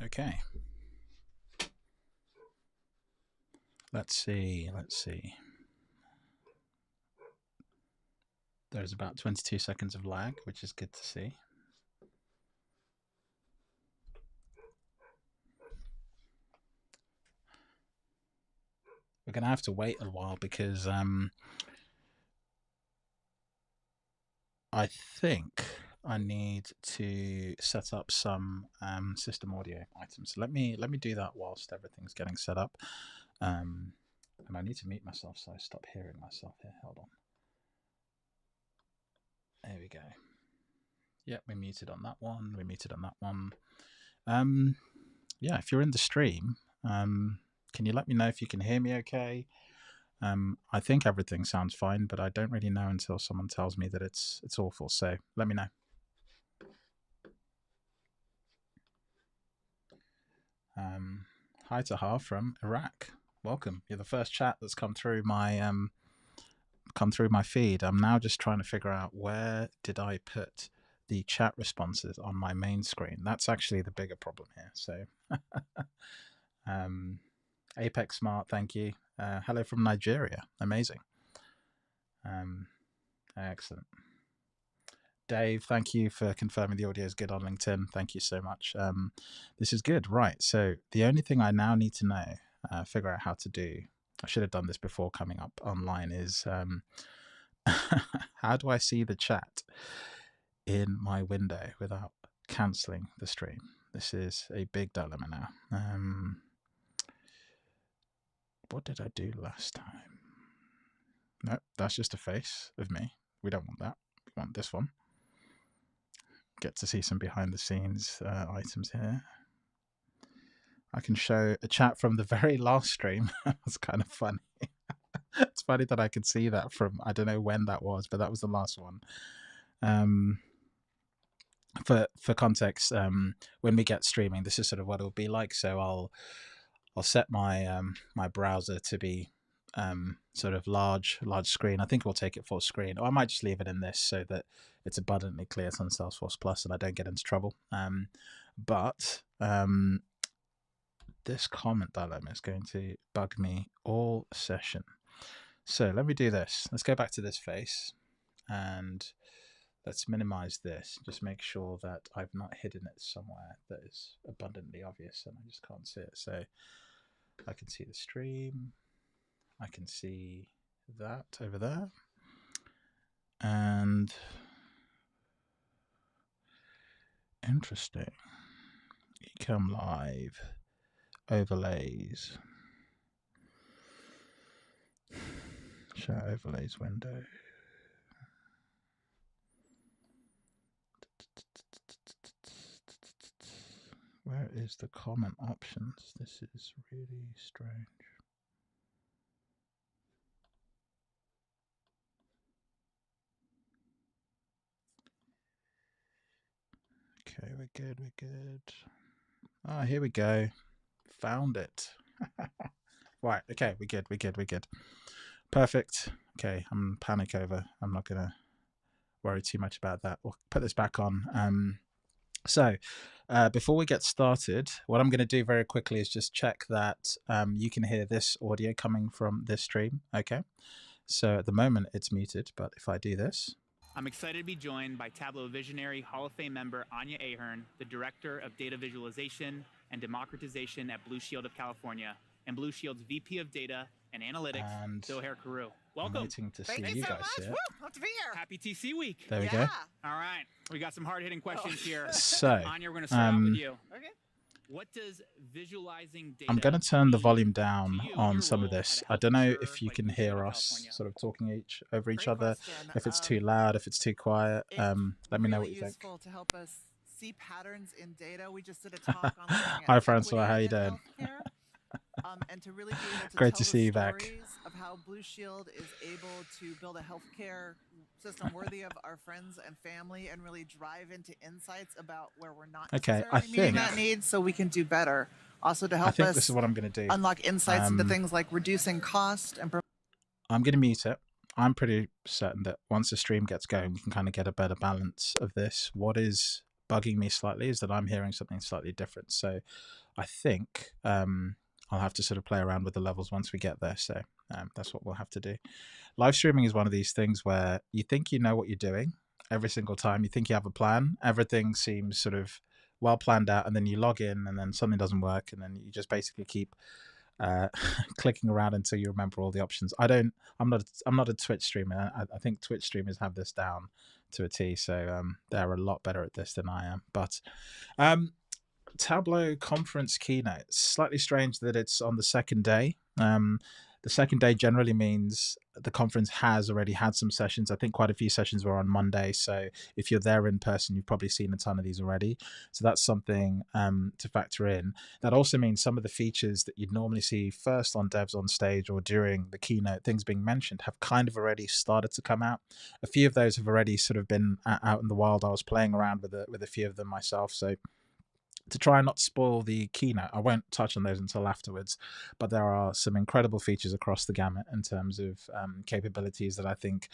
Okay. Let's see. There's about 22 seconds of lag, which is good to see. We're going to have to wait a while because I think I need to set up some system audio items. Let me do that whilst everything's getting set up. And I need to mute myself so I stop hearing myself here. Hold on. There we go. Yep, we're muted on that one. We're muted on that one. Yeah, if you're in the stream, can you let me know if you can hear me okay? I think everything sounds fine, but I don't really know until someone tells me that it's awful. So let me know. Hi Taha from Iraq. Welcome. You're the first chat that's come through my feed. I'm now just trying to figure out where did I put the chat responses on my main screen. That's actually the bigger problem here. So Apex Smart, thank you. Hello from Nigeria. Amazing. Excellent. Dave, thank you for confirming the audio is good on LinkedIn. Thank you so much. This is good. Right. So the only thing I now need to know, figure out how to do, I should have done this before coming up online, is how do I see the chat in my window without cancelling the stream? This is a big dilemma now. What did I do last time? No, that's just a face of me. We don't want that. We want this one. Get to see some behind the scenes items here. I can show a chat from the very last stream. That's kind of funny. It's funny that I could see that from, I don't know when that was, but that was the last one. For context, when we get streaming, this is sort of what it'll be like. So I'll set my my browser to be sort of large screen. I think we'll take it full screen, or I might just leave it in this so that it's abundantly clear it's on Salesforce Plus and I don't get into trouble. But this comment dilemma is going to bug me all session. So let me do this. Let's go back to this face and let's minimize this. Just make sure that I've not hidden it somewhere that is abundantly obvious and I just can't see it. So I can see the stream. I can see that over there. And interesting. Ecom Live overlays. Show overlays window. Where is the comment options? This is really strange. Okay, we're good. Ah, here we go. Found it. Right, okay, we're good. Perfect. Okay, I'm panic over. I'm not gonna worry too much about that. We'll put this back on. So before we get started, what I'm going to do very quickly is just check that you can hear this audio coming from this stream. Okay, so at the moment it's muted, but if I do this. I'm excited to be joined by Tableau Visionary Hall of Fame member Anya Ahern, the Director of Data Visualization and Democratization at Blue Shield of California, and Blue Shield's VP of Data and Analytics, Zohair Karu. Welcome. I'm waiting to see Thank you so guys much. here. Woo, love to be here. Happy TC Week. There we go. All right, we got some hard-hitting questions here. So, Anya, we're going to start out with you. Okay. What does visualizing data I'm going to turn the mean volume down to you in on your some of role this. at a I health don't know insurer if you like can Blue Shield hear of us California? sort of talking over each Great other. question. If it's too loud, if it's too quiet, let me know what you think. Useful to help us see patterns in data. We just did a talk on looking at Hi, Francois. How you equity in doing? healthcare. And to really be able to Great tell to see the you back. stories of how Blue Shield is able to build a healthcare system worthy of our friends and family and really drive into insights about where we're not necessarily meeting that need so we can do better. Also to help us this is what I'm going to do. Unlock insights into things like reducing cost and I'm going to mute it. I'm pretty certain that once the stream gets going, we can kind of get a better balance of this. What is bugging me slightly is that I'm hearing something slightly different. So I think I'll have to sort of play around with the levels once we get there. So that's what we'll have to do. Live streaming is one of these things where you think you know what you're doing every single time. You think you have a plan. Everything seems sort of well planned out, and then you log in and then something doesn't work, and then you just basically keep clicking around until you remember all the options. I'm not a Twitch streamer. I think Twitch streamers have this down to a T, so they're a lot better at this than I am. But Tableau Conference Keynote. Slightly strange that it's on the second day. The second day generally means the conference has already had some sessions. I think quite a few sessions were on Monday. So if you're there in person, you've probably seen a ton of these already. So that's something to factor in. That also means some of the features that you'd normally see first on Devs on Stage or during the keynote, things being mentioned, have kind of already started to come out. A few of those have already sort of been out in the wild. I was playing around with a few of them myself. So to try and not spoil the keynote, I won't touch on those until afterwards, but there are some incredible features across the gamut in terms of capabilities that I think,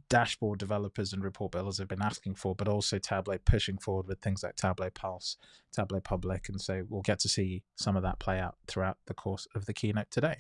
dashboard developers and report builders have been asking for, but also Tableau pushing forward with things like Tableau Pulse, Tableau Public, and so we'll get to see some of that play out throughout the course of the keynote today.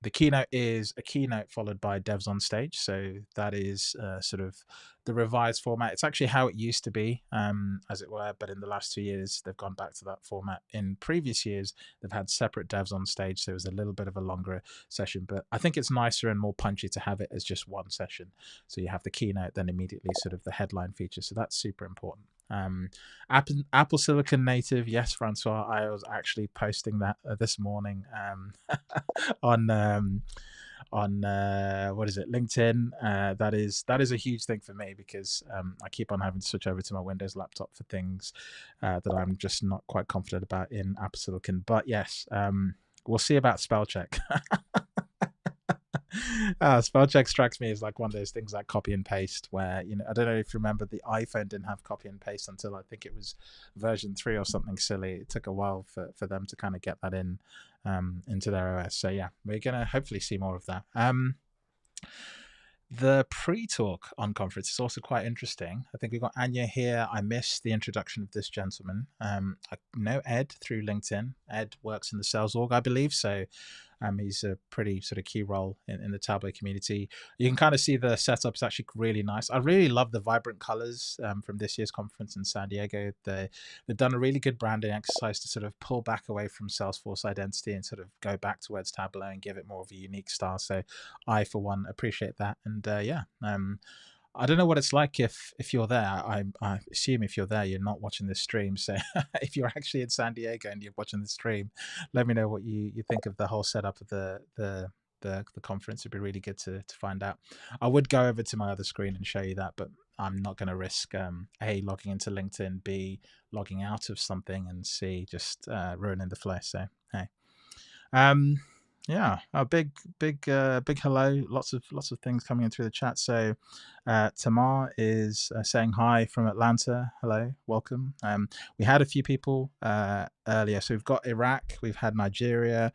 The keynote is a keynote followed by Devs on Stage. So that is sort of the revised format. It's actually how it used to be, as it were, but in the last 2 years, they've gone back to that format. In previous years, they've had separate Devs on Stage, so it was a little bit of a longer session, but I think it's nicer and more punchy to have it as just one session. So you have the keynote, then immediately sort of the headline feature. So that's super important. Apple Silicon native, yes, Francois. I was actually posting that this morning on what is it, LinkedIn. That is a huge thing for me because I keep on having to switch over to my Windows laptop for things that I'm just not quite confident about in Apple Silicon. But yes, we'll see about spell check. Spell check strikes me as like one of those things like copy and paste where, I don't know if you remember, the iPhone didn't have copy and paste until I think it was version 3 or something silly. It took a while for them to kind of get that into their OS. So yeah, we're going to hopefully see more of that. The pre-talk on conference is also quite interesting. I think we've got Anya here. I missed the introduction of this gentleman. I know Ed through LinkedIn. Ed works in the sales org, I believe. So he's a pretty sort of key role in the Tableau community. You can kind of see the setup is actually really nice. I really love the vibrant colors from this year's conference in San Diego. They've done a really good branding exercise to sort of pull back away from Salesforce identity and sort of go back towards Tableau and give it more of a unique style. So I, for one, appreciate that. And I don't know what it's like if you're there. I assume if you're there, you're not watching this stream. So if you're actually in San Diego and you're watching the stream, let me know what you think of the whole setup of the conference. It'd be really good to find out. I would go over to my other screen and show you that, but I'm not going to risk A, logging into LinkedIn, B, logging out of something, and C, just ruining the flow. So hey. Yeah, a big hello. Lots of things coming in through the chat. So Tamar is saying hi from Atlanta. Hello, welcome. We had a few people earlier. So we've got Iraq, we've had Nigeria,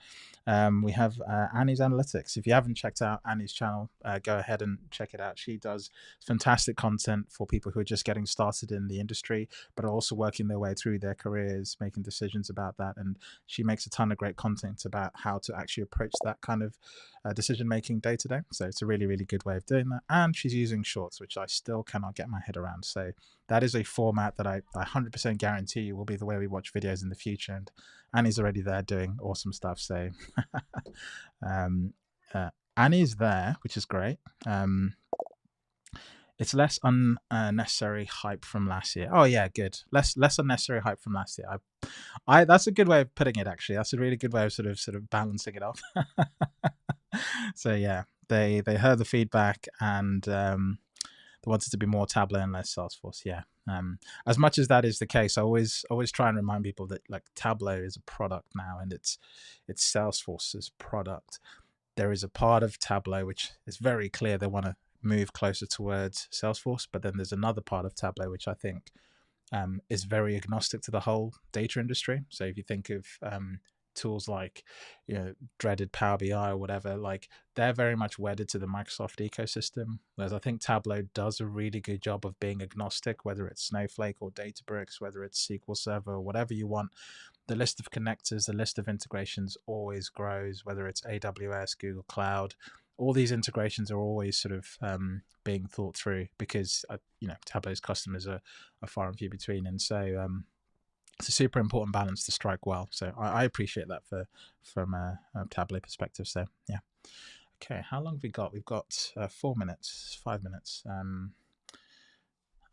we have Annie's Analytics. If you haven't checked out Annie's channel, go ahead and check it out. She does fantastic content for people who are just getting started in the industry, but are also working their way through their careers, making decisions about that. And she makes a ton of great content about how to actually approach that kind of decision making day to day. So it's a really, really good way of doing that. And she's using shorts, which I still cannot get my head around. So that is a format that I 100% guarantee you will be the way we watch videos in the future. And Annie's already there doing awesome stuff. So Annie's there, which is great. It's less unnecessary hype from last year. Oh yeah, good. Less unnecessary hype from last year. I that's a good way of putting it. Actually, that's a really good way of sort of balancing it off. So yeah, they heard the feedback and they wanted to be more Tableau and less Salesforce. Yeah. As much as that is the case, I always try and remind people that like Tableau is a product now, and it's Salesforce's product. There is a part of Tableau which is very clear they want to move closer towards Salesforce, but then there's another part of Tableau which I think is very agnostic to the whole data industry. So if you think of tools like, dreaded Power BI or whatever, like they're very much wedded to the Microsoft ecosystem. Whereas I think Tableau does a really good job of being agnostic, whether it's Snowflake or Databricks, whether it's SQL Server or whatever you want. The list of connectors, the list of integrations always grows, whether it's AWS, Google Cloud. All these integrations are always sort of being thought through because, Tableau's customers are far and few between. And so it's a super important balance to strike well. So I appreciate that from a Tableau perspective. So, yeah. Okay, how long have we got? We've got 4 minutes, 5 minutes.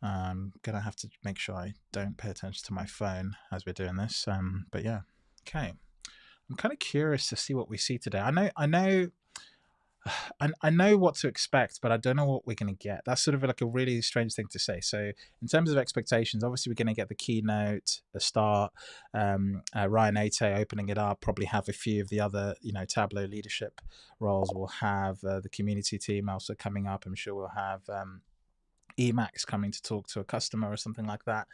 I'm gonna have to make sure I don't pay attention to my phone as we're doing this. But yeah, okay. I'm kind of curious to see what we see today. I know what to expect, but I don't know what we're going to get. That's sort of like a really strange thing to say. So in terms of expectations, obviously we're going to get the keynote, the start, Ryan Ate opening it up, probably have a few of the other, Tableau leadership roles. We'll have the community team also coming up. I'm sure we'll have Emacs coming to talk to a customer or something like that.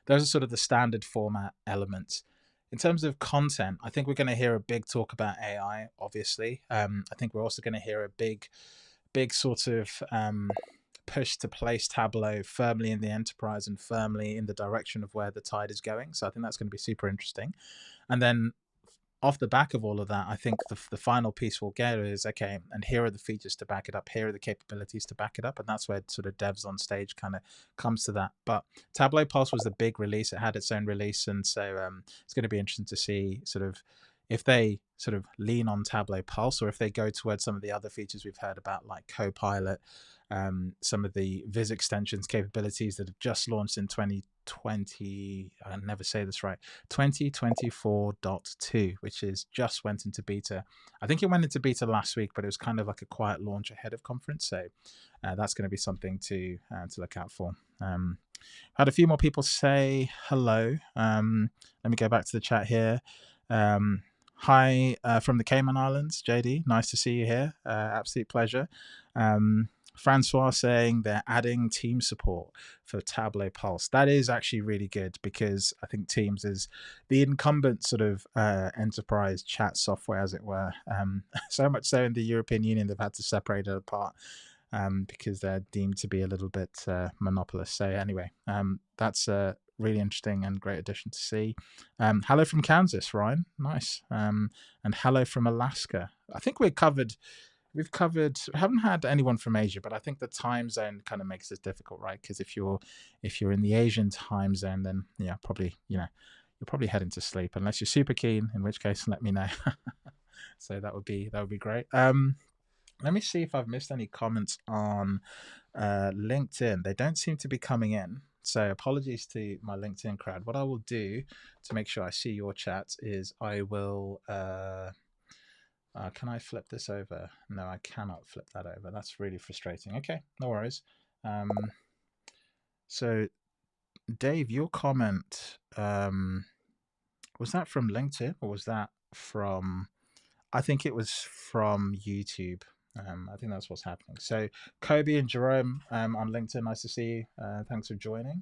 Those are sort of the standard format elements. In terms of content, I think we're going to hear a big talk about AI, obviously. I think we're also going to hear a big sort of push to place Tableau firmly in the enterprise and firmly in the direction of where the tide is going. So I think that's going to be super interesting. And then off the back of all of that, I think the final piece we'll get is, okay, and here are the features to back it up. Here are the capabilities to back it up. And that's where sort of devs on stage kind of comes to that. But Tableau Pulse was the big release. It had its own release. And so it's going to be interesting to see sort of if they sort of lean on Tableau Pulse or if they go towards some of the other features we've heard about, like Copilot, some of the Viz extensions capabilities that have just launched in 2020, I never say this right, 2024.2, which is just went into beta. I think it went into beta last week, but it was kind of like a quiet launch ahead of conference. So that's going to be something to look out for. Had a few more people say hello. Let me go back to the chat here. Hi from the Cayman Islands, JD. Nice to see you here. Absolute pleasure. Francois saying they're adding team support for Tableau Pulse. That is actually really good because I think Teams is the incumbent sort of enterprise chat software, as it were. So much so in the European Union, they've had to separate it apart because they're deemed to be a little bit monopolist. So anyway, that's a really interesting and great addition to see. Hello from Kansas, Ryan. Nice. And hello from Alaska. I think we haven't had anyone from Asia, but I think the time zone kind of makes it difficult, right? Because if you're in the Asian time zone, then probably you're probably heading to sleep unless you're super keen, in which case let me know. So that would be great. Let me see if I've missed any comments on LinkedIn. They don't seem to be coming in. So apologies to my LinkedIn crowd. What I will do to make sure I see your chat is I will... can I flip this over? No, I cannot flip that over. That's really frustrating. Okay, no worries. So, Dave, your comment, was that from LinkedIn or was that from... I think it was from YouTube. I think that's what's happening. So, Kobe and Jerome on LinkedIn, nice to see you. Thanks for joining.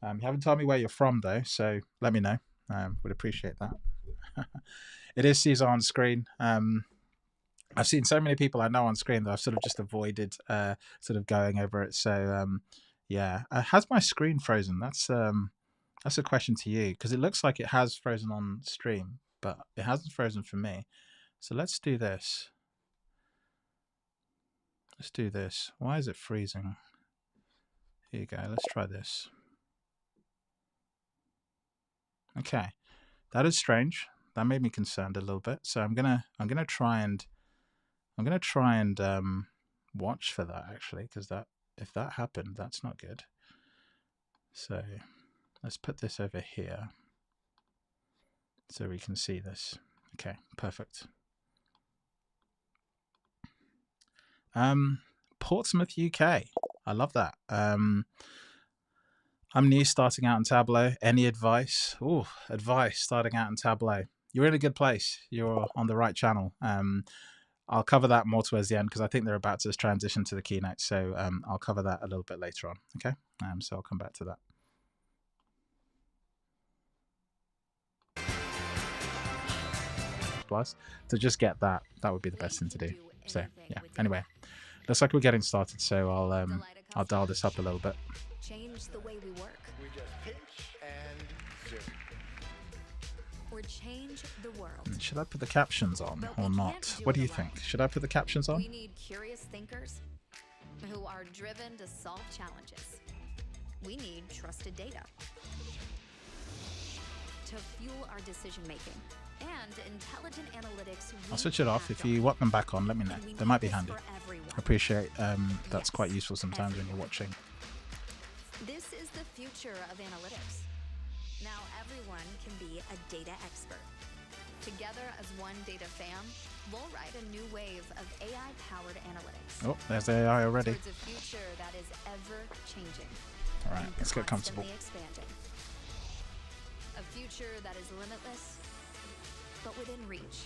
You haven't told me where you're from, though, so let me know. Would appreciate that. It is Caesar on screen. I've seen so many people I know on screen that I've sort of just avoided sort of going over it. So, yeah. Has my screen frozen? That's a question to you, because it looks like it has frozen on stream, but it hasn't frozen for me. So let's do this. Let's do this. Why is it freezing? Here you go. Let's try this. Okay, that is strange. That made me concerned a little bit. So I'm gonna try and watch for that, actually, because if that happened, that's not good. So let's put this over here so we can see this. Okay, perfect. Portsmouth, UK. I love that. I'm new, starting out in Tableau. Any advice? Oh, advice starting out in Tableau. You're in a good place. You're on the right channel. I'll cover that more towards the end because I think they're about to transition to the keynote. So I'll cover that a little bit later on. Okay. So I'll come back to that. Plus. To just get that would be the best thing to do. So yeah. Anyway, looks like we're getting started. So I'll dial this up a little bit. Change the way we work. We just pinch and zoom. Or change the world. Should I put the captions on or not? What do you think? Should I put the captions on? We need curious thinkers who are driven to solve challenges. We need trusted data to fuel our decision making and intelligent analytics. I'll switch it off. If you want them back on, let me know. They might be handy. I appreciate that's quite useful sometimes when you're watching. This is the future of analytics. Now everyone can be a data expert. Together as one data fam, we'll ride a new wave of AI-powered analytics. Oh, there's AI already. Towards a future that is ever-changing. All right, let's get comfortable. Expanding. A future that is limitless, but within reach.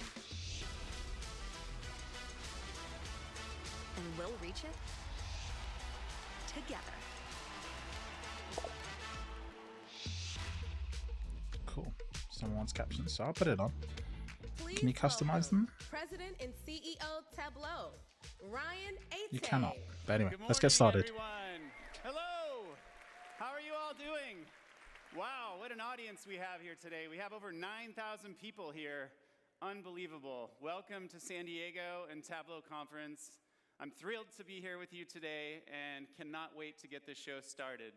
And we'll reach it together. Cool. Someone wants captions, so I'll put it on. Please Can you customize them? President and CEO Tableau, Ryan Ate. You cannot. But anyway, Good let's get morning, started. Everyone. Hello. How are you all doing? Wow, what an audience we have here today. We have over 9,000 people here. Unbelievable. Welcome to San Diego and Tableau Conference. I'm thrilled to be here with you today and cannot wait to get this show started.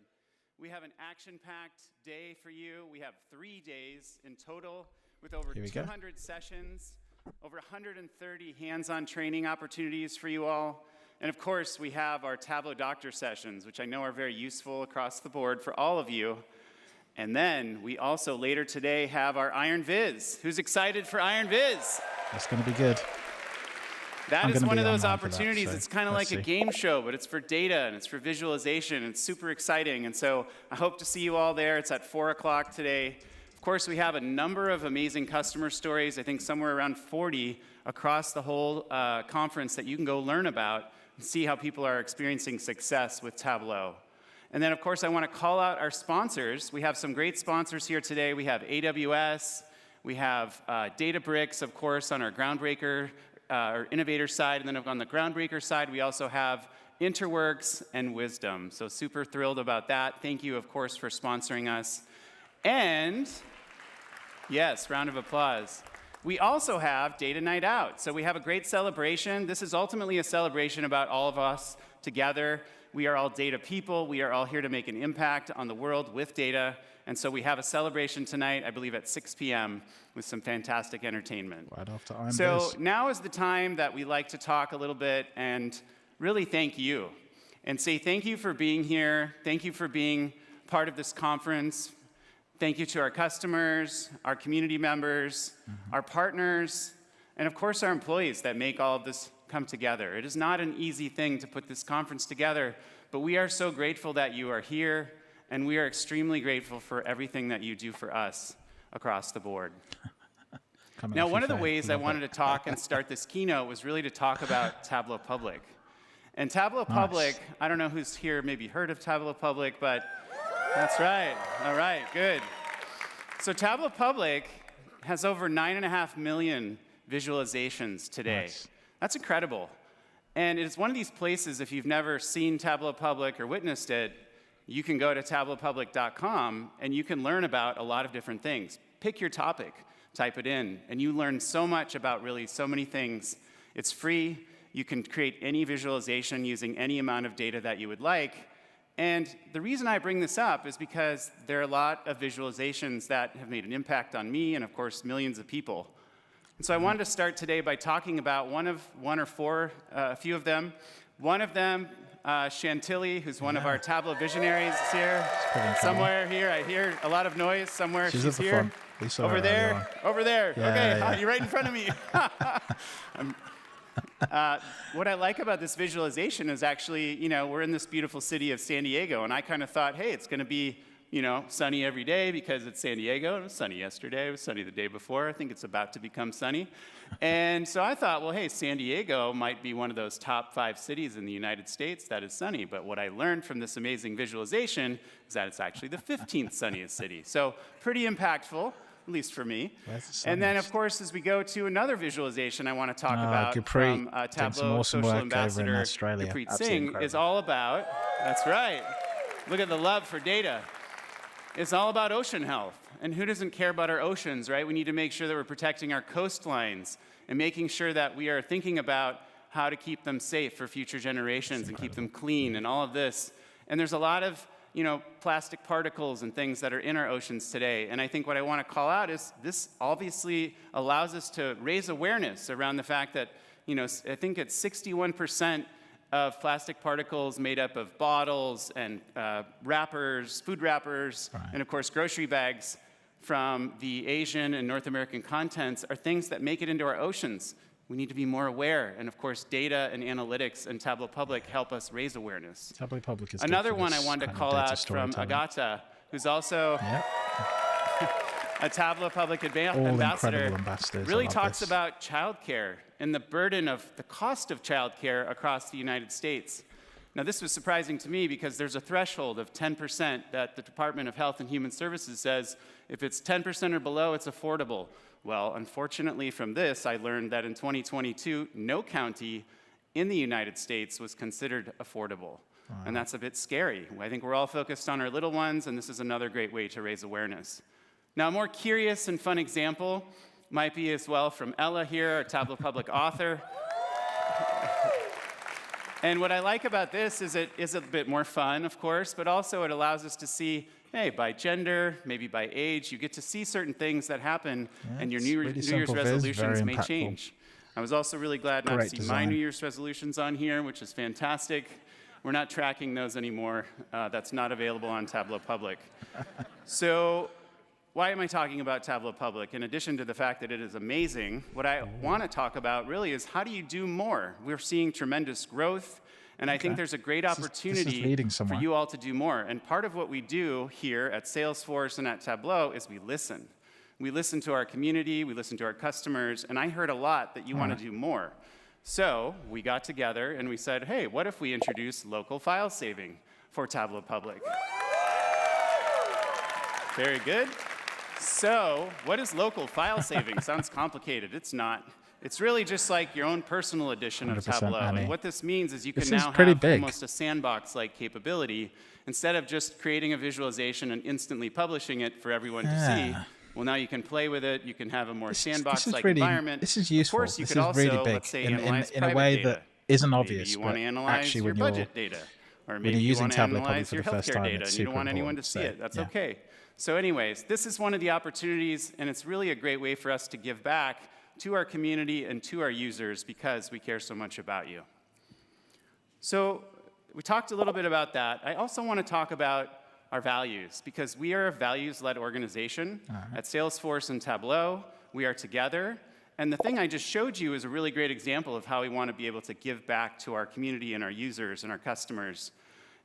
We have an action-packed day for you. We have 3 days in total with over 200 sessions, over 130 hands-on training opportunities for you all. And of course, we have our Tableau Doctor sessions, which I know are very useful across the board for all of you. And then we also later today have our Iron Viz. Who's excited for Iron Viz? That's going to be good. That is one of those online for opportunities. that, so it's kind of like a game show, but it's for data and it's for visualization. It's super exciting. And so I hope to see you all there. It's at 4 o'clock today. Of course, we have a number of amazing customer stories, I think somewhere around 40 across the whole conference that you can go learn about and see how people are experiencing success with Tableau. And then, of course, I want to call out our sponsors. We have some great sponsors here today. We have AWS. We have Databricks, of course, on our Groundbreaker or Innovator side. And then on the Groundbreaker side, we also have Interworks and Wisdom. So super thrilled about that. Thank you, of course, for sponsoring us. And yes, round of applause. We also have Data Night Out. So we have a great celebration. This is ultimately a celebration about all of us together. We are all data people. We are all here to make an impact on the world with data. And so we have a celebration tonight, I believe at 6 p.m. with some fantastic entertainment. Right after Iron So Viz. now is the time that we like to talk a little bit and really thank you. And say thank you for being here. Thank you for being part of this conference. Thank you to our customers, our community members, our partners, and of course our employees that make all of this come together. It is not an easy thing to put this conference together, but we are so grateful that you are here, and we are extremely grateful for everything that you do for us across the board. Now, one of the ways I wanted to talk and start this keynote was really to talk about Tableau Public. And Tableau Public, I don't know who's here maybe heard of Tableau Public, but that's right. All right, good. So Tableau Public has over 9.5 million visualizations today. Nice. That's incredible. And it's one of these places, if you've never seen Tableau Public or witnessed it, you can go to tableaupublic.com and you can learn about a lot of different things. Pick your topic, type it in, and you learn so much about really so many things. It's free. You can create any visualization using any amount of data that you would like. And the reason I bring this up is because there are a lot of visualizations that have made an impact on me and, of course, millions of people. And so I wanted to start today by talking about a few of them. One of them, Chantilly, who's one of our Tableau visionaries, is here. Somewhere here. I hear a lot of noise somewhere. She's here. Over there. Over there. Yeah, okay, yeah. You're right in front of me. What I like about this visualization is actually, we're in this beautiful city of San Diego, and I kind of thought, hey, it's going to be, sunny every day because it's San Diego. It was sunny yesterday. It was sunny the day before. I think it's about to become sunny. And so I thought, well, hey, San Diego might be one of those top 5 cities in the United States that is sunny. But what I learned from this amazing visualization is that it's actually the 15th sunniest city. So pretty impactful. at least for me. And then, of course, as we go to another visualization I want to talk about Gurpreet from Tableau Social Ambassador Gurpreet Singh is all about, that's right, look at the love for data. It's all about ocean health. And who doesn't care about our oceans, right? We need to make sure that we're protecting our coastlines and making sure that we are thinking about how to keep them safe for future generations and keep them clean and all of this. And there's a lot of plastic particles and things that are in our oceans today. And I think what I want to call out is this obviously allows us to raise awareness around the fact that, I think it's 61% of plastic particles made up of bottles and wrappers, food wrappers, and of course grocery bags from the Asian and North American continents are things that make it into our oceans. We need to be more aware. And of course, data and analytics and Tableau Public help us raise awareness. Tableau Public is another one I wanted to call out from Agata, who's also a Tableau Public ambassador, really talks about childcare and the burden of the cost of childcare across the United States. Now, this was surprising to me because there's a threshold of 10% that the Department of Health and Human Services says if it's 10% or below, it's affordable. Well, unfortunately from this, I learned that in 2022, no county in the United States was considered affordable. And that's a bit scary. I think we're all focused on our little ones, and this is another great way to raise awareness. Now, a more curious and fun example might be as well from Ella here, our Tableau Public author. And what I like about this is it is a bit more fun, of course, but also it allows us to see, hey, by gender, maybe by age, you get to see certain things that happen, and your New Year's resolutions may change. I was also really glad not to see my New Year's resolutions on here, which is fantastic. We're not tracking those anymore. That's not available on Tableau Public. So why am I talking about Tableau Public? In addition to the fact that it is amazing, what I want to talk about really is how do you do more? We're seeing tremendous growth, and I think there's a great opportunity for you all to do more. And part of what we do here at Salesforce and at Tableau is we listen. We listen to our community, we listen to our customers, and I heard a lot that you want to do more. So we got together and we said, hey, what if we introduce local file saving for Tableau Public? Very good. So what is local file saving? Sounds complicated. It's not. It's really just like your own personal edition of Tableau. And what this means is you can now have almost a sandbox-like capability. Instead of just creating a visualization and instantly publishing it for everyone to see, well, now you can play with it. You can have a more sandbox-like environment. This is useful. Of course, you could also, let's say, analyze in a way that isn't obvious. Maybe you want to analyze your budget data. Or maybe you want to analyze your healthcare data and you don't want anyone to see it. That's okay. So anyways, this is one of the opportunities, and it's really a great way for us to give back to our community and to our users because we care so much about you. So we talked a little bit about that. I also want to talk about our values because we are a values-led organization. At Salesforce and Tableau, we are together. And the thing I just showed you is a really great example of how we want to be able to give back to our community and our users and our customers.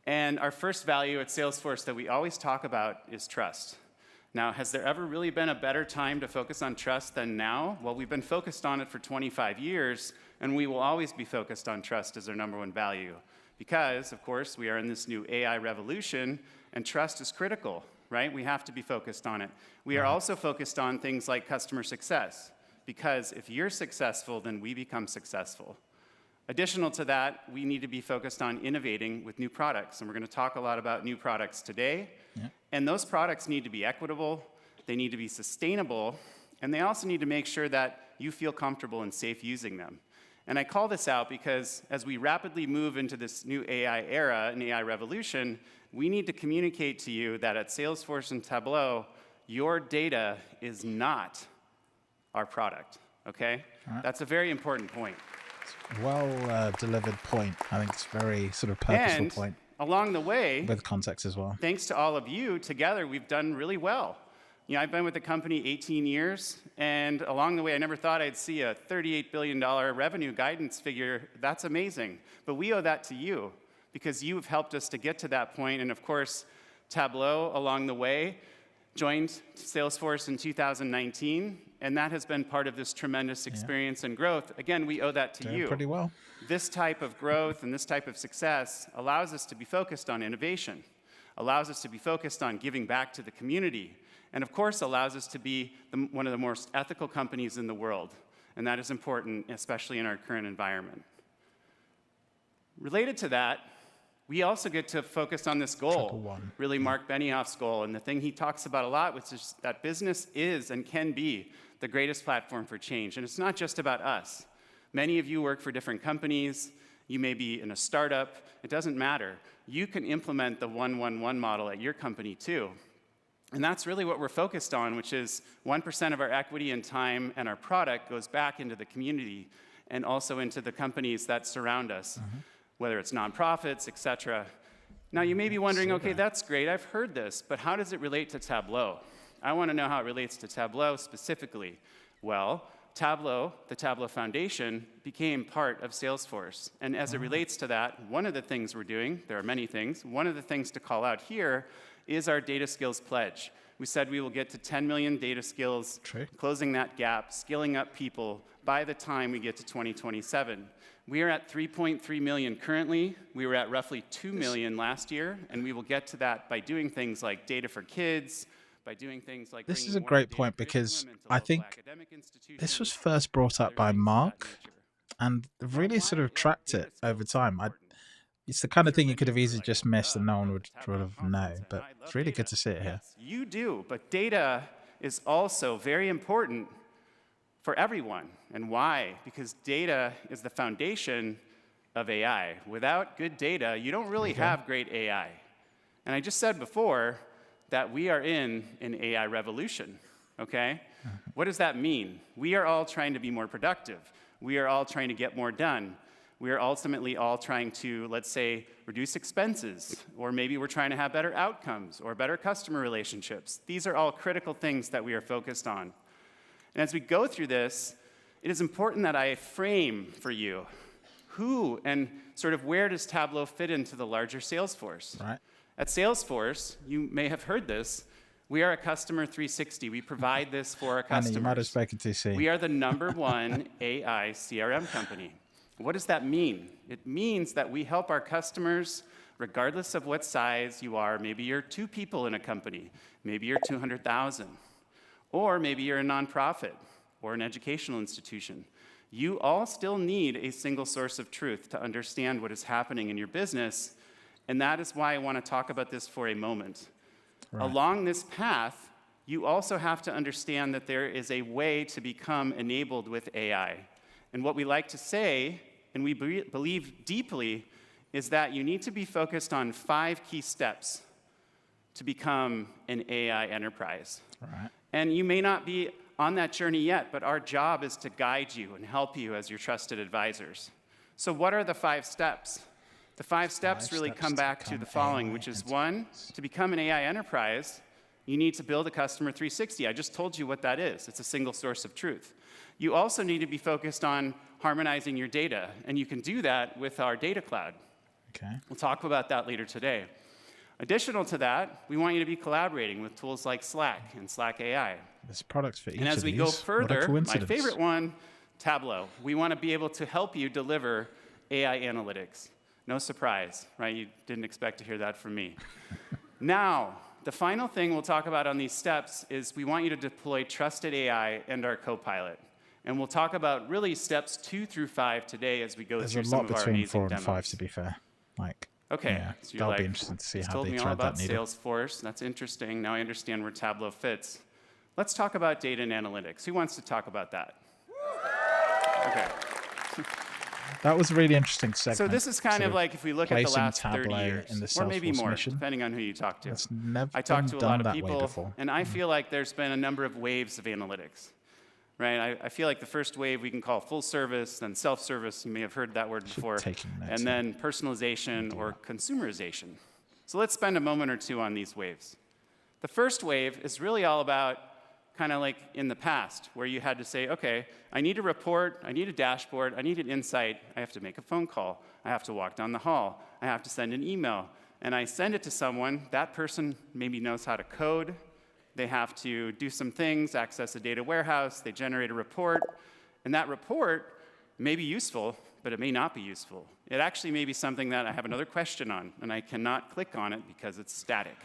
And our first value at Salesforce that we always talk about is trust. Now, has there ever really been a better time to focus on trust than now? Well, we've been focused on it for 25 years, and we will always be focused on trust as our #1 value. Because, of course, we are in this new AI revolution, and trust is critical, right? We have to be focused on it. We are also focused on things like customer success, because if you're successful, then we become successful. Additional to that, we need to be focused on innovating with new products, and we're going to talk a lot about new products today. And those products need to be equitable, they need to be sustainable, and they also need to make sure that you feel comfortable and safe using them. And I call this out because as we rapidly move into this new AI era, an AI revolution, we need to communicate to you that at Salesforce and Tableau, your data is not our product, okay? That's a very important point. Well-delivered point. I think it's a very sort of purposeful point. Along the way, with context as well. Thanks to all of you, together we've done really well. You know, I've been with the company 18 years, and along the way I never thought I'd see a $38 billion revenue guidance figure. That's amazing. But we owe that to you, because you've helped us to get to that point, and of course, Tableau along the way joined Salesforce in 2019, and that has been part of this tremendous experience and growth. Again, we owe that to you. Pretty well. This type of growth and this type of success allows us to be focused on innovation, allows us to be focused on giving back to the community, and of course allows us to be one of the most ethical companies in the world. And that is important, especially in our current environment. Related to that, we also get to focus on this goal, really Mark Benioff's goal, and the thing he talks about a lot, which is that business is and can be the greatest platform for change. And it's not just about us. Many of you work for different companies. You may be in a startup. It doesn't matter. You can implement the 1-1-1 model at your company too. And that's really what we're focused on, which is 1% of our equity and time and our product goes back into the community and also into the companies that surround us, whether it's nonprofits, et cetera. Now, you may be wondering, okay, that's great, I've heard this, but how does it relate to Tableau? I want to know how it relates to Tableau specifically. Well, Tableau, the Tableau Foundation, became part of Salesforce. And as it relates to that, one of the things we're doing, there are many things, one of the things to call out here is our data skills pledge. We said we will get to 10 million data skills, closing that gap, skilling up people by the time we get to 2027. We are at 3.3 million currently. We were at roughly 2 million last year, and we will get to that by doing things like data for kids, by doing things like... This is a great point because I think this was first brought up by Mark and really sort of tracked it over time. It's the kind of thing you could have easily just missed and no one would sort of know, but it's really good to see it here. You do, but data is also very important for everyone. And why? Because data is the foundation of AI. Without good data, you don't really have great AI. And I just said before that we are in an AI revolution, okay? What does that mean? We are all trying to be more productive. We are all trying to get more done. We are ultimately all trying to, let's say, reduce expenses, or maybe we're trying to have better outcomes or better customer relationships. These are all critical things that we are focused on. And as we go through this, it is important that I frame for you who and sort of where does Tableau fit into the larger Salesforce. Right. At Salesforce, you may have heard this, we are a customer 360. We provide this for our customers. Andy, you might have spoken to C. We are the #1 AI CRM company. What does that mean? It means that we help our customers, regardless of what size you are. Maybe you're 2 people in a company. Maybe you're 200,000. Or maybe you're a nonprofit or an educational institution. You all still need a single source of truth to understand what is happening in your business, and that is why I want to talk about this for a moment. Right. Along this path, you also have to understand that there is a way to become enabled with AI. And what we like to say, and we believe deeply, is that you need to be focused on 5 key steps to become an AI enterprise. Right. And you may not be on that journey yet, but our job is to guide you and help you as your trusted advisors. So what are the 5 steps? The 5 steps really come back to the following, which is 1, to become an AI enterprise, you need to build a customer 360. I just told you what that is. It's a single source of truth. You also need to be focused on harmonizing your data, and you can do that with our data cloud. Okay. We'll talk about that later today. Additional to that, we want you to be collaborating with tools like Slack and Slack AI. There's products for each and as of we these. go further, my favorite one, Tableau. We want to be able to help you deliver AI analytics. No surprise, right? You didn't expect to hear that from me. Now, the final thing we'll talk about on these steps is we want you to deploy trusted AI and our Copilot. And we'll talk about really steps 2 through 5 today as we go through some of our amazing demos. There's a lot between 4 and 5, to be fair. Okay, yeah, so that'll be interesting to see how they told me all about Salesforce. That's interesting. Now I understand where Tableau fits. Let's talk about data and analytics. Who wants to talk about that? Okay. That was a really interesting segment. So this is kind of like if we look at the last 30 years, or maybe more, depending on who you talk to. I talked to a lot of people, and I feel like there's been a number of waves of analytics. Right? I feel like the first wave we can call full service, then self-service, you may have heard that word before, and then personalization or consumerization. So let's spend a moment or two on these waves. The first wave is really all about kind of like in the past, where you had to say, okay, I need a report, I need a dashboard, I need an insight, I have to make a phone call, I have to walk down the hall, I have to send an email, and I send it to someone, that person maybe knows how to code, they have to do some things, access a data warehouse, they generate a report, and that report may be useful, but it may not be useful. It actually may be something that I have another question on, and I cannot click on it because it's static.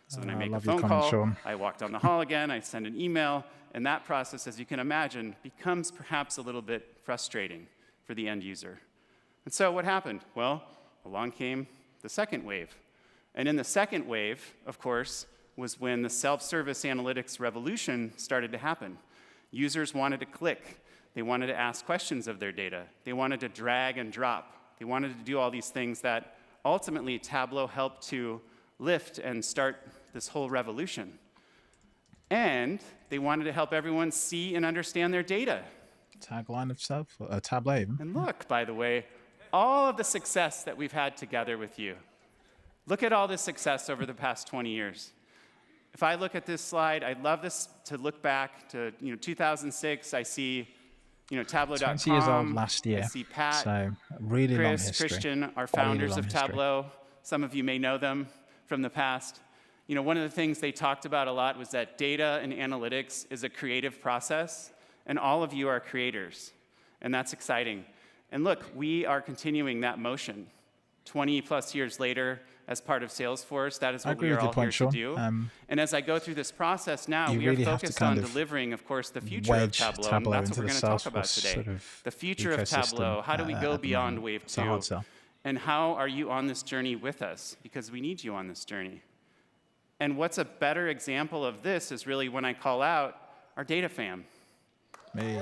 So then I make a phone call, I walk down the hall again, I send an email, and that process, as you can imagine, becomes perhaps a little bit frustrating for the end user. And so what happened? Well, along came the second wave. And in the second wave, of course, was when the self-service analytics revolution started to happen. Users wanted to click. They wanted to ask questions of their data. They wanted to drag and drop. They wanted to do all these things that ultimately Tableau helped to lift and start this whole revolution. And they wanted to help everyone see and understand their data. Tagline of Tableau. And look, by the way, all of the success that we've had together with you. Look at all this success over the past 20 years. If I look at this slide, I'd love this to look back to 2006. I see Tableau.com. 20 years old last year. I see Pat, so really long history. Christian, our founders of Tableau. Some of you may know them from the past. One of the things they talked about a lot was that data and analytics is a creative process, and all of you are creators, and that's exciting. And look, we are continuing that motion. 20 plus years later, as part of Salesforce, that is what we are all here to do. And as I go through this process now, we are focused on delivering, of course, the future of Tableau, and that's what we're going to talk about today. The future of Tableau. How do we go beyond Wave 2? And how are you on this journey with us? Because we need you on this journey. And what's a better example of this is really when I call out our data fam. Me.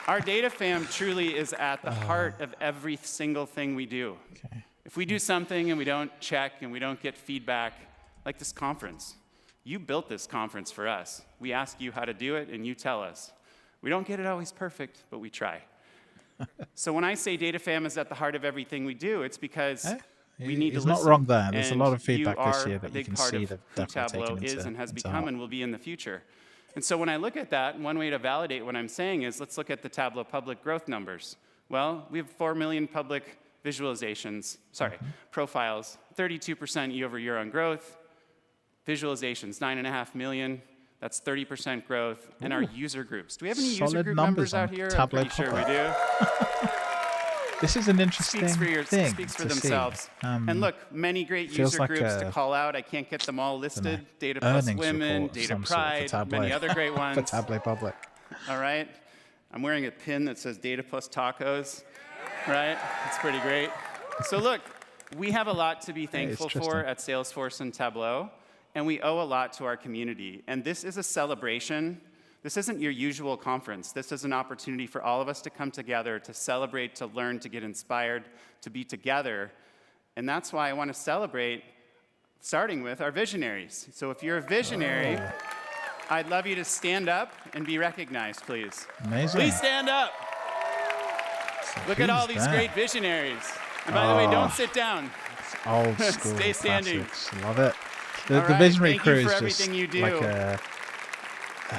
Our data fam truly is at the heart of every single thing we do. Okay. If we do something and we don't check and we don't get feedback, like this conference, you built this conference for us. We ask you how to do it and you tell us. We don't get it always perfect, but we try. So when I say data fam is at the heart of everything we do, it's because we need to listen. He's not wrong there. There's a lot of feedback this year that you can see that who Tableau is and has become and will be in the future. And so when I look at that, one way to validate what I'm saying is let's look at the Tableau public growth numbers. Well, we have 4 million public visualizations, profiles, 32% year over year on growth. Visualizations, 9.5 million. That's 30% growth. And our user groups. Do we have any user group members out here? I'm pretty sure we do. This is an interesting thing. Speaks for themselves. And look, many great user groups to call out. I can't get them all listed. Data Plus Women, Data Pride, many other great ones. For Tableau Public. All right. I'm wearing a pin that says Data Plus Tacos. Right? That's pretty great. So look, we have a lot to be thankful for at Salesforce and Tableau. And we owe a lot to our community. And this is a celebration. This isn't your usual conference. This is an opportunity for all of us to come together, to celebrate, to learn, to get inspired, to be together. And that's why I want to celebrate, starting with our visionaries. So if you're a visionary, I'd love you to stand up and be recognized, please. Amazing. Please stand up. So look at all these great visionaries. And by the way, don't sit down. Old school. Stay standing. Classics. Love it. The right, visionary crew is just like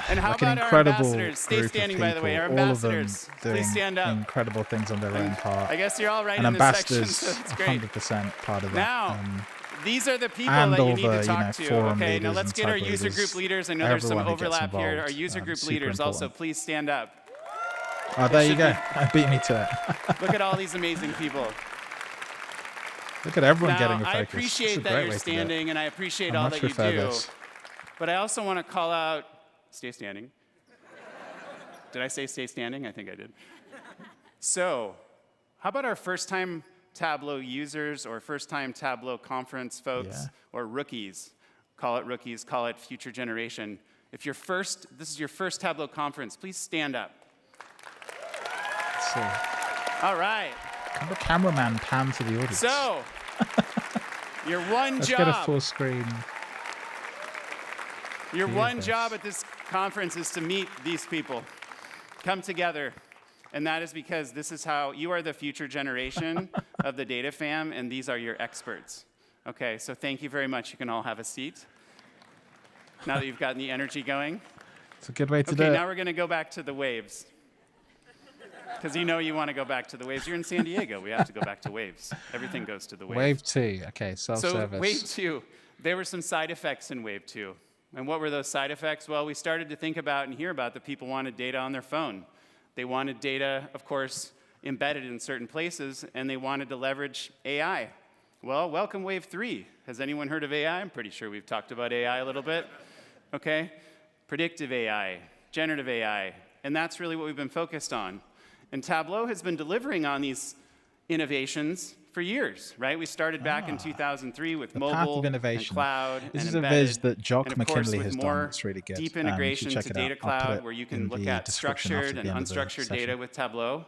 and how like about an incredible our ambassadors? Stay standing, by the way. Our all ambassadors, of them please stand up. Incredible things on their own part. I guess you're all right and in this section, so ambassadors, that's great. 100% part of that. Now, these are the people that you need to talk to. Okay, now let's get our user group leaders. I know there's some overlap here. Our user group leaders also, please stand up. Oh, there you go. I beat me to it. Look at all these amazing people. Look at everyone getting a focus. I appreciate that you're standing, and I appreciate all that you do. But I also want to call out, stay standing. Did I say stay standing? I think I did. So, how about our first-time Tableau users or first-time Tableau conference folks or rookies? Call it rookies, call it future generation. If you're this is your first Tableau conference, please stand up. All right. Can the cameraman pan to the audience? So, your one job. Let's get a full screen. Your one job at this conference is to meet these people. Come together. And that is because this is how you are the future generation of the data fam, and these are your experts. Okay, so thank you very much. You can all have a seat. Now that you've gotten the energy going. It's a good way to do it. Okay, now we're going to go back to the waves. Because you want to go back to the waves. You're in San Diego. We have to go back to waves. Everything goes to the waves. Wave 2. Okay, self-service. So wave 2, there were some side effects in wave 2. And what were those side effects? Well, we started to think about and hear about that people wanted data on their phone. They wanted data, of course, embedded in certain places, and they wanted to leverage AI. Well, welcome Wave 3. Has anyone heard of AI? I'm pretty sure we've talked about AI a little bit. Okay? Predictive AI, generative AI, and that's really what we've been focused on. And Tableau has been delivering on these innovations for years, right? We started back in 2003 with mobile and cloud this and is embedded, a viz that Jock and of course McKinley with has more done. It's really good. deep integration to Data Cloud, where you can look at structured and unstructured data with Tableau.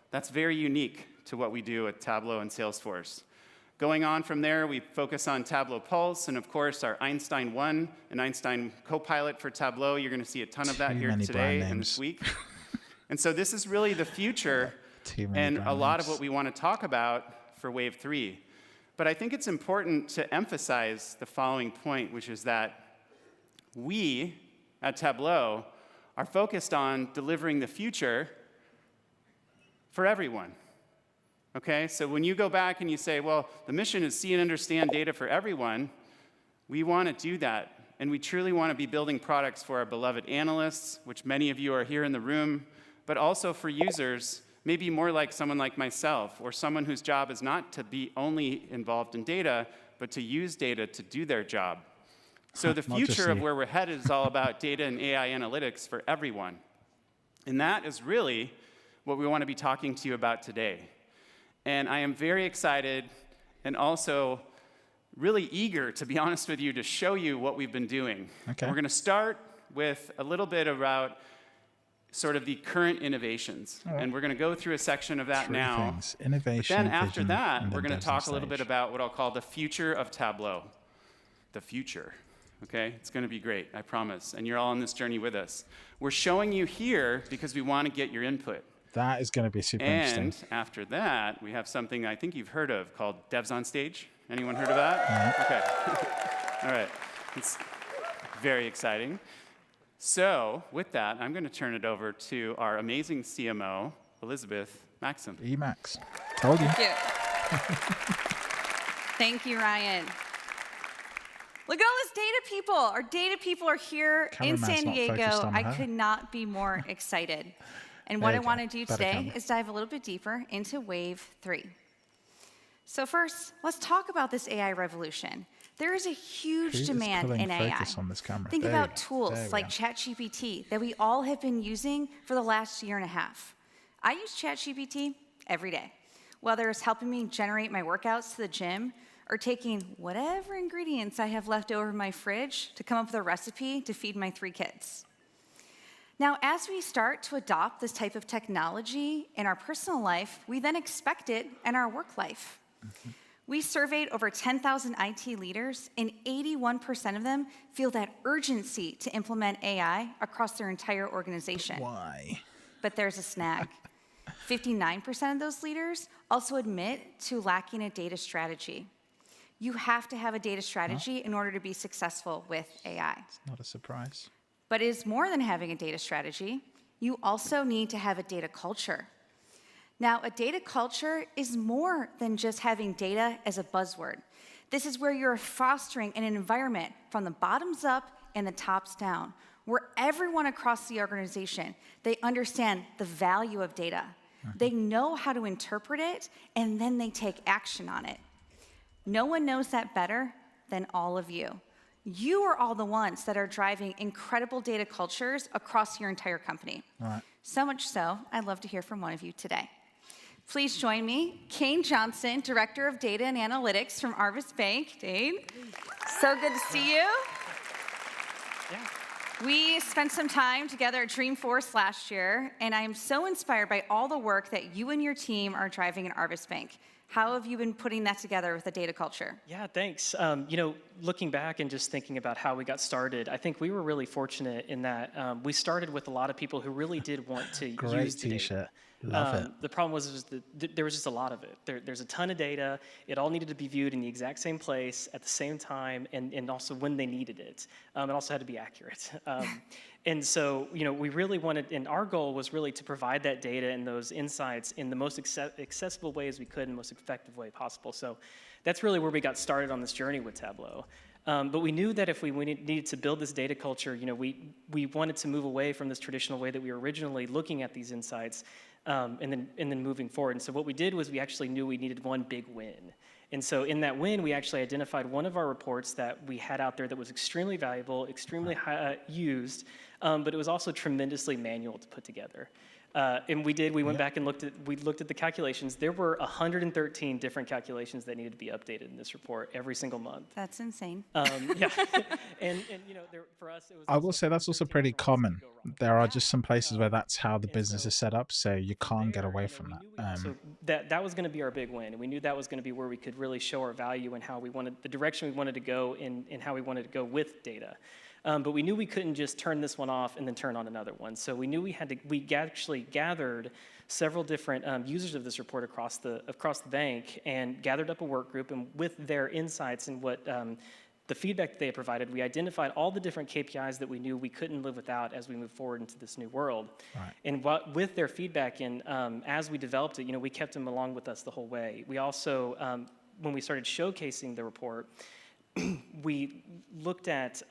That's very unique to what we do at Tableau and Salesforce. Going on from there, we focus on Tableau Pulse, and of course, our Einstein 1 and Einstein Copilot for Tableau. You're going to see a ton of that here today and this week. And so this is really the future and a lot of what we want to talk about for Wave 3. But I think it's important to emphasize the following point, which is that we at Tableau are focused on delivering the future for everyone. Okay, so when you go back and you say, well, the mission is see and understand data for everyone, we want to do that. And we truly want to be building products for our beloved analysts, which many of you are here in the room, but also for users, maybe more like someone like myself, or someone whose job is not to be only involved in data, but to use data to do their job. So the future of where we're headed is all about data and AI analytics for everyone. And that is really what we want to be talking to you about today. And I am very excited and also really eager, to be honest with you, to show you what we've been doing. Okay. We're going to start with a little bit about sort of the current innovations. Right. And we're going to go through a section of that now. Innovation, but then after that, we're going to talk a little bit about what I'll call the future of Tableau. The future. Okay? It's going to be great, I promise. And you're all on this journey with us. We're showing you here because we want to get your input. That is going to be super interesting. And after that, we have something I think you've heard of called Devs on Stage. Anyone heard of that? No. Okay. All right. It's very exciting. So with that, I'm going to turn it over to our amazing CMO, Elizabeth Maxim. Emax. Told you. Thank you. Thank you, Ryan. Look at all these data people. Our data people are here in San Diego. I could not be more excited. And what I want to do today is dive a little bit deeper into Wave 3. So first, let's talk about this AI revolution. There is a huge demand in AI. Think about tools like ChatGPT that we all have been using for the last year and a half. I use ChatGPT every day, whether it's helping me generate my workouts to the gym or taking whatever ingredients I have left over in my fridge to come up with a recipe to feed my 3 kids. Now, as we start to adopt this type of technology in our personal life, we then expect it in our work life. We surveyed over 10,000 IT leaders, and 81% of them feel that urgency to implement AI across their entire organization. Why? But there's a snag. 59% of those leaders also admit to lacking a data strategy. You have to have a data strategy in order to be successful with AI. It's not a surprise. But it is more than having a data strategy. You also need to have a data culture. Now, a data culture is more than just having data as a buzzword. This is where you're fostering an environment from the bottoms up and the tops down, where everyone across the organization, they understand the value of data. They know how to interpret it, and then they take action on it. No one knows that better than all of you. You are all the ones that are driving incredible data cultures across your entire company. Right. So much so, I'd love to hear from one of you today. Please join me, Kane Johnson, Director of Data and Analytics from Arvis Bank. Dane, so good to see you. Yeah. We spent some time together at Dreamforce last year, and I am so inspired by all the work that you and your team are driving in Arvis Bank. How have you been putting that together with the data culture? Yeah, thanks. Looking back and just thinking about how we got started, I think we were really fortunate in that we started with a lot of people who really did want to use the data. Love it. The problem was that there was just a lot of it. There's a ton of data. It all needed to be viewed in the exact same place at the same time, and also when they needed it. It also had to be accurate. And so, we really wanted, and our goal was really to provide that data and those insights in the most accessible ways we could, in the most effective way possible. So that's really where we got started on this journey with Tableau. But we knew that if we needed to build this data culture, we wanted to move away from this traditional way that we were originally looking at these insights, and then moving forward. And so what we did was we actually knew we needed one big win. And so in that win, we actually identified one of our reports that we had out there that was extremely valuable, extremely used, but it was also tremendously manual to put together. And we went back and looked at the calculations. There were 113 different calculations that needed to be updated in this report every single month. That's insane. Yeah, and for us, it was. I will say that's also pretty common. There are just some places where that's how the business is set up, so you can't get away from that. So that was going to be our big win, and we knew that was going to be where we could really show our value and how we wanted the direction we wanted to go and how we wanted to go with data. But we knew we couldn't just turn this one off and then turn on another one. So we knew we actually gathered several different users of this report across the bank and gathered up a work group, and with their insights and what the feedback that they had provided, we identified all the different KPIs that we knew we couldn't live without as we move forward into this new world. Right. And with their feedback and as we developed it, we kept them along with us the whole way. We also, when we started showcasing the report, we looked at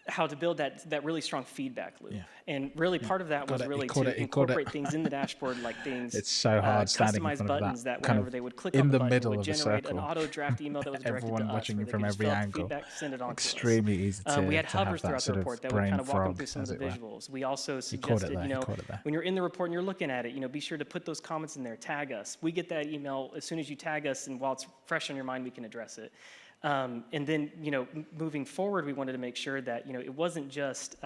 how to build that really strong feedback loop. Yeah. And really part of that was really to incorporate things in the dashboard, like things, it's so hard standing in front of buttons that kind whenever of they would click in on the the button, middle it would of the generate circle. an auto draft email that was directed Everyone to us, watching where you they from could just every fill out angle. feedback, send it on Extremely to us. easy to We had to have hovers that throughout the sort report of that would brain kind of walk them frog, through some of as the it were. visuals. We also You caught it suggested, there. when you're in the report and you're looking at it, be sure to put those comments in there, tag us. We get that email as soon as you tag us, and while it's fresh on your mind, we can address it. And then, moving forward, we wanted to make sure that, it wasn't just,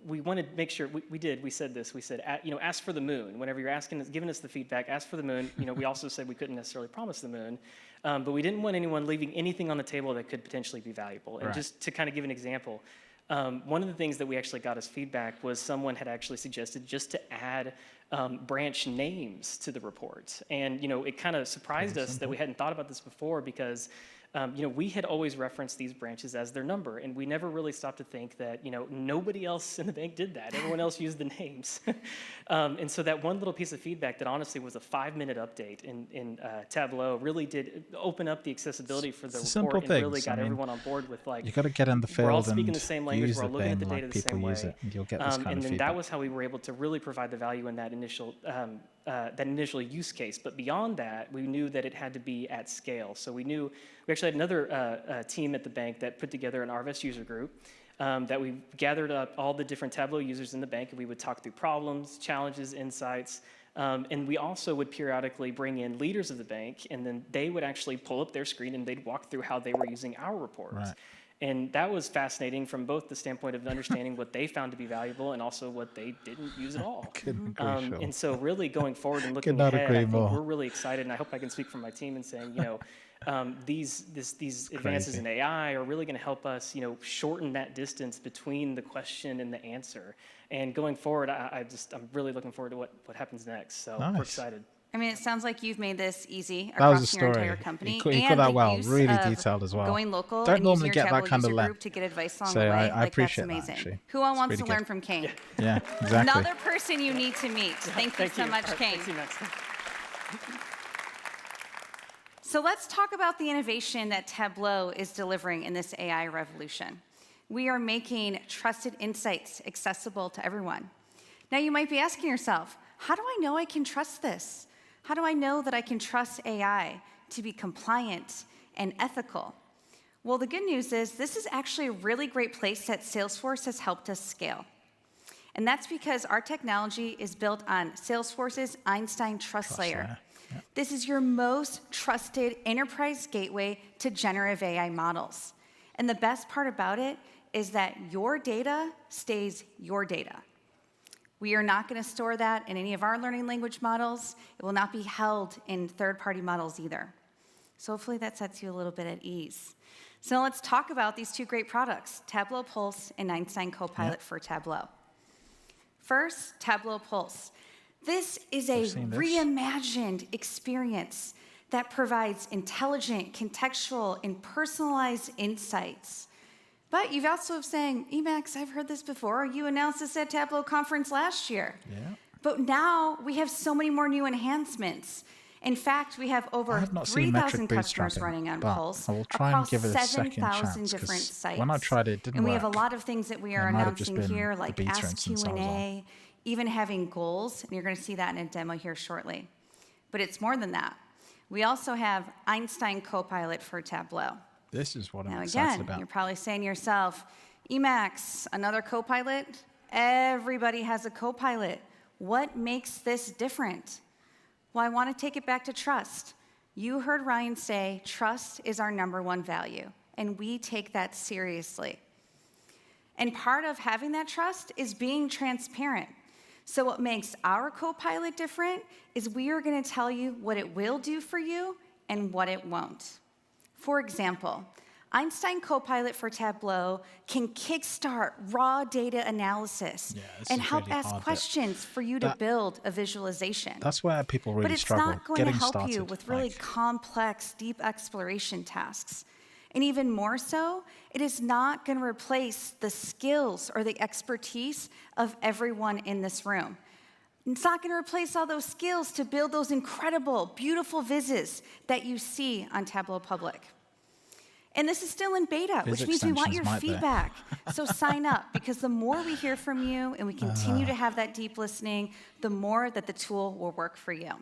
we wanted to make sure, we said this, we said, ask for the moon. Whenever you're giving us the feedback, ask for the moon. We also said we couldn't necessarily promise the moon, but we didn't want anyone leaving anything on the table that could potentially be valuable. And just to kind of give an example, one of the things that we actually got as feedback was someone had actually suggested just to add branch names to the report. And, it kind of surprised us that we hadn't thought about this before, because we had always referenced these branches as their number, and we never really stopped to think that, nobody else in the bank did that. Everyone else used the names. And so that one little piece of feedback that honestly was a 5-minute update in Tableau really did open up the accessibility for the report, and really got everyone on board with, like, you got to get in the field, we're all speaking the same language, we're all looking at the data like the same way. Use it, and you'll get this kind and of then feedback. that was how we were able to really provide the value in that initial use case. But beyond that, we knew that it had to be at scale. So we actually had another team at the bank that put together an RVS user group that we gathered up all the different Tableau users in the bank, and we would talk through problems, challenges, insights. And we also would periodically bring in leaders of the bank, and then they would actually pull up their screen and they'd walk through how they were using our reports. Right. And that was fascinating from both the standpoint of understanding what they found to be valuable and also what they didn't use at all. And so really going forward and looking ahead, I think we're really excited, and I hope I can speak for my team in saying, these advances in AI are really going to help us, shorten that distance between the question and the answer. And going forward, I'm really looking forward to what happens next. So we're excited. I mean, it sounds like you've made this easy across your entire company. You put that well, really detailed as well. Going local and using your Tableau user group to get advice along the way. I appreciate that's amazing. That, who all wants to learn from Kane? Yeah, exactly. Another person you need to meet. Thank you so much, Kane. So let's talk about the innovation that Tableau is delivering in this AI revolution. We are making trusted insights accessible to everyone. Now you might be asking yourself, how do I know I can trust this? How do I know that I can trust AI to be compliant and ethical? Well, the good news is this is actually a really great place that Salesforce has helped us scale. And that's because our technology is built on Salesforce's Einstein Trust Layer. Yep. This is your most trusted enterprise gateway to generative AI models. And the best part about it is that your data stays your data. We are not going to store that in any of our learning language models. It will not be held in third-party models either. So hopefully that sets you a little bit at ease. So let's talk about these two great products, Tableau Pulse and Einstein Copilot for Tableau. First, Tableau Pulse. This is a reimagined experience that provides intelligent, contextual, and personalized insights. But you've also saying, Emacs, I've heard this before. You announced this at Tableau Conference last year. Yeah. But now we have so many more new enhancements. In fact, we have over 3,000 customers running on Pulse across 7,000 different sites. When I tried it, it didn't work. And we have a lot of things that we are announcing here, like Ask Q&A, even having goals. And you're going to see that in a demo here shortly. But it's more than that. We also have Einstein Copilot for Tableau. This is what I'm now, excited again, about. You're probably saying to yourself, Emacs, another Copilot? Everybody has a Copilot. What makes this different? Well, I want to take it back to trust. You heard Ryan say, trust is our #1 value, and we take that seriously. And part of having that trust is being transparent. So what makes our Copilot different is we are going to tell you what it will do for you and what it won't. For example, Einstein Copilot for Tableau can kickstart raw data analysis and help really ask questions for you to build a visualization. That's where people really struggle. But it's not going to help you with really complex, deep exploration tasks. And even more so, it is not going to replace the skills or the expertise of everyone in this room. It's not going to replace all those skills to build those incredible, beautiful vizzes that you see on Tableau Public. And this is still in beta, which means we want your feedback. So sign up, because the more we hear from you and we continue to have that deep listening, the more that the tool will work for you.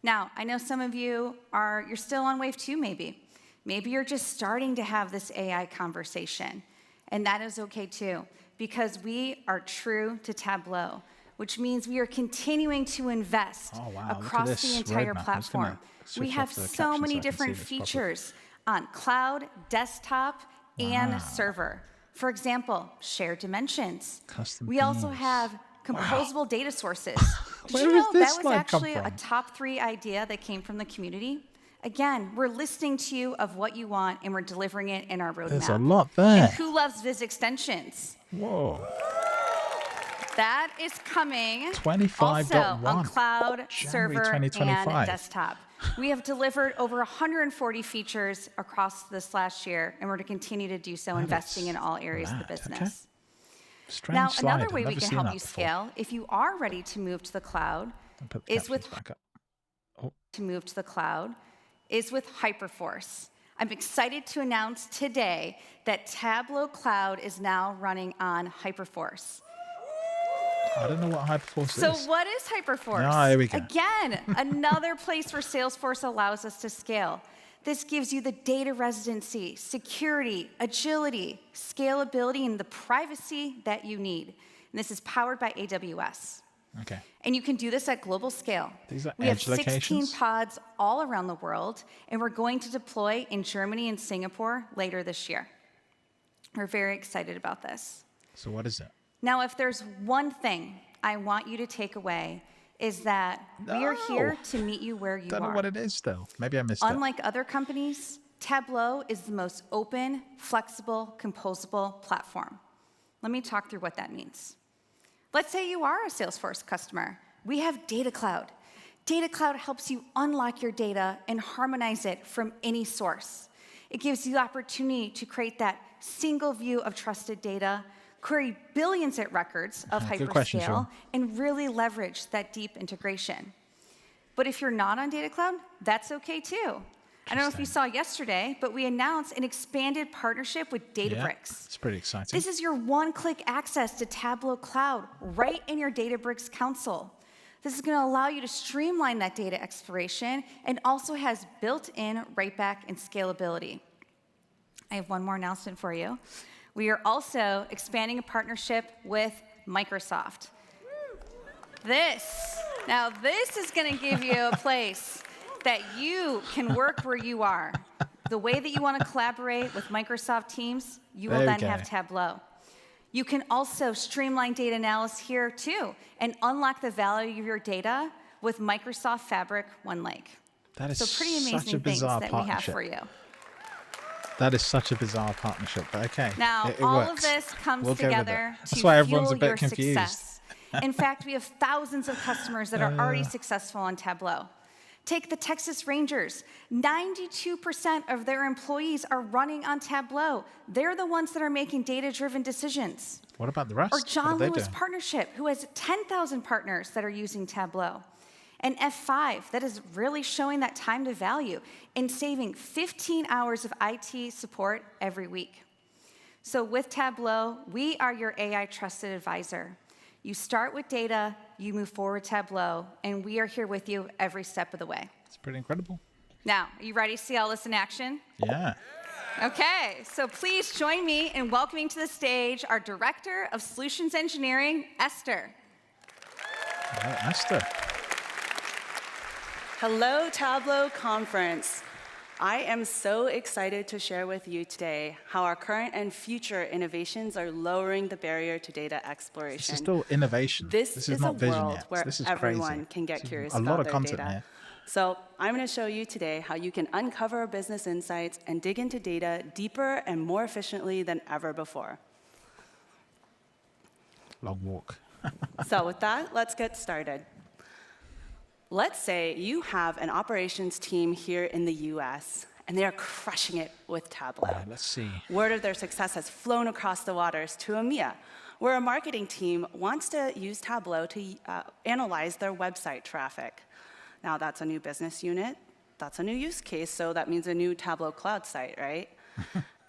Now, I know some of you you're still on wave 2 maybe. Maybe you're just starting to have this AI conversation, and that is okay too, because we are true to Tableau, which means we are continuing to invest across the entire platform. We have so many different features on cloud, desktop, and server. For example, shared dimensions. We also have composable data sources. Did you know that was actually a top 3 idea that came from the community? Again, we're listening to you of what you want, and we're delivering it in our roadmap. There's a lot there. And who loves Viz extensions? Whoa. That is coming 25.1. also on cloud, server, 2025. and desktop. We have delivered over 140 features across this last year, and we're going to continue to do so, investing in all areas of the business. Okay. Now, another way we can help you scale, if you are ready to move to the cloud, is with Hyperforce. I'm excited to announce today that Tableau Cloud is now running on Hyperforce. I don't know what Hyperforce is. So what is Hyperforce? Ah, here we go. Again, another place where Salesforce allows us to scale. This gives you the data residency, security, agility, scalability, and the privacy that you need. And this is powered by AWS. Okay. And you can do this at global scale. These are we have edge 16 locations? pods all around the world, and we're going to deploy in Germany and Singapore later this year. We're very excited about this. So what is it? Now, if there's one thing I want you to take away, is that we are here to meet you where you are. Don't know what it is still. Maybe I missed it. Unlike other companies, Tableau is the most open, flexible, composable platform. Let me talk through what that means. Let's say you are a Salesforce customer. We have Data Cloud. Data Cloud helps you unlock your data and harmonize it from any source. It gives you the opportunity to create that single view of trusted data, query billions of records of hyperscale, and really leverage that deep integration. But if you're not on Data Cloud, that's okay too. I don't know if you saw yesterday, but we announced an expanded partnership with Databricks. Yeah, it's pretty exciting. This is your one-click access to Tableau Cloud right in your Databricks console. This is going to allow you to streamline that data exploration and also has built-in write-back and scalability. I have one more announcement for you. We are also expanding a partnership with Microsoft. This is going to give you a place that you can work where you are. The way that you want to collaborate with Microsoft Teams, you will then have Tableau. You can also streamline data analysis here too and unlock the value of your data with Microsoft Fabric OneLake. That is so pretty amazing things that we have for you. That is such a bizarre partnership, but okay. Now, it all works. of this comes together to That's why everyone's fuel a bit your confused. success. In fact, we have thousands of customers that are already successful on Tableau. Take the Texas Rangers. 92% of their employees are running on Tableau. They're the ones that are making data-driven decisions. What about the rest? Or John Lewis Partnership, who has 10,000 partners that are using Tableau. And F5, that is really showing that time to value and saving 15 hours of IT support every week. So with Tableau, we are your AI trusted advisor. You start with data, you move forward Tableau, and we are here with you every step of the way. It's pretty incredible. Now, are you ready to see all this in action? Yeah. Okay, so please join me in welcoming to the stage our Director of Solutions Engineering, Esther. All right, Esther. Hello, Tableau Conference. I am so excited to share with you today how our current and future innovations are lowering the barrier to data exploration. This is still innovation. This is not a vision world yet. where this is everyone crazy. can get curious a lot about of their content data. here. So I'm going to show you today how you can uncover business insights and dig into data deeper and more efficiently than ever before. Long walk. So with that, let's get started. Let's say you have an operations team here in the US, and they are crushing it with Tableau. Let's see. Word of their success has flown across the waters to EMEA, where a marketing team wants to use Tableau to analyze their website traffic. Now, that's a new business unit. That's a new use case, so that means a new Tableau cloud site, right?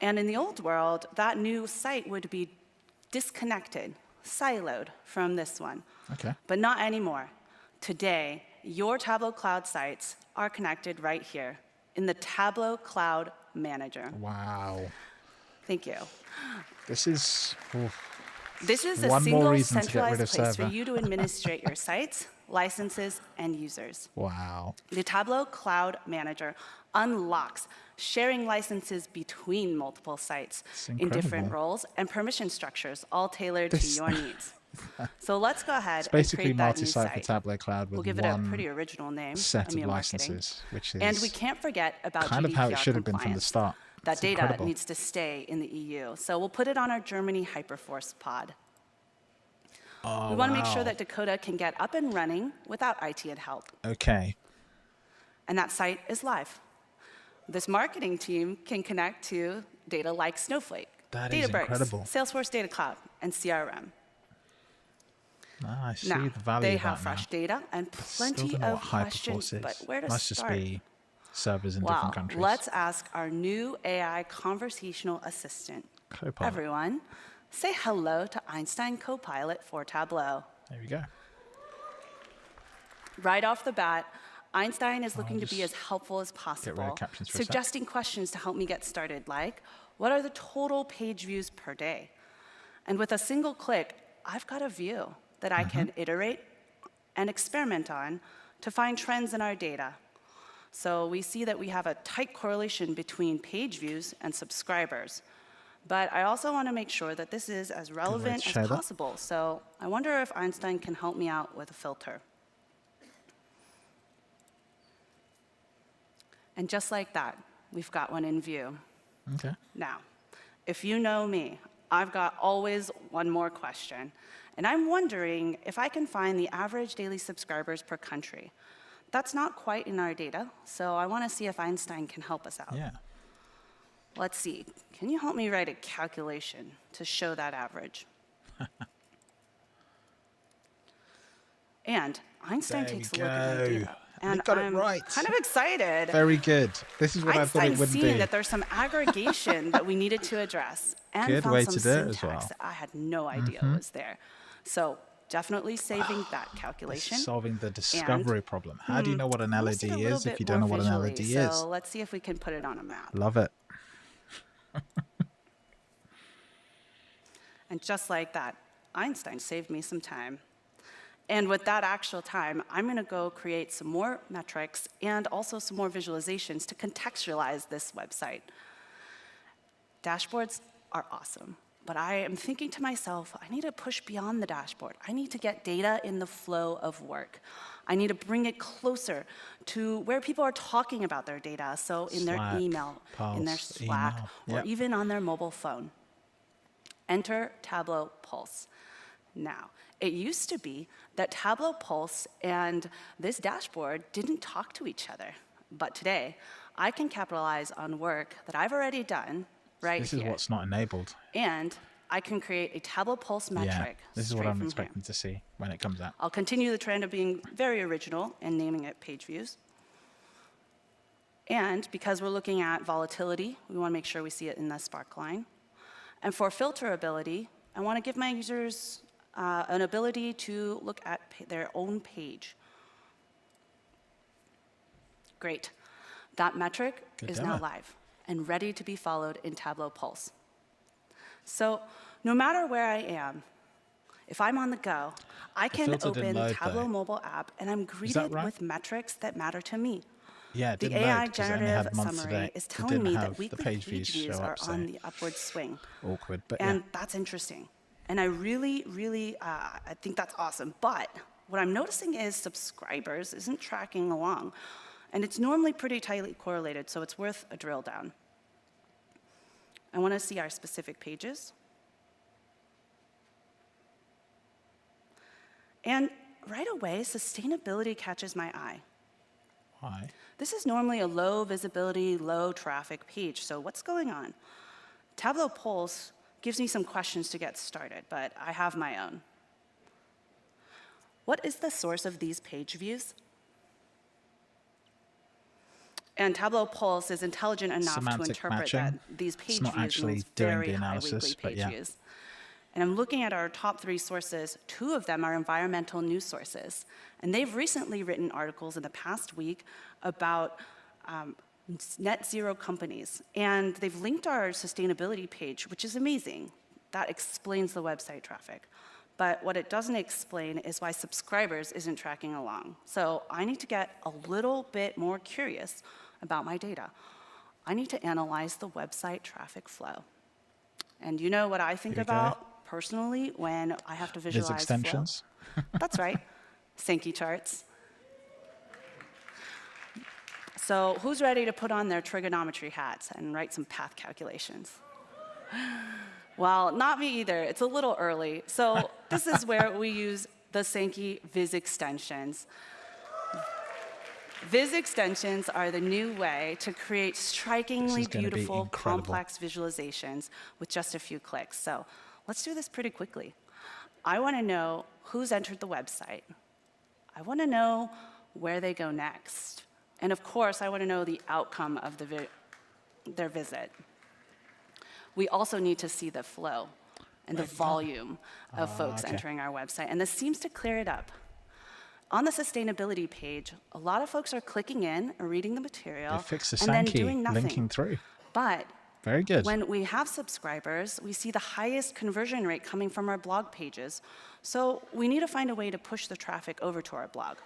And in the old world, that new site would be disconnected, siloed from this one. Okay. But not anymore. Today, your Tableau cloud sites are connected right here in the Tableau Cloud Manager. Wow. Thank you. This is... This is a one more single reason to get rid centralized of place server. for you to administrate your sites, licenses, and users. Wow. The Tableau Cloud Manager unlocks sharing licenses between multiple sites in different roles and permission structures, all tailored to your needs. So let's go ahead and create that new multi-site for site. Tableau Cloud with We'll give it a pretty original name, set of EMEA licenses, which is and we can't forget about kind of how it GDPR should have been from the compliance. start. That It's data incredible. needs to stay in the EU. So we'll put it on our Germany Hyperforce pod. Oh, We want to make sure wow. that Dakota can get up and running without IT and help. Okay. And that site is live. This marketing team can connect to data like Snowflake, That is Databricks, incredible. Salesforce Data Cloud, and CRM. I see Now, the value they of have that fresh now. data and Still plenty don't know of what questions, Hyperforce but is. where to Must just start? be servers in Well, different countries. let's ask our new AI conversational assistant. Copilot. Everyone, say hello to Einstein Copilot for Tableau. There we go. Right off the bat, Einstein is looking to be just as helpful as rid of possible, captions for a sec. suggesting questions to help me get started, like, what are the total page views per day? And with a single click, I've got a view that I can iterate and experiment on to find trends in our data. So we see that we have a tight correlation between page views and subscribers. But I also want to make sure that this is as relevant share as that. possible. So I wonder if Einstein can help me out with a filter. And just like that, we've got one in view. Okay. Now, if you know me, I've got always one more question. And I'm wondering if I can find the average daily subscribers per country. That's not quite in our data, so I want to see if Einstein can help us out. Yeah. Let's see. Can you help me write a calculation to show that average? And Einstein There takes a we look at my go. data. You And got it I'm right. kind of excited. Very good. This is what I thought it Einstein's would seen be. that there's some aggregation that we needed to address and Good found way some to do it as syntax well. that I had no idea was there. So definitely saving that calculation. Solving the discovery problem. How do you know what an LED Almost a little is if bit you don't know more what an LED visually, is? So let's see if we can put it on a map. Love it. And just like that, Einstein saved me some time. And with that actual time, I'm going to go create some more metrics and also some more visualizations to contextualize this website. Dashboards are awesome, but I am thinking to myself, I need to push beyond the dashboard. I need to get data in the flow of work. I need to bring it closer to where people are talking about their data, so in their Slack, email, in their Pulse, Slack, email. or Yep. even on their mobile phone. Enter Tableau Pulse. Now, it used to be that Tableau Pulse and this dashboard didn't talk to each other. But today, I can capitalize on work that I've already done right This here. is what's not enabled. And I can create a Tableau Pulse metric Yeah. This is what straight I'm from expecting here. to see when it comes out. I'll continue the trend of being very original and naming it page views. And because we're looking at volatility, we want to make sure we see it in the spark line. And for filterability, I want to give my users an ability to look at their own page. Great. That metric is now live and ready to be followed in Tableau Pulse. So no matter where I am, if I'm on the go, I can open Tableau mobile app and I'm greeted with metrics that matter to me. Yeah, the AI generative summary is telling me that weekly page views are on the upward swing. Awkward, but and that's interesting. And I really, really, I think that's awesome. But what I'm noticing is subscribers isn't tracking along. And it's normally pretty tightly correlated, so it's worth a drill down. I want to see our specific pages. And right away, sustainability catches my eye. Why? This is normally a low visibility, low traffic page, so what's going on? Tableau Pulse gives me some questions to get started, but I have my own. What is the source of these page views? And Tableau Pulse is intelligent enough to interpret that these page views means very high weekly page views. And I'm looking at our top 3 sources. 2 of them are environmental news sources. And they've recently written articles in the past week about net zero companies. And they've linked our sustainability page, which is amazing. That explains the website traffic. But what it doesn't explain is why subscribers isn't tracking along. So I need to get a little bit more curious about my data. I need to analyze the website traffic flow. And you know what I think about personally when I have to visualize Viz extensions. Flow? That's right, Sankey charts. So who's ready to put on their trigonometry hats and write some path calculations? Well, not me either. It's a little early. So this is where we use the Sankey Viz extensions. Viz extensions are the new way to create strikingly beautiful, complex visualizations with just a few clicks. So let's do this pretty quickly. I want to know who's entered the website. I want to know where they go next. And of course, I want to know the outcome of their visit. We also need to see the flow and the volume of folks entering our website. And this seems to clear it up. On the sustainability page, a lot of folks are clicking in or reading the material and then doing nothing. Linking through. But very good. When we have subscribers, we see the highest conversion rate coming from our blog pages. So we need to find a way to push the traffic over to our blog.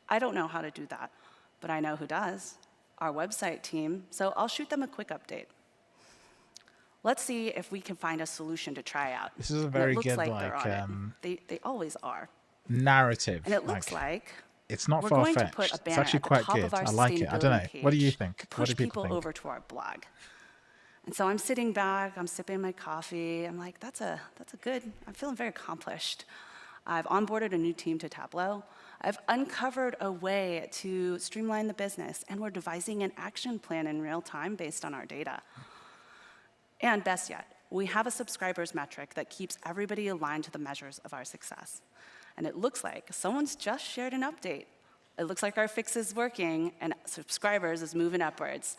I don't know how to do that, but I know who does, our website team. So I'll shoot them a quick update. Let's see if we can find a solution to try out. This is a very good, they always are. Narrative. And it looks like it's not far-fetched. It's actually quite good. I like it. I don't know. What do you think? What do people think? Over to our blog. And so I'm sitting back, I'm sipping my coffee. I'm like, that's a good, I'm feeling very accomplished. I've onboarded a new team to Tableau. I've uncovered a way to streamline the business, and we're devising an action plan in real time based on our data. And best yet, we have a subscribers metric that keeps everybody aligned to the measures of our success. And it looks like someone's just shared an update. It looks like our fix is working and subscribers is moving upwards.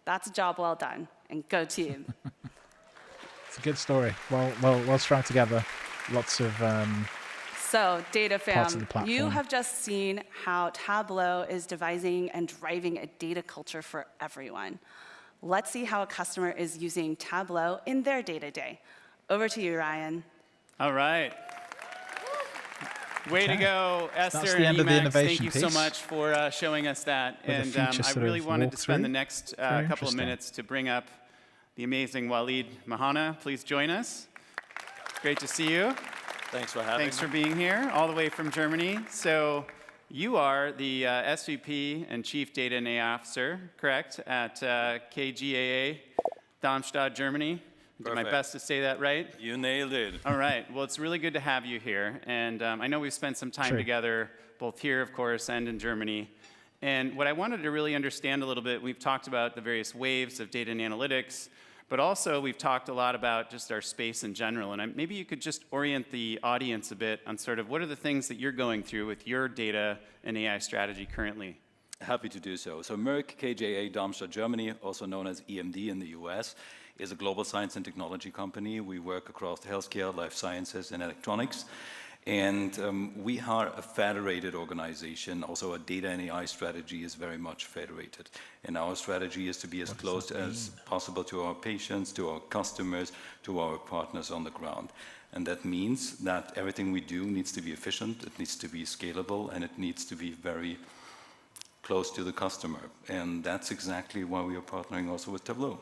That's a job well done, and go team. It's a good story. Well strung together. Lots of So, Data Fam, you have just seen how Tableau is devising and driving a data culture for everyone. Let's see how a customer is using Tableau in their day-to-day. Over to you, Ryan. All right. Way to go, Esther and Emacs. Thank you so much for showing us that. And I really wanted to spend the next couple of minutes to bring up the amazing Walid Mahana. Please join us. Great to see you. Thanks for having me. Thanks for being here, all the way from Germany. So you are the SVP and Chief Data and AI Officer, correct, at KGAA, Darmstadt, Germany. Did my best to say that right? You nailed it. All right. Well, it's really good to have you here. And I know we've spent some time together, both here, of course, and in Germany. And what I wanted to really understand a little bit, we've talked about the various waves of data and analytics, but also we've talked a lot about just our space in general. And maybe you could just orient the audience a bit on sort of what are the things that you're going through with your data and AI strategy currently? Happy to do so. So Merck, KJA, Darmstadt, Germany, also known as EMD in the US, is a global science and technology company. We work across healthcare, life sciences, and electronics. And we are a federated organization. Also, our data and AI strategy is very much federated. And our strategy is to be as close as possible to our patients, to our customers, to our partners on the ground. And that means that everything we do needs to be efficient, it needs to be scalable, and it needs to be very close to the customer. And that's exactly why we are partnering also with Tableau.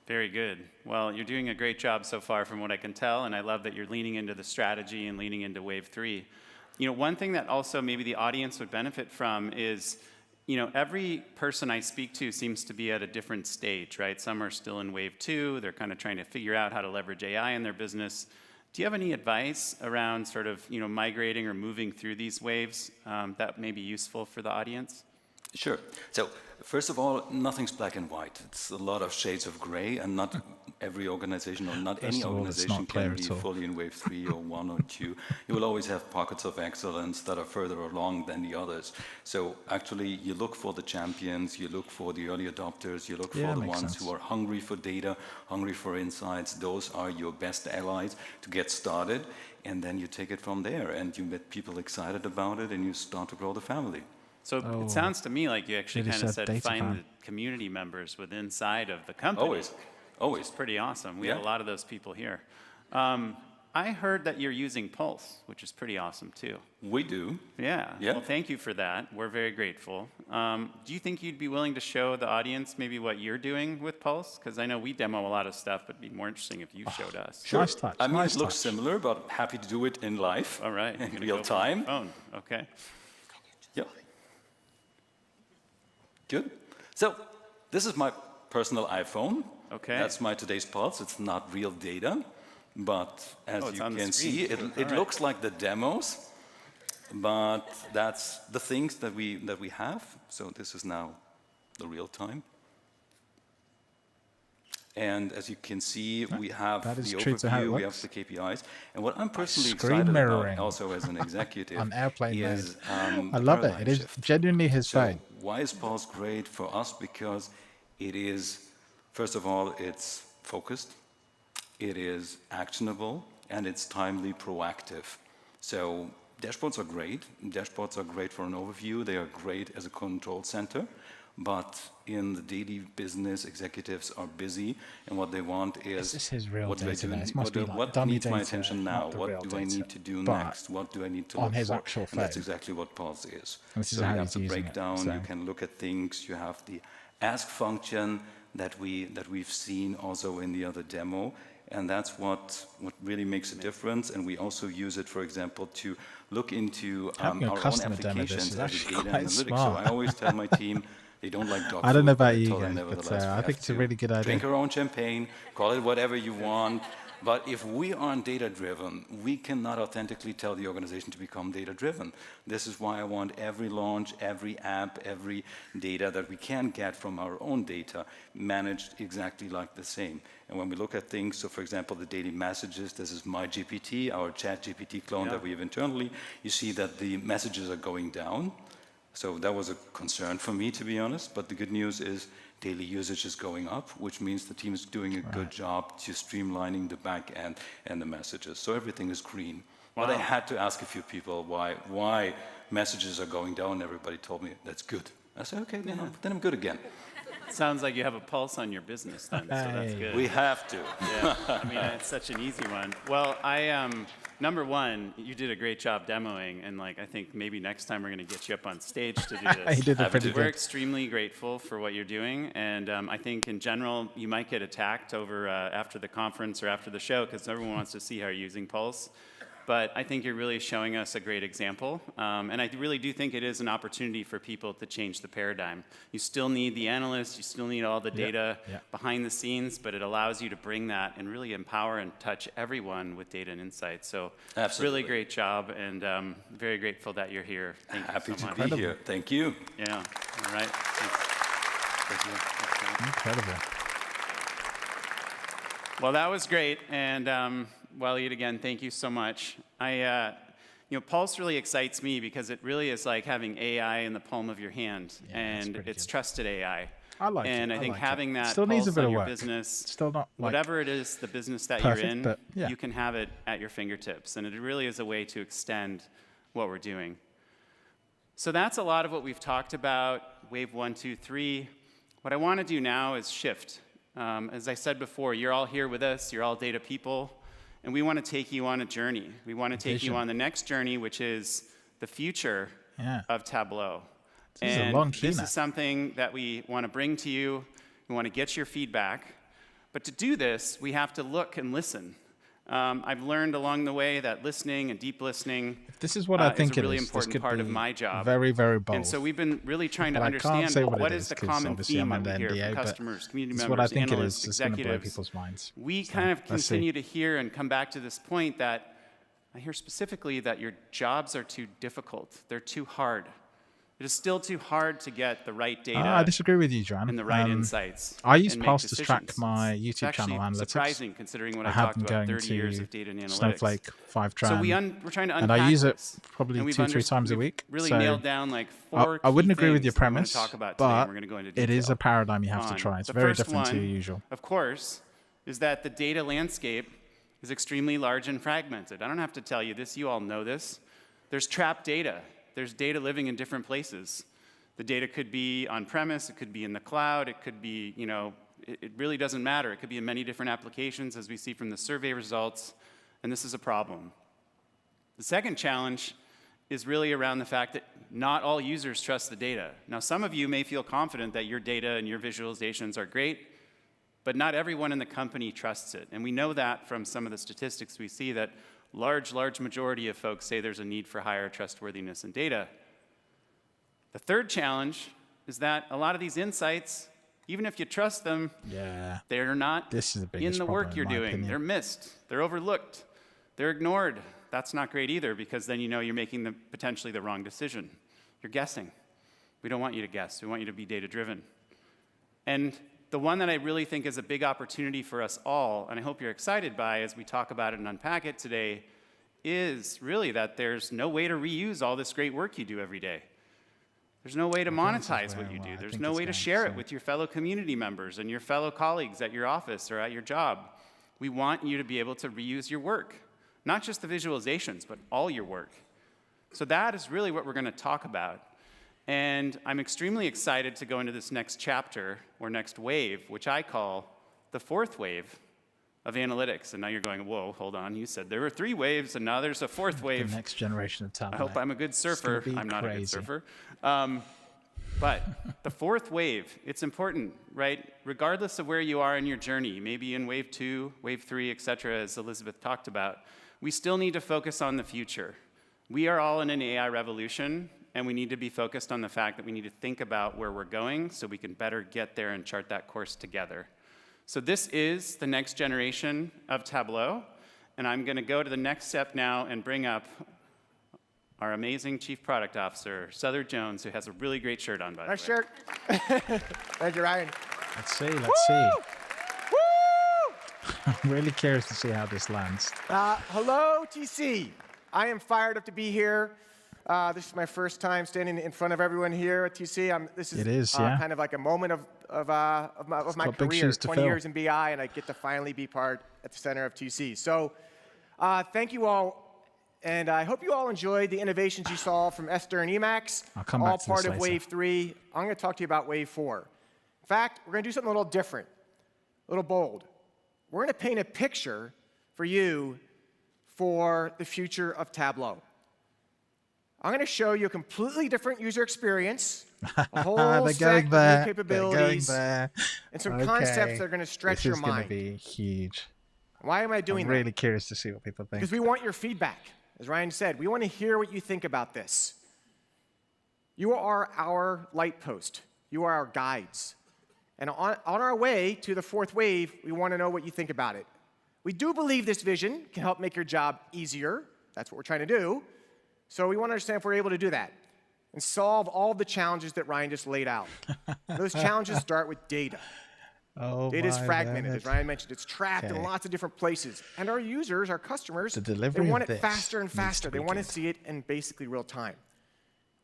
Very good. Well, you're doing a great job so far from what I can tell, and I love that you're leaning into the strategy and leaning into Wave 3. You know, one thing that also maybe the audience would benefit from is, you know, every person I speak to seems to be at a different stage, right? Some are still in Wave 2, they're kind of trying to figure out how to leverage AI in their business. Do you have any advice around sort of, you know, migrating or moving through these waves that may be useful for the audience? Sure. So first of all, nothing's black and white. It's a lot of shades of gray, and not every organization or not any organization can be fully in Wave 3 or 1 or 2. You will always have pockets of excellence that are further along than the others. So actually, you look for the champions, you look for the early adopters, you look for the ones who are hungry for data, hungry for insights. Those are your best allies to get started, and then you take it from there, and you get people excited about it, and you start to grow the family. So it sounds to me like you actually kind of said find the community members within inside of the company. Always, always. It's pretty awesome. We have a lot of those people here. I heard that you're using Pulse, which is pretty awesome too. We do. Yeah. Well, thank you for that. We're very grateful. Do you think you'd be willing to show the audience maybe what you're doing with Pulse? Because I know we demo a lot of stuff, but it'd be more interesting if you showed us. Sure. Nice touch. I mean, it looks similar, but happy to do it in live. All right. In real time. Phone. Okay. Yep. Good. So this is my personal iPhone. Okay. That's my today's Pulse. It's not real data, but as you can see, it looks like the demos, but that's the things that we have. So this is now the real time. And as you can see, we have the overview, we have the KPIs. And what I'm personally excited about also as an executive on airplane is I love it. It is genuinely his phone. Why is Pulse great for us? Because it is, first of all, it's focused, it is actionable, and it's timely proactive. So dashboards are great. Dashboards are great for an overview. They are great as a control center. But in the daily business, executives are busy, and what they want is what needs my attention now? What do I need to do next? What do I need to look for? And that's exactly what Pulse is. So you have the breakdown, you can look at things, you have the ask function that we've seen also in the other demo, and that's what really makes a difference. And we also use it, for example, to look into our own applications as a data analytics. So I always tell my team, they don't like dog food. I don't know about you guys, but I think it's a really good idea. Drink our own champagne, call it whatever you want. But if we aren't data-driven, we cannot authentically tell the organization to become data-driven. This is why I want every launch, every app, every data that we can get from our own data managed exactly like the same. And when we look at things, so for example, the daily messages, this is my GPT, our chat GPT clone that we have internally, you see that the messages are going down. So that was a concern for me, to be honest. But the good news is daily usage is going up, which means the team is doing a good job to streamlining the back end and the messages. So everything is green. Wow. But I had to ask a few people why messages are going down. Everybody told me that's good. I said, okay, then I'm good again. Sounds like you have a pulse on your business then, so that's good. We have to. Yeah, I mean, it's such an easy one. Well, number one, you did a great job demoing, and I think maybe next time we're going to get you up on stage to do this. You did it pretty good. We're extremely grateful for what you're doing, and I think in general, you might get attacked over after the conference or after the show, because everyone wants to see how you're using Pulse. But I think you're really showing us a great example. And I really do think it is an opportunity for people to change the paradigm. You still need the analysts, you still need all the data behind the scenes, but it allows you to bring that and really empower and touch everyone with data and insights. So really great job, and very grateful that you're here. Thank you Happy so much. to be here. Thank you. Yeah, all right. Thank you. Incredible. Well, that was great, and Waleed, again, thank you so much. Pulse really excites me because it really is like having AI in the palm of your hand, and it's trusted AI. I like and it. I think like having that still needs a bit on of your work. business, Still not like whatever it is, the business that perfect, you're in, but yeah. you can have it at your fingertips. And it really is a way to extend what we're doing. So that's a lot of what we've talked about, wave 1, 2, 3. What I want to do now is shift. As I said before, you're all here with us, you're all data people, and we want to take you on a journey. We want to take you on the next journey, which is the future of Tableau. This is something that we want to bring to you. We want to get your feedback. But to do this, we have to look and listen. I've learned along the way that listening and deep listening this is what I think is a really important part of my job. Very, very bold. And so we've been really trying to understand what is the common theme that we hear from customers, community members, analysts, executives. We kind of continue to hear and come back to this point that I hear specifically that your jobs are too difficult. They're too hard. It is still too hard to get the right data. I disagree with you, John. And the right insights. I use Pulse to track my YouTube channel analytics. It's surprising considering what I talked about 30 years of data and analytics. Snowflake, Fivetran. So we're trying to unpack and I use it this. probably 2-3 times a week. Really nailed down like 4 I wouldn't agree with your things that we premise, want to talk about but today. We're going to go into it is detail a paradigm you have to try. It's very different to your usual. Of course, is that the data landscape is extremely large and fragmented. I don't have to tell you this. You all know this. There's trapped data. There's data living in different places. The data could be on-premise, it could be in the cloud, it could be, it really doesn't matter. It could be in many different applications, as we see from the survey results, and this is a problem. The second challenge is really around the fact that not all users trust the data. Now, some of you may feel confident that your data and your visualizations are great, but not everyone in the company trusts it. And we know that from some of the statistics we see that large majority of folks say there's a need for higher trustworthiness in data. The third challenge is that a lot of these insights, even if you trust them, they're not in the work you're doing. They're missed. They're overlooked. They're ignored. That's not great either, because then you're making potentially the wrong decision. You're guessing. We don't want you to guess. We want you to be data-driven. And the one that I really think is a big opportunity for us all, and I hope you're excited by as we talk about it and unpack it today, is really that there's no way to reuse all this great work you do every day. There's no way to monetize what you do. There's no way to share it with your fellow community members and your fellow colleagues at your office or at your job. We want you to be able to reuse your work, not just the visualizations, but all your work. So that is really what we're going to talk about. And I'm extremely excited to go into this next chapter, or next wave, which I call the fourth wave of analytics. And now you're going, whoa, hold on. You said there were 3 waves, and now there's a 4th wave. The next generation of Tableau. I hope I'm a good surfer. I'm not a good surfer. But the 4th wave, it's important, right? Regardless of where you are in your journey, maybe in wave 2, wave 3, et cetera, as Elizabeth talked about, we still need to focus on the future. We are all in an AI revolution, and we need to be focused on the fact that we need to think about where we're going so we can better get there and chart that course together. So this is the next generation of Tableau, and I'm going to go to the next step now and bring up our amazing Chief Product Officer, Souther Jones, who has a really great shirt on, by the way. Nice shirt. Thank you, Ryan. Let's see. Woo! I'm really curious to see how this lands. Hello, TC. I am fired up to be here. This is my first time standing in front of everyone here at TC. This is kind of like a moment of my career, 20 years in BI, and I get to finally be part at the center of TC. So thank you all, and I hope you all enjoyed the innovations you saw from Esther and Emacs, all part of Wave 3. I'm going to talk to you about Wave 4. In fact, we're going to do something a little different, a little bold. We're going to paint a picture for you for the future of Tableau. I'm going to show you a completely different user experience, a whole set of new capabilities, and some concepts that are going to stretch your mind. This is going to be huge. Why am I doing that? I'm really curious to see what people think. Because we want your feedback. As Ryan said, we want to hear what you think about this. You are our light post. You are our guides. And on our way to the 4th wave, we want to know what you think about it. We do believe this vision can help make your job easier. That's what we're trying to do. So we want to understand if we're able to do that and solve all the challenges that Ryan just laid out. Those challenges start with data. Data is fragmented, as Ryan mentioned. It's trapped in lots of different places. And our users, our customers, they want it faster and faster. They want to see it in basically real time.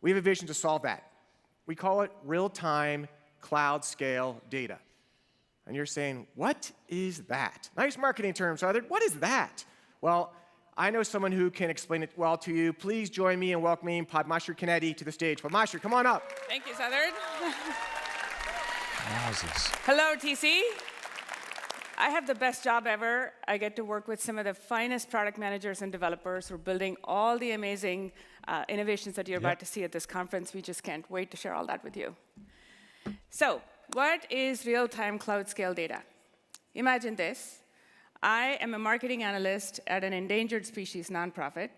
We have a vision to solve that. We call it real-time cloud-scale data. And you're saying, what is that? Nice marketing term, Southern. What is that? Well, I know someone who can explain it well to you. Please join me in welcoming Padmashree Kennedy to the stage. Padmashree, come on up. Thank you, Southern. Wowzers. Hello, TC. I have the best job ever. I get to work with some of the finest product managers and developers who are building all the amazing innovations that you're about to see at this conference. We just can't wait to share all that with you. So, what is real-time cloud-scale data? Imagine this. I am a marketing analyst at an endangered species nonprofit,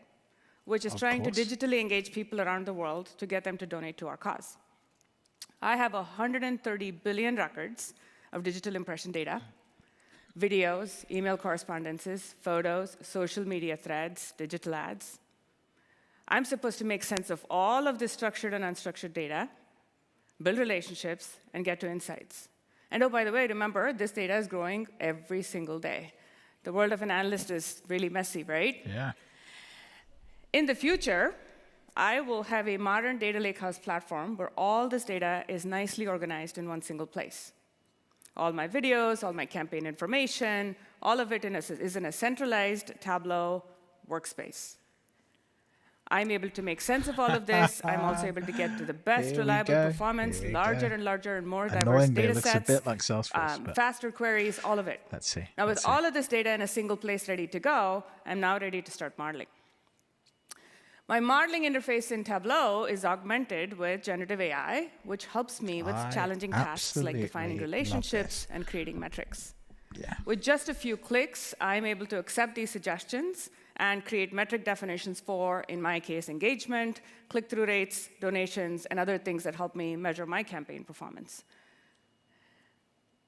which is trying to digitally engage people around the world to get them to donate to our cause. I have 130 billion records of digital impression data, videos, email correspondences, photos, social media threads, digital ads. I'm supposed to make sense of all of this structured and unstructured data, build relationships, and get to insights. And oh, by the way, remember, this data is growing every single day. The world of an analyst is really messy, right? Yeah. In the future, I will have a modern data lakehouse platform where all this data is nicely organized in one single place. All my videos, all my campaign information, all of it is in a centralized Tableau workspace. I'm able to make sense of all of this. I'm also able to get to the best reliable performance, larger and larger and more diverse data sets, a bit like Salesforce, faster queries, all of it. Let's see. Now, with all of this data in a single place ready to go, I'm now ready to start modeling. My modeling interface in Tableau is augmented with generative AI, which helps me with challenging tasks like defining relationships and creating metrics. Yeah. With just a few clicks, I'm able to accept these suggestions and create metric definitions for, in my case, engagement, click-through rates, donations, and other things that help me measure my campaign performance.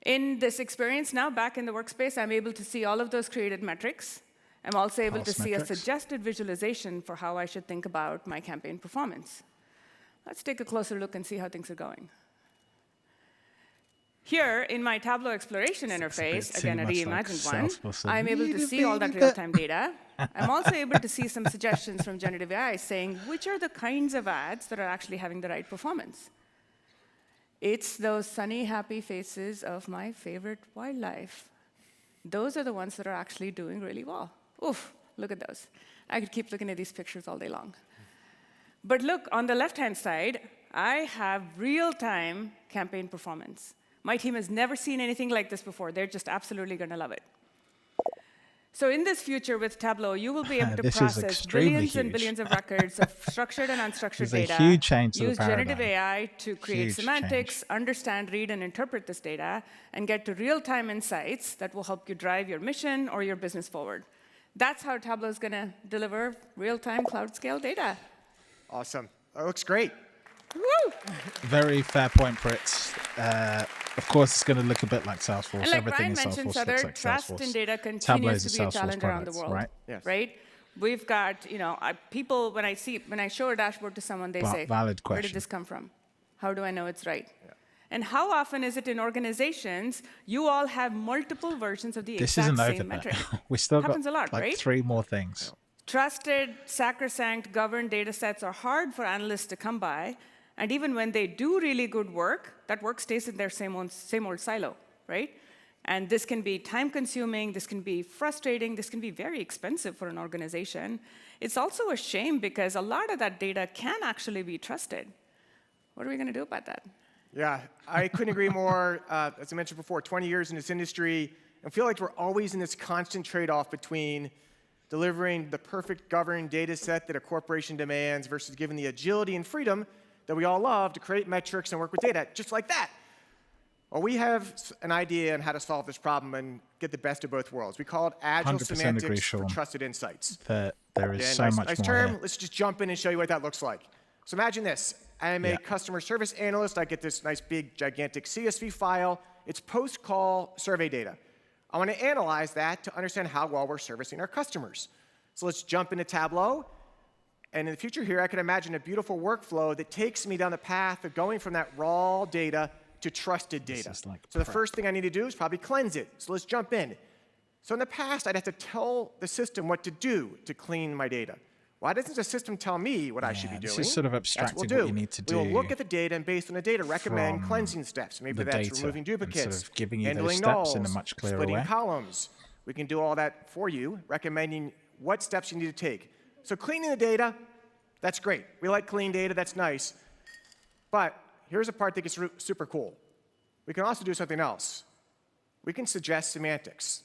In this experience now, back in the workspace, I'm able to see all of those created metrics. I'm also able to see a suggested visualization for how I should think about my campaign performance. Let's take a closer look and see how things are going. Here, in my Tableau exploration interface, again, a reimagined one, I'm able to see all that real-time data. I'm also able to see some suggestions from generative AI saying which are the kinds of ads that are actually having the right performance. It's those sunny, happy faces of my favorite wildlife. Those are the ones that are actually doing really well. Oof, look at those. I could keep looking at these pictures all day long. But look, on the left-hand side, I have real-time campaign performance. My team has never seen anything like this before. They're just absolutely going to love it. So in this future with Tableau, you will be able to process billions and billions of records of structured and unstructured data, huge change to use the paradigm. generative AI to create semantics, understand, read, and interpret this data, and get to real-time insights that will help you drive your mission or your business forward. That's how Tableau is going to deliver real-time cloud-scale data. Awesome. That looks great. Woo! Very fair point, Fritz. Of course, it's going to look a bit like Salesforce. And like Everything Brian mentioned, Salesforce looks like trust in Salesforce. data continues to be a challenge around the world, right? Yes. Right? We've got, people, when I show a dashboard to someone, they say, valid question. where did this come from? How do I know it's right? Yeah. And how often is it in organizations, you all have multiple versions of the exact same metric? We still got a lot, like right? 3 more things. Trusted, sacrosanct, governed data sets are hard for analysts to come by. And even when they do really good work, that work stays in their same old silo, right? And this can be time-consuming, this can be frustrating, this can be very expensive for an organization. It's also a shame because a lot of that data can actually be trusted. What are we going to do about that? Yeah, I couldn't agree more. As I mentioned before, 20 years in this industry, I feel like we're always in this constant trade-off between delivering the perfect governed data set that a corporation demands versus giving the agility and freedom that we all love to create metrics and work with data, just like that. Well, we have an idea on how to solve this problem and get the best of both worlds. We call it agile semantics for trusted insights. There is so much more. Nice term. Let's just jump in and show you what that looks like. So imagine this. I am a customer service analyst. I get this nice, big, gigantic CSV file. It's post-call survey data. I want to analyze that to understand how well we're servicing our customers. So let's jump into Tableau. And in the future here, I can imagine a beautiful workflow that takes me down the path of going from that raw data to trusted data. So the first thing I need to do is probably cleanse it. So let's jump in. So in the past, I'd have to tell the system what to do to clean my data. Why doesn't the system tell me what I should be doing? This is sort of abstracting what you need to do. We will look at the data and based on the data recommend cleansing steps. Maybe that's removing duplicates, sort of giving you handling those steps nulls, in a much clearer splitting way. columns. We can do all that for you, recommending what steps you need to take. So cleaning the data, that's great. We like clean data, that's nice. But here's a part that gets super cool. We can also do something else. We can suggest semantics.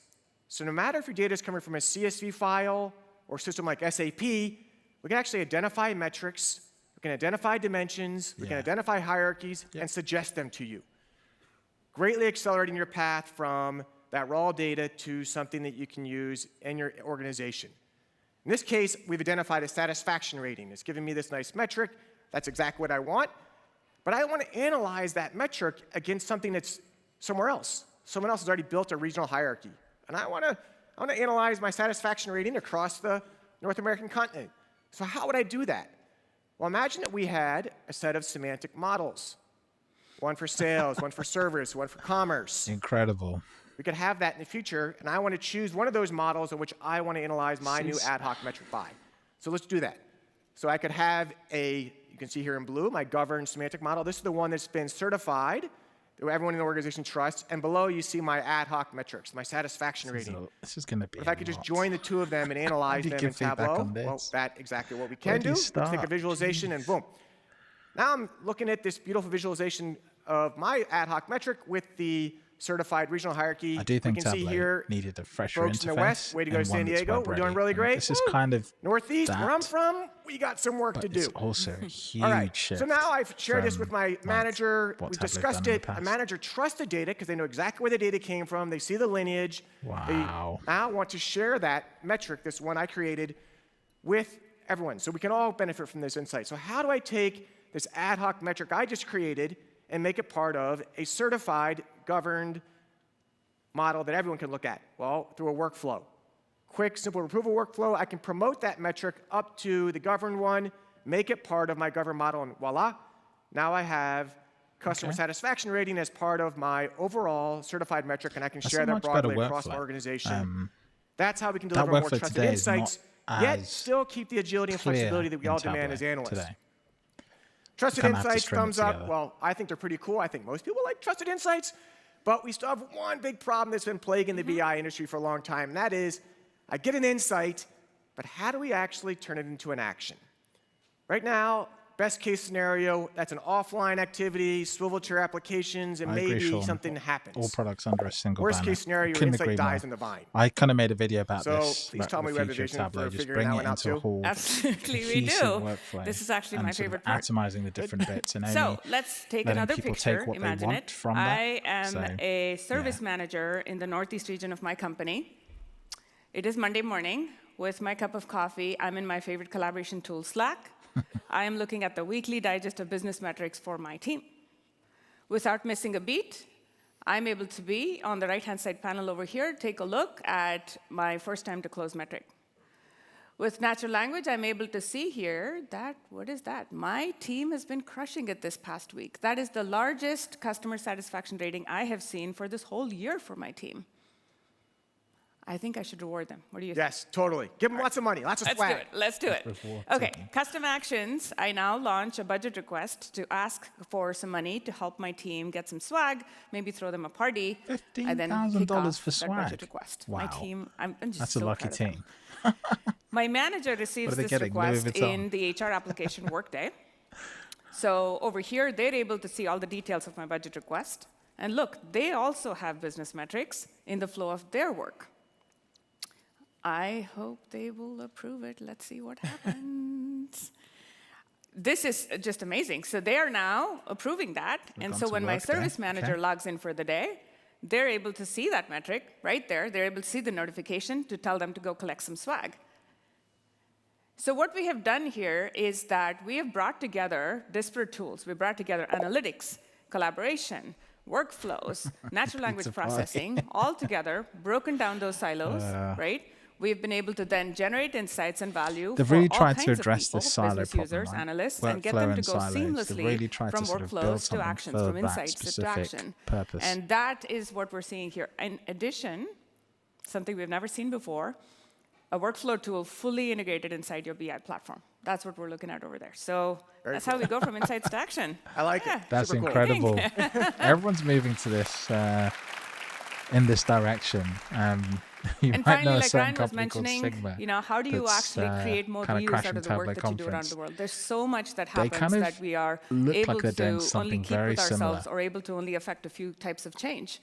So no matter if your data is coming from a CSV file or a system like SAP, we can actually identify metrics, we can identify dimensions, we can identify hierarchies, and suggest them to you. Greatly accelerating your path from that raw data to something that you can use in your organization. In this case, we've identified a satisfaction rating. It's giving me this nice metric. That's exactly what I want. But I want to analyze that metric against something that's somewhere else. Someone else has already built a regional hierarchy. And I want to analyze my satisfaction rating across the North American continent. So how would I do that? Well, imagine that we had a set of semantic models. One for sales, one for service, one for commerce. Incredible. We could have that in the future, and I want to choose one of those models in which I want to analyze my new ad hoc metric by. So let's do that. So I could have you can see here in blue, my governed semantic model. This is the one that's been certified, that everyone in the organization trusts. And below, you see my ad hoc metrics, my satisfaction rating. This is going to be If I could just join the two of them and analyze them in Tableau, well, that's exactly what we can do. Let's take a visualization, and boom. Now I'm looking at this beautiful visualization of my ad hoc metric with the certified regional hierarchy. I do think we can see here, needed a fresher folks interface. in the West, way to go San Diego. We're doing really great. This is kind of Northeast, where I'm from, we got some work to do. It's also a huge All right, shift. so now I've shared this with my manager. We discussed it. A manager trusts the data because they know exactly where the data came from. They see the lineage. Wow. They now want to share that metric, this one I created, with everyone. So we can all benefit from this insight. So how do I take this ad hoc metric I just created and make it part of a certified, governed model that everyone can look at? Well, through a workflow. Quick, simple approval workflow. I can promote that metric up to the governed one, make it part of my governed model, and voila. Now I have customer satisfaction rating as part of my overall certified metric, and I can share that broadly across my organization. That's how we can deliver more trusted insights, yet still keep the agility and flexibility that we all demand as analysts. Today. Trusted insights, thumbs up. Well, I think they're pretty cool. I think most people like trusted insights. But we still have one big problem that's been plaguing the BI industry for a long time, and that is, I get an insight, but how do we actually turn it into an action? Right now, best case scenario, that's an offline activity, swivel chair applications, and maybe something happens. All products under a single Worst banner. case scenario, your insight dies in the vine. I kind of made a video about this. So please tell me we have a vision for figuring that one out too. Absolutely, we do. This is actually my favorite part. Atomizing the different bits and so let's take another picture. Imagine it. From I am a service manager in the Northeast region of my company. It is Monday morning. With my cup of coffee, I'm in my favorite collaboration tool, Slack. I am looking at the weekly digest of business metrics for my team. Without missing a beat, I'm able to be on the right-hand side panel over here, take a look at my first time to close metric. With natural language, I'm able to see here that, what is that? My team has been crushing it this past week. That is the largest customer satisfaction rating I have seen for this whole year for my team. I think I should reward them. What do you think? Yes, totally. Give them lots of money, lots of swag. Let's do it. Okay, custom actions. I now launch a budget request to ask for some money to help my team get some swag, maybe throw them a party. $15,000 for swag. Budget request. Wow. My team, I'm just That's so a lucky proud of team. My manager receives this request in the HR application Workday. So over here, they're able to see all the details of my budget request. And look, they also have business metrics in the flow of their work. I hope they will approve it. Let's see what happens. This is just amazing. So they are now approving that. And so when my service manager logs in for the day, they're able to see that metric right there. They're able to see the notification to tell them to go collect some swag. So what we have done here is that we have brought together disparate tools. We brought together analytics, collaboration, workflows, natural language processing, all together, broken down those silos, right? We've been able to then generate insights and value for all kinds of people, business users, analysts, and get them to go seamlessly from workflows to actions, from insights to action. And that is what we're seeing here. In addition, something we've never seen before, a workflow tool fully integrated inside your BI platform. That's what we're looking at over there. So that's how we go from insights to action. I like it. That's Super incredible. Cool. Everyone's moving to this in this direction. You and might finally, know a like certain Ryan was company called mentioning, Sigma how do you that's, actually create more reuse out of the work Tableau that you do around Conference. the world? There's so much that They happens kind of that we are look able like they're doing to only something keep very with ourselves similar. or able to only affect a few types of change.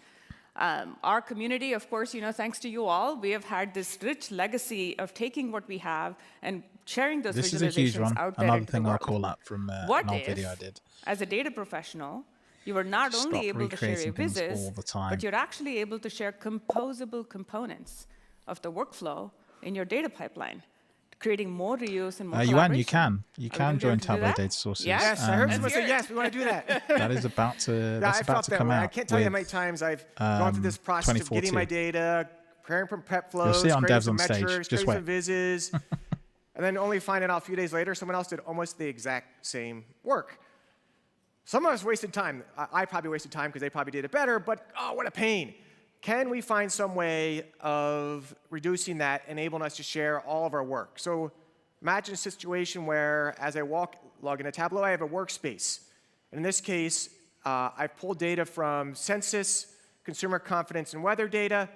Our community, of course, thanks to you all, we have had this rich legacy of taking what we have and sharing those This is a huge visualizations one. out there Another into thing the I'll world. call up from What an old if, video I did. as a data professional, you are not Stop only able to share your recreating things viz, all the time. but you're actually able to share composable components of the workflow in your data pipeline, creating more reuse and more Yuan, you collaboration. can join Tableau Data Sources. Yes, I heard someone say yes, we want to do that. That is about to, I felt that come way. out. I can't tell you how many times I've gone through this process of getting my data, preparing from prep flows, You'll see it on creating Devs some on stage. metrics, Just creating wait. some vizzes, and then only finding out a few days later someone else did almost the exact same work. Some of us wasted time. I probably wasted time because they probably did it better, but oh, what a pain. Can we find some way of reducing that, enabling us to share all of our work? So imagine a situation where, as I log into Tableau, I have a workspace. And in this case, I've pulled data from census, consumer confidence, and weather data.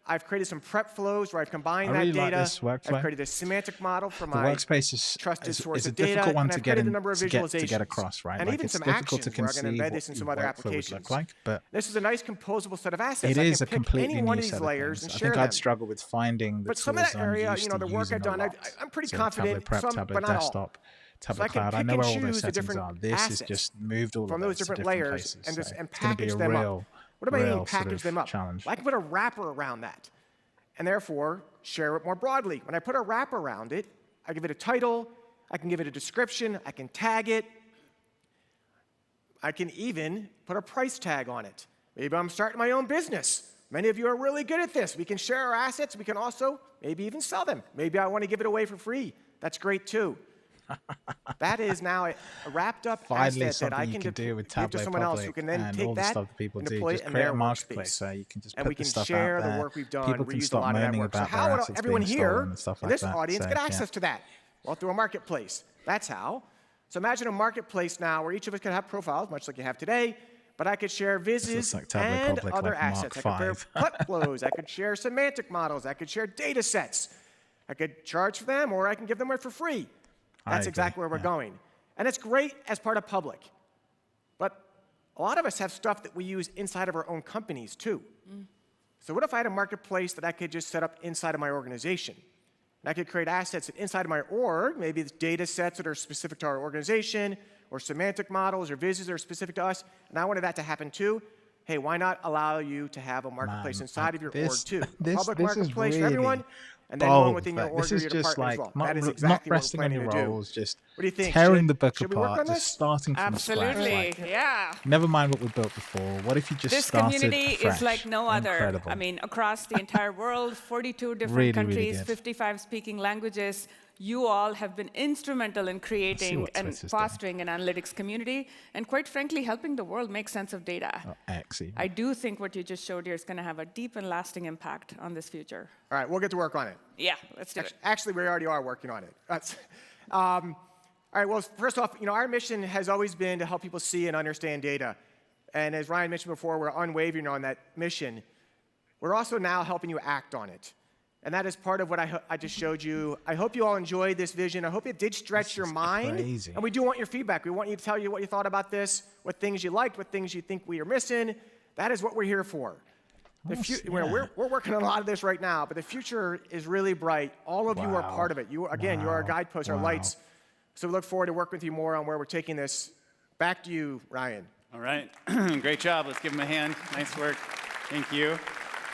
I've created some prep flows where I've combined that data. Like this workflow. I've created a semantic model for my workspace trusted source is a of data, difficult one and to I've get created a number of to visualizations. get across, right? And Like even it's some difficult actions to where I'm going to embed conceive this in what some your other workflow would applications. look like, but this is a nice composable set of assets. it I is a can pick completely any one new of these set layers of and things. I share think them. I'd struggle with finding the But tools some of that that I'm area, used to the work using I've done, a lot. I'm pretty So confident, Tableau Prep, some, Tableau but not all. Desktop, So Tableau I can Cloud. I pick know and where all those choose the settings different are. This is assets just moved all from of those those to different different layers places. and It's going to be package a them up. real, What do I mean real package them up? challenge. Well, I can put a wrapper around that and therefore share it more broadly. When I put a wrapper around it, I give it a title, I can give it a description, I can tag it, I can even put a price tag on it. Maybe I'm starting my own business. Many of you are really good at this. We can share our assets. We can also maybe even sell them. Maybe I want to give it away for free. That's great too. That is now a wrapped up Finally, asset that I something can you can do with give Tableau to someone else who Public can then and take all the that stuff that people and do. deploy Just it in create their a marketplace workspace. where you can just And put we the can stuff share out the there. work we've done, People can reuse a start lot of that moaning work. So about how their would assets everyone being here stolen and stuff in like this that. audience So, get yeah. access to that? Well, through a marketplace. That's how. So imagine a marketplace now where each of us could have profiles, much like you have today, but I could share vizzes like Tableau and Public, other like assets. Mark I could share V. put flows. I could share semantic models. I could share data sets. I could charge for them, or I can give them away for free. That's exactly where we're going. And it's great as part of public. But a lot of us have stuff that we use inside of our own companies, too. So what if I had a marketplace that I could just set up inside of my organization? And I could create assets inside of my org, maybe it's data sets that are specific to our organization, or semantic models, or vizzes that are specific to us, and I wanted that to happen, too. Hey, why not allow you to have a marketplace inside of your org, too? A public marketplace for everyone, and then one within your org or your department as well. That is exactly what we're planning to do. Just what do you think? tearing the book should we work apart, on just this? starting from scratch. Absolutely, yeah. Never mind what we built before. What if you just This started community fresh? is like no other. Incredible. I mean, across the entire world, 42 different Really, countries, really good. 55 speaking languages. You all have been instrumental in creating and fostering an analytics community, and quite frankly, helping the world make sense of data. Excellent. I do think what you just showed here is going to have a deep and lasting impact on this future. All right, we'll get to work on it. Yeah, let's do it. Actually, we already are working on it. All right, well, first off, our mission has always been to help people see and understand data. And as Ryan mentioned before, we're unwavering on that mission. We're also now helping you act on it. And that is part of what I just showed you. I hope you all enjoyed this vision. I hope it did stretch your mind. Crazy. And we do want your feedback. We want you to tell you what you thought about this, what things you liked, what things you think we are missing. That is what we're here for. We're working on a lot of this right now, but the future is really bright. All of you are part of it. You are our guideposts, our lights. So we look forward to working with you more on where we're taking this. Back to you, Ryan. All right. Great job. Let's give him a hand. Nice work. Thank you.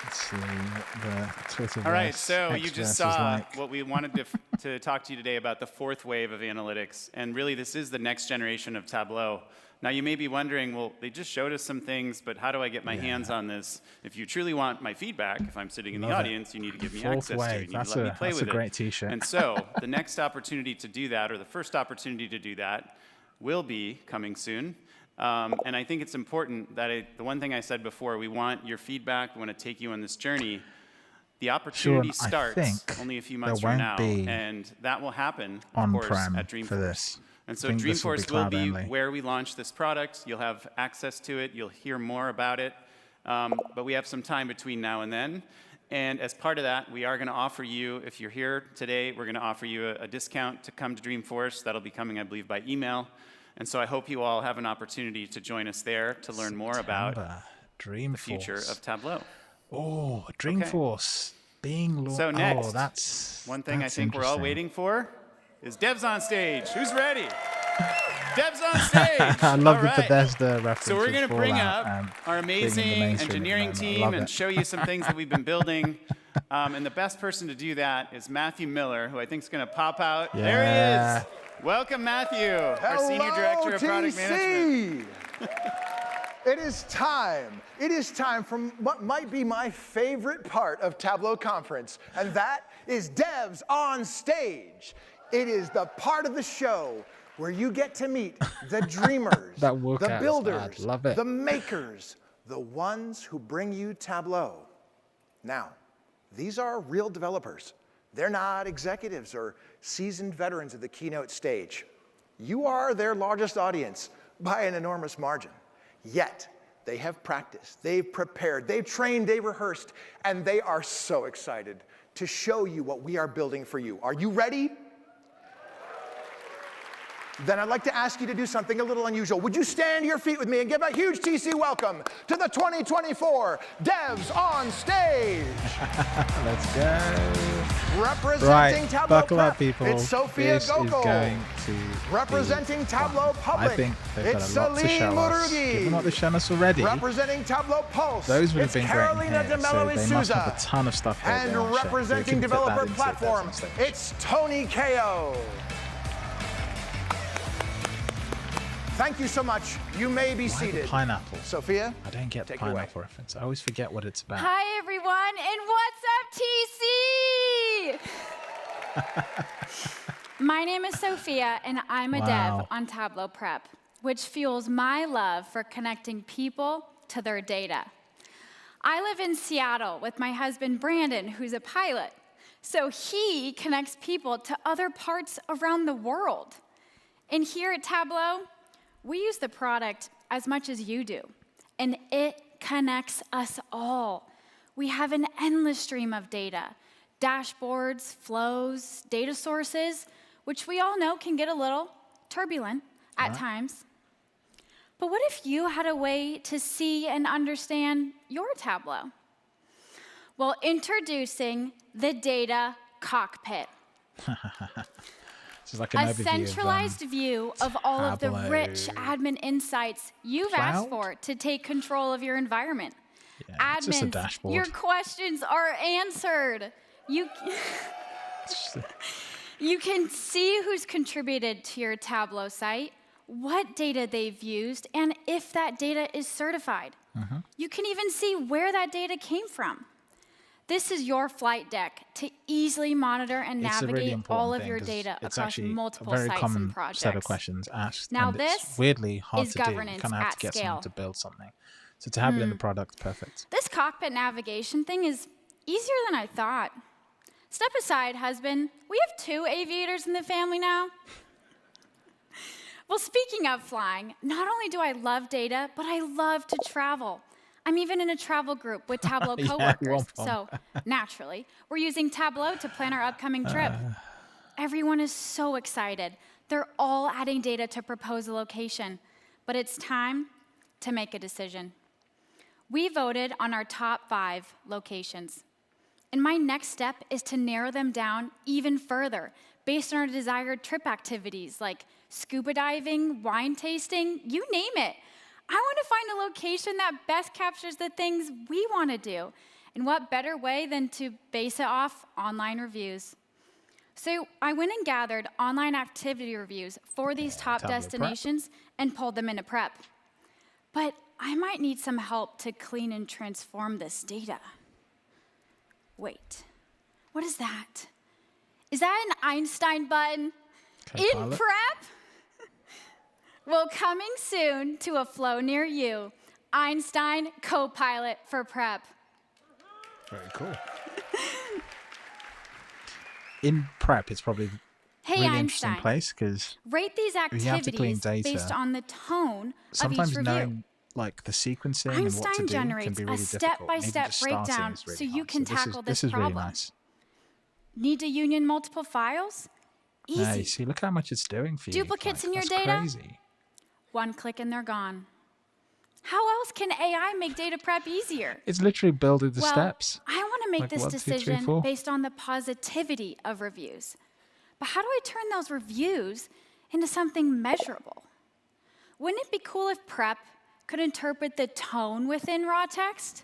Let's see what the Twitter All right, so you X-verse just is saw like. what we wanted to talk to you today about the fourth wave of analytics. And really, this is the next generation of Tableau. Now, you may be wondering, well, they just showed us some things, but how do I get my hands on this? If you truly want my feedback, if I'm sitting in the audience, you need to give me access to it. You need to let me play with it. That's a great T-shirt. And so the next opportunity to do that, or the first opportunity to do that, will be coming soon. And I think it's important that the one thing I said before, we want your feedback, we want to take you on this journey. The opportunity starts only a few months from now, and that will happen, of course, at Dreamforce. For this. And so Dreamforce will be where we launch this product. You'll have access to it. You'll hear more about it. But we have some time between now and then. And as part of that, we are going to offer you, if you're here today, we're going to offer you a discount to come to Dreamforce. That'll be coming, I believe, by email. And so I hope you all have an opportunity to join us there to learn more about the future of Tableau. Oh, Dreamforce being launched. So next, that's one thing I think we're all waiting for is devs on stage. Who's ready? Devs on stage. I love the Bethesda reference. So we're going to bring up our amazing engineering team and show you some things that we've been building. And the best person to do that is Matthew Miller, who I think is going to pop out. Yeah. There he is. Welcome, Matthew, our Senior Director of Product Management. It is time. It is time for what might be my favorite part of Tableau Conference, and that is Devs on Stage. It is the part of the show where you get to meet the dreamers, the builders, the makers, the ones who bring you Tableau. Now, these are real developers. They're not executives or seasoned veterans of the Keynote stage. You are their largest audience by an enormous margin. Yet, they have practiced, they've prepared, they've trained, they've rehearsed, and they are so excited to show you what we are building for you. Are you ready? Then I'd like to ask you to do something a little unusual. Would you stand to your feet with me and give a huge TC welcome to the 2024 Devs on Stage? Let's go. Representing Tableau buckle up, people. It's Sophia Gokul. Representing Tableau Public, I think it's Salim Murugi. Given what they've shown us already, representing Tableau Pulse, those would have been Carolina great in here, so they must have a ton of stuff here. And representing Developer Platform, it's Tony Kao. Thank you so much. You may be seated. The pineapple. Sophia? I don't get the pineapple reference. I always forget what it's about. Hi, everyone, and what's up, TC? My name is Sophia, and I'm a dev on Tableau Prep, which fuels my love for connecting people to their data. I live in Seattle with my husband, Brandon, who's a pilot. So he connects people to other parts around the world. And here at Tableau, we use the product as much as you do, and it connects us all. We have an endless stream of data, dashboards, flows, data sources, which we all know can get a little turbulent at times. But what if you had a way to see and understand your Tableau? Well, introducing the Data Cockpit. Like a centralized view of all of the rich admin insights you've asked for to take control of your environment. Yeah, Admins, your questions are answered. You can see who's contributed to your Tableau site, what data they've used, and if that data is certified. You can even see where that data came from. This is your flight deck to easily monitor and navigate all of your data across multiple sites and projects. Set of questions asked. Now and this it's weirdly hard is to do. You governance kind of have at to get scale. someone to build something. So to have it in the product, perfect. This cockpit navigation thing is easier than I thought. Step aside, husband. We have 2 aviators in the family now. Well, speaking of flying, not only do I love data, but I love to travel. I'm even in a travel group with Tableau coworkers, so naturally, we're using Tableau to plan our upcoming trip. Everyone is so excited. They're all adding data to propose a location, but it's time to make a decision. We voted on our top 5 locations, and my next step is to narrow them down even further based on our desired trip activities like scuba diving, wine tasting, you name it. I want to find a location that best captures the things we want to do. And what better way than to base it off online reviews? So I went and gathered online activity reviews for these top destinations and pulled them into Prep. But I might need some help to clean and transform this data. Wait, what is that? Is that an Einstein button in Prep? Well, coming soon to a flow near you, Einstein Copilot for Prep. Very cool. in prep, it's probably Hey, really Einstein, interesting place because rate these you have to clean activities data. based on the tone Sometimes of each review. knowing like the sequencing and what to Einstein do can generates be a really difficult. And even step-by-step just starting breakdown is really so you hard. can So tackle this this is really problem. nice. Need to union multiple files? Easy. Yeah, you see, look how much it's doing for you. Duplicates like, in your that's data? Crazy. One click and they're gone. How else can AI make data prep easier? It's literally building the well, steps. I want to make Like this 1, 2, 3, decision 4. based on the positivity of reviews. But how do I turn those reviews into something measurable? Wouldn't it be cool if prep could interpret the tone within raw text?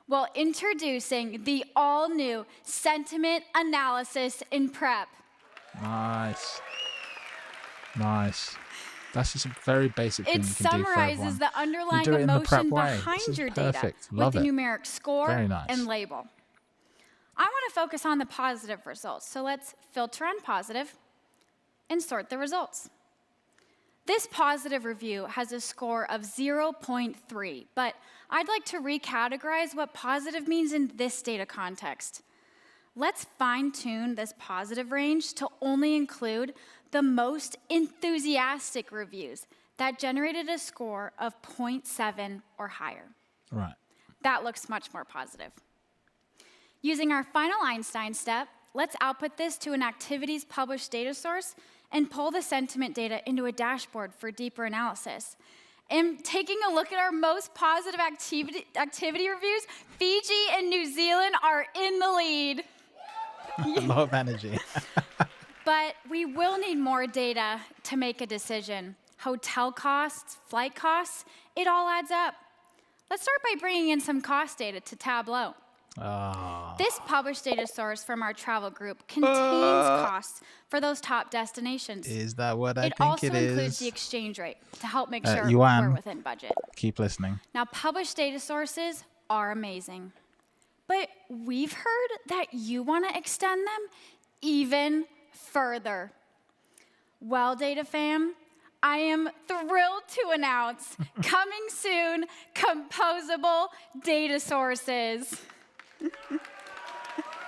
Well, introducing the all-new sentiment analysis in prep. Nice. Nice. That's just a very basic thing It you can do for everyone. summarizes the underlying do it in the prep emotion way. behind This is your data perfect. with Love the it. numeric score Very nice. and label. I want to focus on the positive results, so let's filter on positive and sort the results. This positive review has a score of 0.3, but I'd like to recategorize what positive means in this data context. Let's fine-tune this positive range to only include the most enthusiastic reviews that generated a score of 0.7 or higher. Right. That looks much more positive. Using our final Einstein step, let's output this to an activities published data source and pull the sentiment data into a dashboard for deeper analysis. And taking a look at our most positive activity reviews, Fiji and New Zealand are in the lead. A lot of energy. But we will need more data to make a decision. Hotel costs, flight costs, it all adds up. Let's start by bringing in some cost data to Tableau. This published data source from our travel group contains costs for those top destinations. Is that what I it think also it is? includes the exchange rate to help make sure yuan. we're within budget. Keep listening. Now, published data sources are amazing, but we've heard that you want to extend them even further. Well, data fam, I am thrilled to announce coming soon, composable data sources.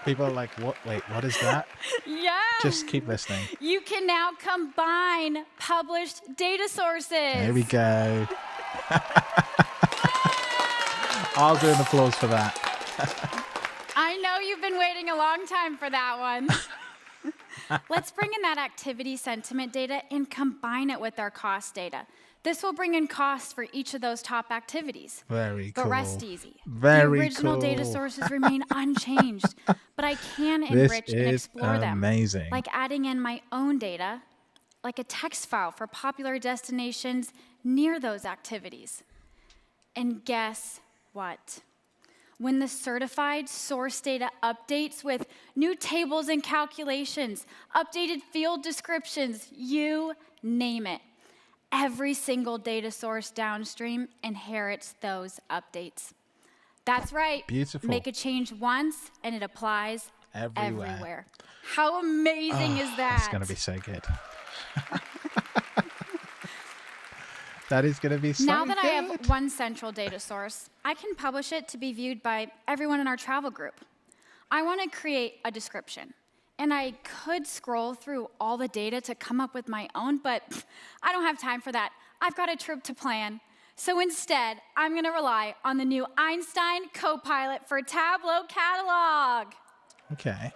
People are like, what? Wait, what is that? Yeah. Just keep listening. You can now combine published data sources. There we go. I'll do an applause for that. I know you've been waiting a long time for that one. Let's bring in that activity sentiment data and combine it with our cost data. This will bring in costs for each of those top activities. Very cool. But rest easy. Very the original cool. data sources remain unchanged, but I can enrich and explore them. Amazing. Like adding in my own data, like a text file for popular destinations near those activities. And guess what? When the certified source data updates with new tables and calculations, updated field descriptions, you name it, every single data source downstream inherits those updates. That's right. Beautiful. Make a change once and it applies Everywhere. everywhere. How amazing is that? It's going to be so good. That is going to be so Now that good. I have one central data source, I can publish it to be viewed by everyone in our travel group. I want to create a description. And I could scroll through all the data to come up with my own, but I don't have time for that. I've got a trip to plan. So instead, I'm going to rely on the new Einstein Copilot for Tableau Catalog. Okay.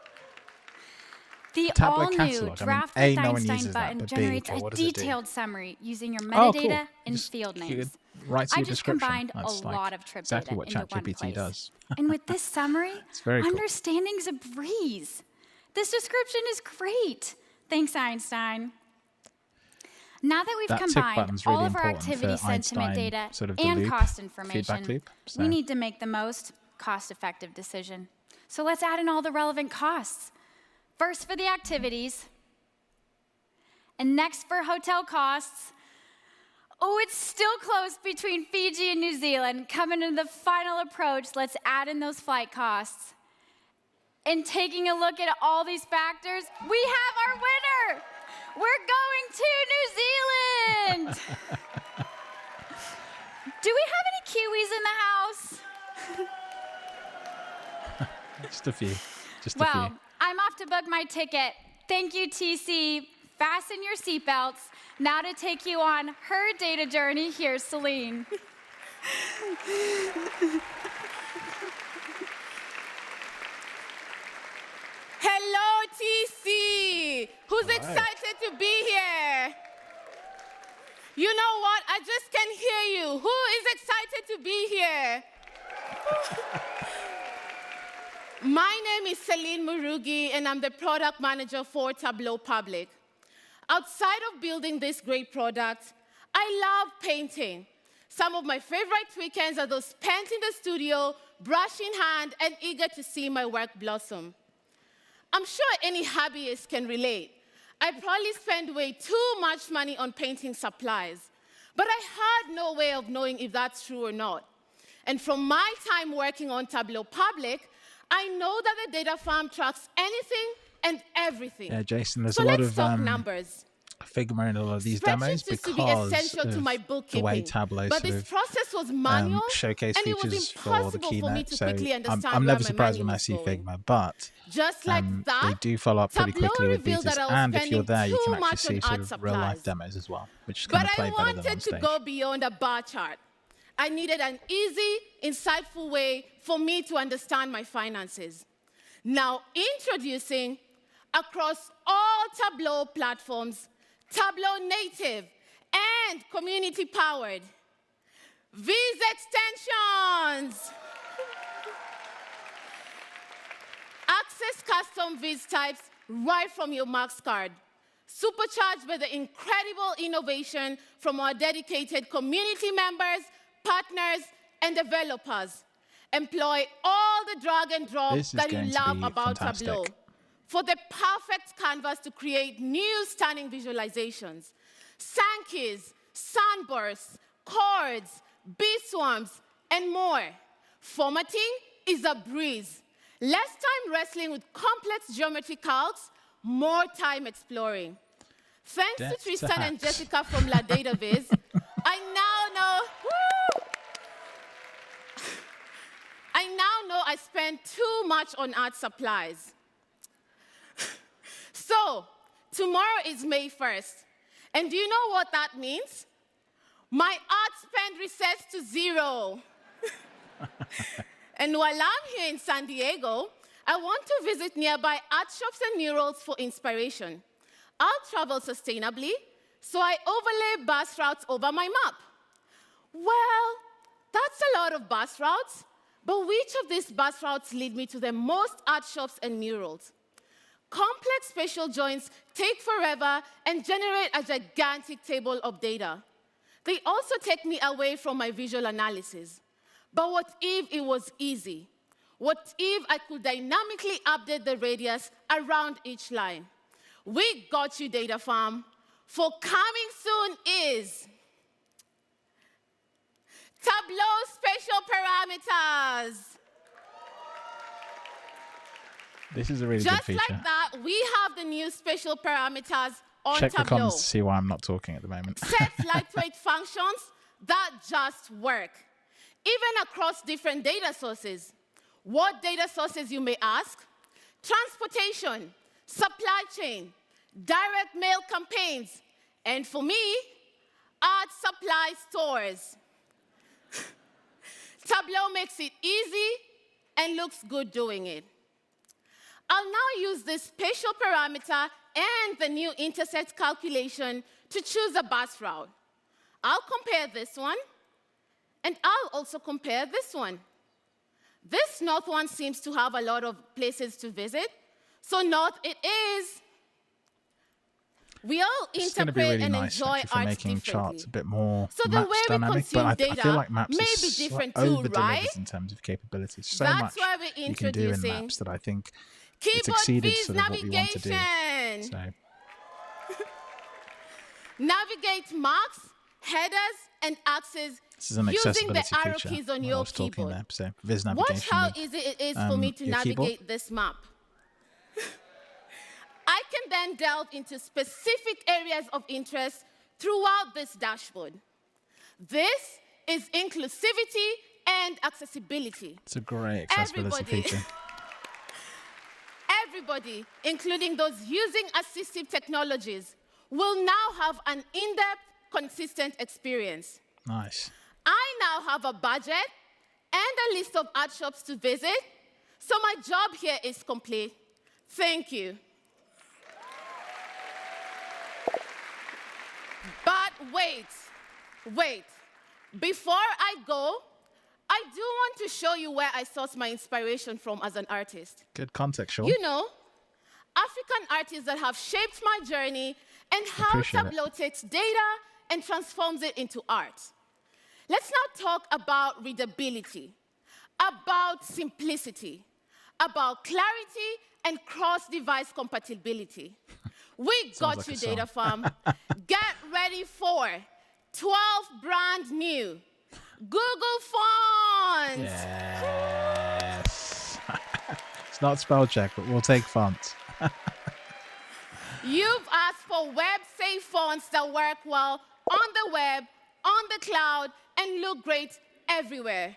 The Tableau all-new catalog. Draft I mean, with no one Einstein uses that, button but B, generates okay, a what does it do? detailed summary using your Oh, metadata cool. and Just field you names. writes I your just description. combined That's a like lot of trip exactly data what into one ChatGPT place. does. And with this summary, very cool. understanding's a breeze. This description is great. Thanks, Einstein. Now that we've That tick combined button's really all of our important for activity sentiment Einstein, data sort of the and loop, cost feedback information, loop, so. we need to make the most cost-effective decision. So let's add in all the relevant costs. First for the activities, and next for hotel costs. Oh, it's still close between Fiji and New Zealand. Coming to the final approach, let's add in those flight costs. And taking a look at all these factors, we have our winner! We're going to New Zealand! Do we have any Kiwis in the house? Just a few. Just a Well, few. I I'm off to book my ticket. Thank you, TC. Fasten your seatbelts. Now to take you on her data journey, here's Celine. Hello, TC. Who's excited to be here? You know what? I just can't hear you. Who is excited to be here? My name is Celine Murugi, and I'm the product manager for Tableau Public. Outside of building this great product, I love painting. Some of my favorite weekends are those spent in the studio, brush in hand, and eager to see my work blossom. I'm sure any hobbyist can relate. I probably spend way too much money on painting supplies, but I had no way of knowing if that's true or not. And from my time working on Tableau Public, I know that the data farm tracks anything and everything. Yeah, Jason, there's so a lot let's of talk numbers. Figma in all of these demos because essential to my of bookkeeping, the way Tableau but sort this of process was manual, showcase and it was features for the impossible for me Keynote. to So quickly understand I'm where never my surprised money when I was see going. Figma, but Just like that, they do follow up pretty Tableau quickly with revealed betas. that I was And if you're spending there, you can too actually much see on sort art of real-life supplies. demos as well, which is But going to play I better than on wanted to stage. go beyond a bar chart. I needed an easy, insightful way for me to understand my finances. Now, introducing, across all Tableau platforms, Tableau native and community-powered, Viz extensions. Access custom Viz types right from your Max card, supercharged by the incredible innovation from our dedicated community members, partners, and developers. Employ all the drag and drop that you love about Tableau for the perfect canvas to create new stunning visualizations. Sankeys, sunbursts, chords, bee swarms, and more. Formatting is a breeze. Less time wrestling with complex geometry calcs, more time exploring. Thanks to Tristan and Jessica from La Data Viz, I now know I spend too much on art supplies. So, tomorrow is May 1st. And do you know what that means? My art spend resets to 0. And while I'm here in San Diego, I want to visit nearby art shops and murals for inspiration. I'll travel sustainably, so I overlay bus routes over my map. Well, that's a lot of bus routes, but which of these bus routes lead me to the most art shops and murals? Complex spatial joints take forever and generate a gigantic table of data. They also take me away from my visual analysis. But what if it was easy? What if I could dynamically update the radius around each line? We got you, Data Farm. For coming soon is Tableau Spatial Parameters. This is a really good feature. Just like that, we have the new spatial parameters on Check Tableau. the comments to see why I'm not talking at the moment. Set lightweight functions that just work, even across different data sources. What data sources, you may ask? Transportation, supply chain, direct mail campaigns, and for me, art supply stores. Tableau makes it easy and looks good doing it. I'll now use this spatial parameter and the new intersect calculation to choose a bus route. I'll compare this one, and I'll also compare this one. This north one seems to have a lot of places to visit, so north it is. We all interpret really and nice, enjoy for art making charts differently. a bit more So the maps way we dynamic, consume but I feel data like maps may is be different too, over-delivers right? in terms of capabilities. So That's much why we're you can do in introducing maps that I think it's Keyboard exceeded Viz sort of what we want to do. navigation. So Navigate marks, headers, and axes this is an using the accessibility arrow feature keys on when I your was talking keyboard. there. So Viz Watch navigation how with, easy it is for me to your navigate keyboard. this map. I can then delve into specific areas of interest throughout this dashboard. This is inclusivity and accessibility. It's a great accessibility feature. everybody, including those using assistive technologies, will now have an in-depth, consistent experience. Nice. I now have a budget and a list of art shops to visit, so my job here is complete. Thank you. But wait. Before I go, I do want to show you where I source my inspiration from as an artist. Good context, Sean. You know, African artists that have shaped my journey and how Tableau takes data and transforms it into art. Let's now talk about readability, about simplicity, about clarity and cross-device compatibility. We got like you, a song. Data Farm. Get ready for 12 brand new Google fonts. Yes. It's not spell check, but we'll take fonts. You've asked for web-safe fonts that work well on the web, on the cloud, and look great everywhere.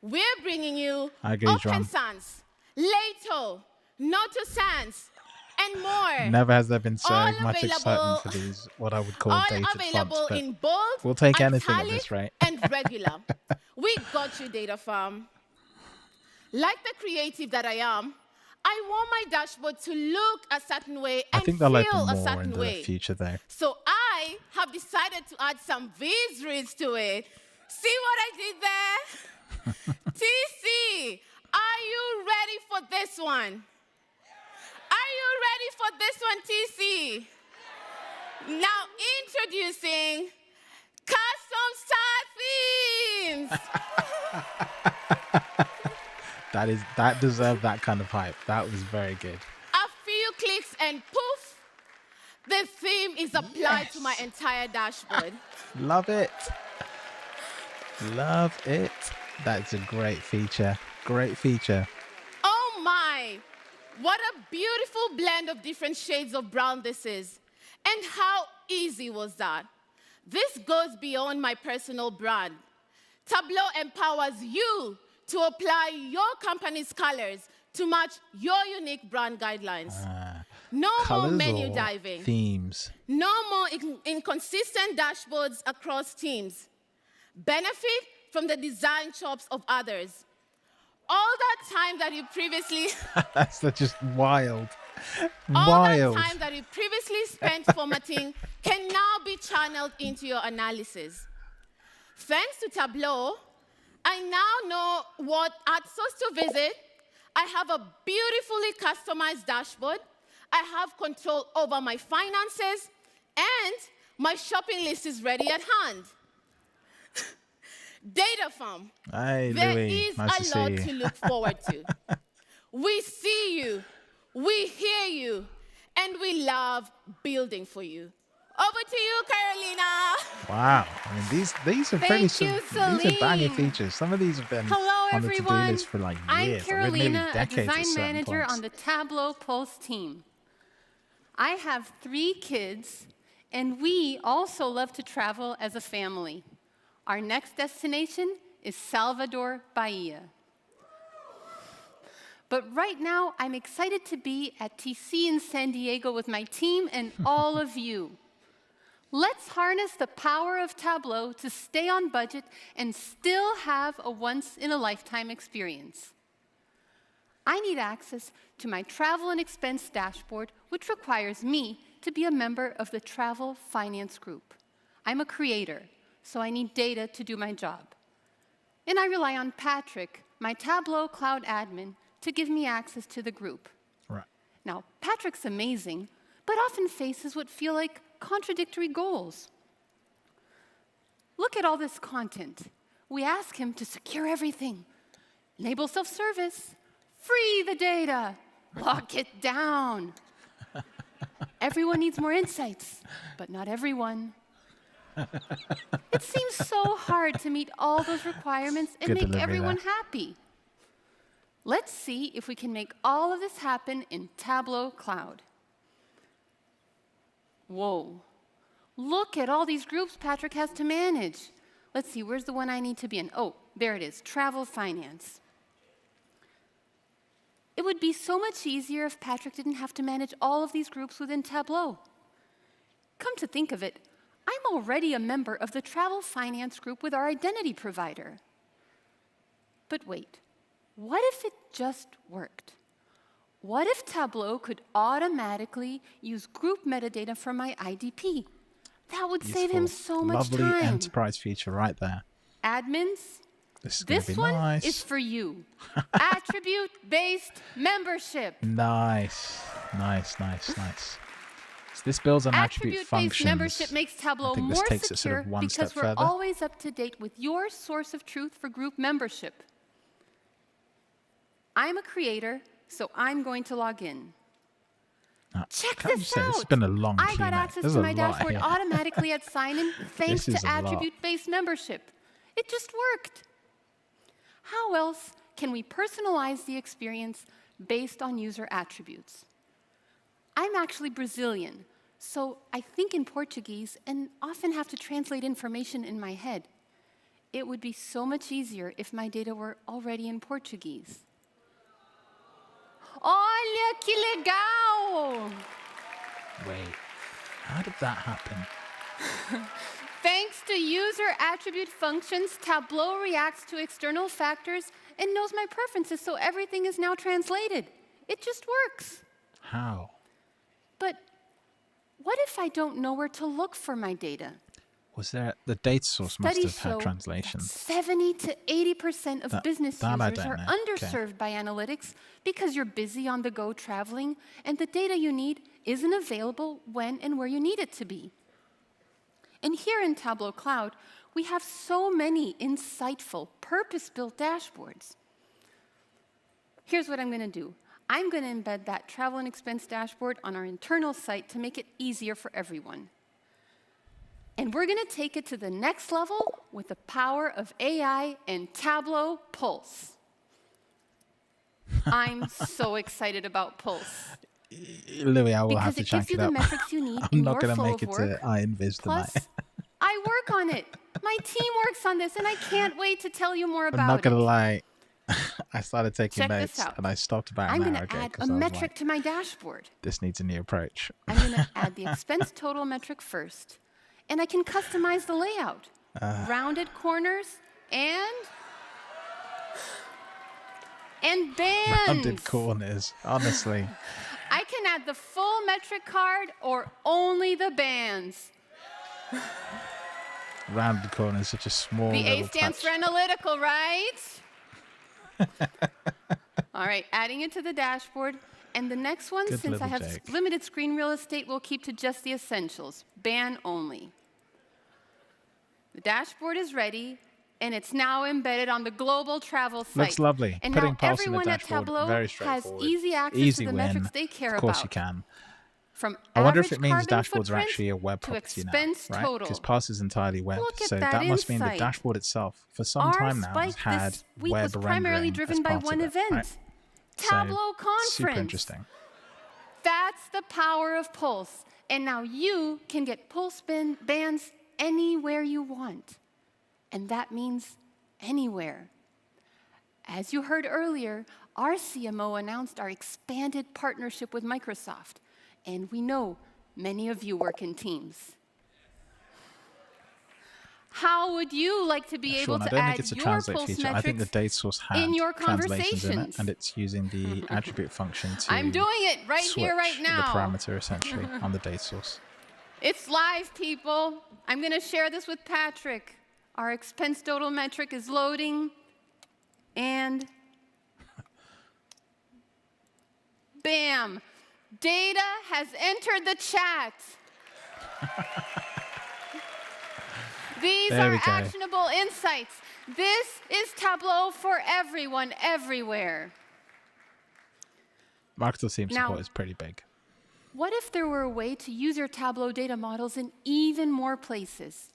We're bringing you Open Sans, Lato, Noto Sans, and more. Never has there been so much excitement for these, what I would call dated fonts. But in bold, we'll take anything at this rate. and regular. We got you, Data Farm. Like the creative that I am, I want my dashboard to look a certain way and feel a certain way. In the future, though. So I have decided to add some viz reads to it. See what I did there? TC, are you ready for this one? Are you ready for this one, TC? Now introducing custom star themes. That deserved that kind of hype. That was very good. A few clicks and poof, the theme is applied to my entire dashboard. Love it. Love it. That's a great feature. Great feature. Oh my! What a beautiful blend of different shades of brown this is. And how easy was that? This goes beyond my personal brand. Tableau empowers you to apply your company's colors to match your unique brand guidelines. No more menu diving. Themes. No more inconsistent dashboards across teams. Benefit from the design chops of others. All that time that you previously... That's just wild. All that time that you previously spent formatting can now be channeled into your analysis. Thanks to Tableau, I now know what art source to visit. I have a beautifully customized dashboard. I have control over my finances, and my shopping list is ready at hand. Data Farm, there is a lot to look forward to. We see you, we hear you, and we love building for you. Over to you, Carolina. Wow. I mean, these are these are banger features. Some of these have been on the to-do list for like years. I'm Carolina, a design manager on the Tableau Pulse team. I have 3 kids, and we also love to travel as a family. Our next destination is Salvador, Bahia. But right now, I'm excited to be at TC in San Diego with my team and all of you. Let's harness the power of Tableau to stay on budget and still have a once-in-a-lifetime experience. I need access to my travel and expense dashboard, which requires me to be a member of the Travel Finance Group. I'm a creator, so I need data to do my job. And I rely on Patrick, my Tableau Cloud admin, to give me access to the group. Right. Now, Patrick's amazing, but often faces what feel like contradictory goals. Look at all this content. We ask him to secure everything, enable self-service, free the data, lock it down. Everyone needs more insights, but not everyone. It seems so hard to meet all those requirements and make everyone happy. Let's see if we can make all of this happen in Tableau Cloud. Whoa. Look at all these groups Patrick has to manage. Let's see, where's the one I need to be in? Oh, there it is, Travel Finance. It would be so much easier if Patrick didn't have to manage all of these groups within Tableau. Come to think of it, I'm already a member of the travel finance group with our identity provider. But wait, what if it just worked? What if Tableau could automatically use group metadata from my IDP? That would save him so much time. Lovely enterprise feature right there. Admins, this one nice. is for you. Attribute-based membership. Nice, nice, nice, nice. So this builds on attribute functions. Attribute-based membership makes Tableau more secure because we're always up to date with your source of truth for group membership. I'm a creator, so I'm going to log in. Check this out. It's been a long I got access to my dashboard automatically at sign-in thanks to attribute-based membership. It just worked. How else can we personalize the experience based on user attributes? I'm actually Brazilian, so I think in Portuguese and often have to translate information in my head. It would be so much easier if my data were already in Portuguese. Olha que legal! Wait, how did that happen? Thanks to user attribute functions, Tableau reacts to external factors and knows my preferences, so everything is now translated. It just works. How? But what if I don't know where to look for my data? Was there the data source must have had translations? 70 to 80% of business users are underserved by analytics because you're busy on the go traveling and the data you need isn't available when and where you need it to be. And here in Tableau Cloud, we have so many insightful, purpose-built dashboards. Here's what I'm going to do. I'm going to embed that travel and expense dashboard on our internal site to make it easier for everyone. And we're going to take it to the next level with the power of AI and Tableau Pulse. I'm so excited about Pulse. Louis, I will have to check it out. Because it gives you the metrics you need I'm not going to make it to iInvis tonight. Plus, I work on it. My team works on this, and I can't wait to tell you more about it. I'm not going to lie. I started taking notes, and I stopped about an hour ago. I'm going to add a metric to my dashboard. This needs a new approach. I'm going to add the expense total metric first. And I can customize the layout. Rounded corners and bands. Rounded corners, honestly. I can add the full metric card or only the bands. Rounded corners, such a small The little A stands touch. for analytical, right? All right, adding it to the dashboard. And the next one, since I have limited screen real estate, we'll keep to just the essentials, ban only. The dashboard is ready, and it's now embedded on the global travel site. Looks lovely. And Putting now Pulse in the everyone at dashboard, Tableau very has straightforward. easy access Easy to the win. metrics they care about. Of course you can. From I wonder if it average means carbon dashboards are footprint actually a web to property now, expense right? total. Because Pulse is entirely web, Look at so that that must mean the insight. dashboard itself, for some Our time now, has spike had this week web was primarily rendering driven as by part one of it, event, right? Tableau Conference. Super interesting. That's the power of Pulse. And now you can get Pulse bands anywhere you want. And that means anywhere. As you heard earlier, our CMO announced our expanded partnership with Microsoft. And we know many of you work in teams. How would you like to be able to add your I don't think it's a translate Pulse feature. metrics I think the data source had in your translations in it, conversations? and it's using the attribute function to I'm doing it right here, right switch now. the parameter essentially on the data source. It's live, people. I'm going to share this with Patrick. Our expense total metric is loading, and bam, data has entered the chat. These are actionable insights. This is Tableau for everyone, everywhere. Microsoft Team support is pretty big. What if there were a way to use your Tableau data models in even more places?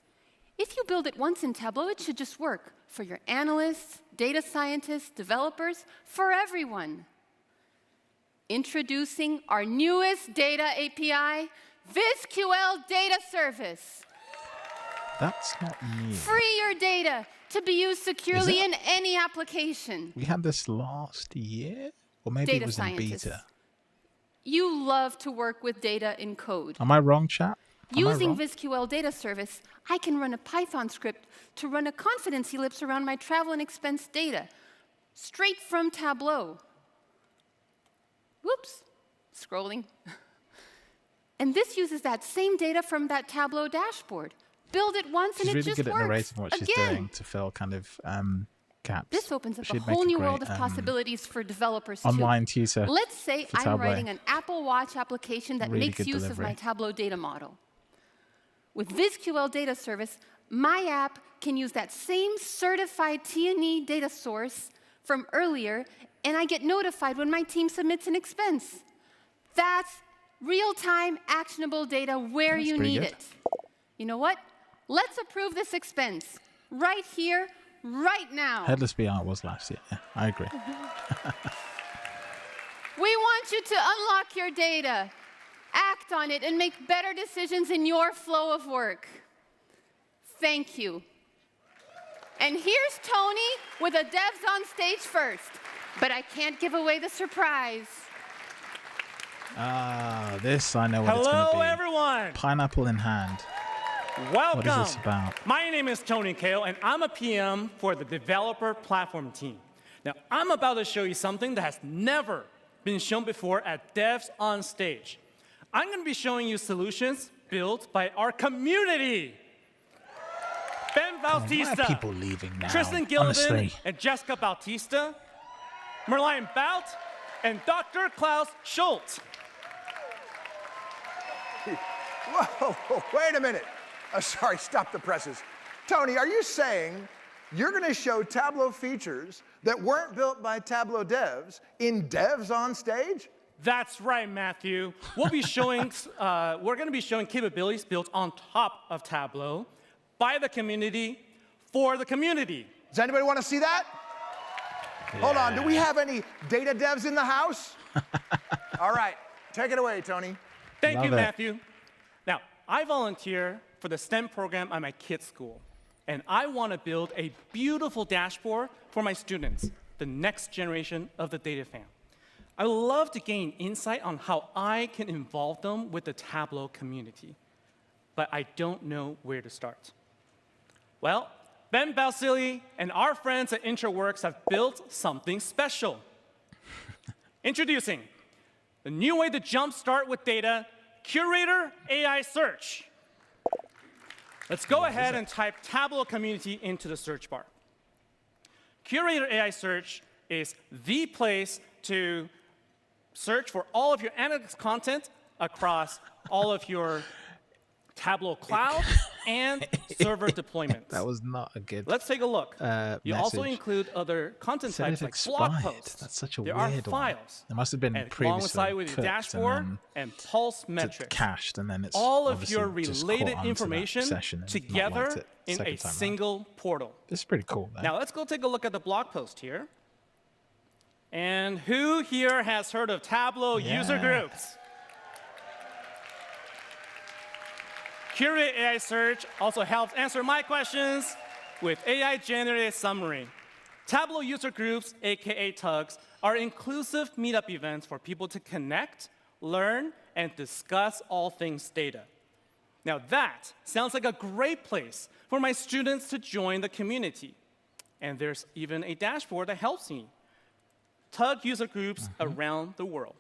If you build it once in Tableau, it should just work for your analysts, data scientists, developers, for everyone. Introducing our newest data API, VisQL Data Service. That's not new. Free your data to be used securely in any application. We had this last year? Or maybe data it was scientists. in beta. You love to work with data in code. Am I wrong, chat? Using VisQL Data Service, I can run a Python script to run a confidence ellipse around my travel and expense data, straight from Tableau. Whoops, scrolling. And this uses that same data from that Tableau dashboard. Build it once and it just works. She's really good at narrating what she's doing to fill kind of gaps. This opens up a whole new world of possibilities for developers too. Online tutor. Let's say I'm writing an Apple Watch application that Really makes good use of my Tableau data model. With VisQL Data Service, my app can use that same certified TN-E data source from earlier, and I get notified when my team submits an expense. That's real-time, actionable data where you need it. You know what? Let's approve this expense right here, right now. Headless BR was last year. Yeah, I agree. We want you to unlock your data, act on it, and make better decisions in your flow of work. Thank you. And here's Tony with the devs on stage first. But I can't give away the surprise. This I know what it's going to be. Hello, everyone. Pineapple in hand. Welcome. What is this about? My name is Tony Kale, and I'm a PM for the Developer Platform team. Now, I'm about to show you something that has never been shown before at Devs on Stage. I'm going to be showing you solutions built by our community. Ben Bautista, why are people leaving now? Tristan Gillivan, and Jessica Bautista, Merlion Bout, and Dr. Klaus Schultz. Whoa, wait a minute. Sorry, stop the presses. Tony, are you saying you're going to show Tableau features that weren't built by Tableau devs in Devs on Stage? That's right, Matthew. We'll be showing, we're going to be showing capabilities built on top of Tableau by the community for the community. Does anybody want to see that? Yeah. Hold on, do we have any data devs in the house? All right, take it away, Tony. Thank you, Matthew. Now, I volunteer for the STEM program at my kids' school, and I want to build a beautiful dashboard for my students, the next generation of the data fam. I would love to gain insight on how I can involve them with the Tableau community, but I don't know where to start. Well, Ben Balsillie and our friends at IntraWorks have built something special. Introducing the new way to jumpstart with data, Curator AI Search. Let's go ahead and type Tableau Community into the search bar. Curator AI Search is the place to search for all of your analytics content across all of your Tableau Cloud and server deployments. That was not a good Let's take a look. You also include other content types like blog posts. That's such a there weird are files. It must have been previously alongside with your dashboard and pulse metrics. Cached, and then it's all of your related information together in a single portal. This is pretty cool. Though. Now let's go take a look at the blog post here. And who here has heard of Tableau user groups? Curator AI Search also helps answer my questions with AI-generated summary. Tableau user groups, aka tugs, are inclusive meetup events for people to connect, learn, and discuss all things data. Now that sounds like a great place for my students to join the community. And there's even a dashboard that helps me tug user groups around the world.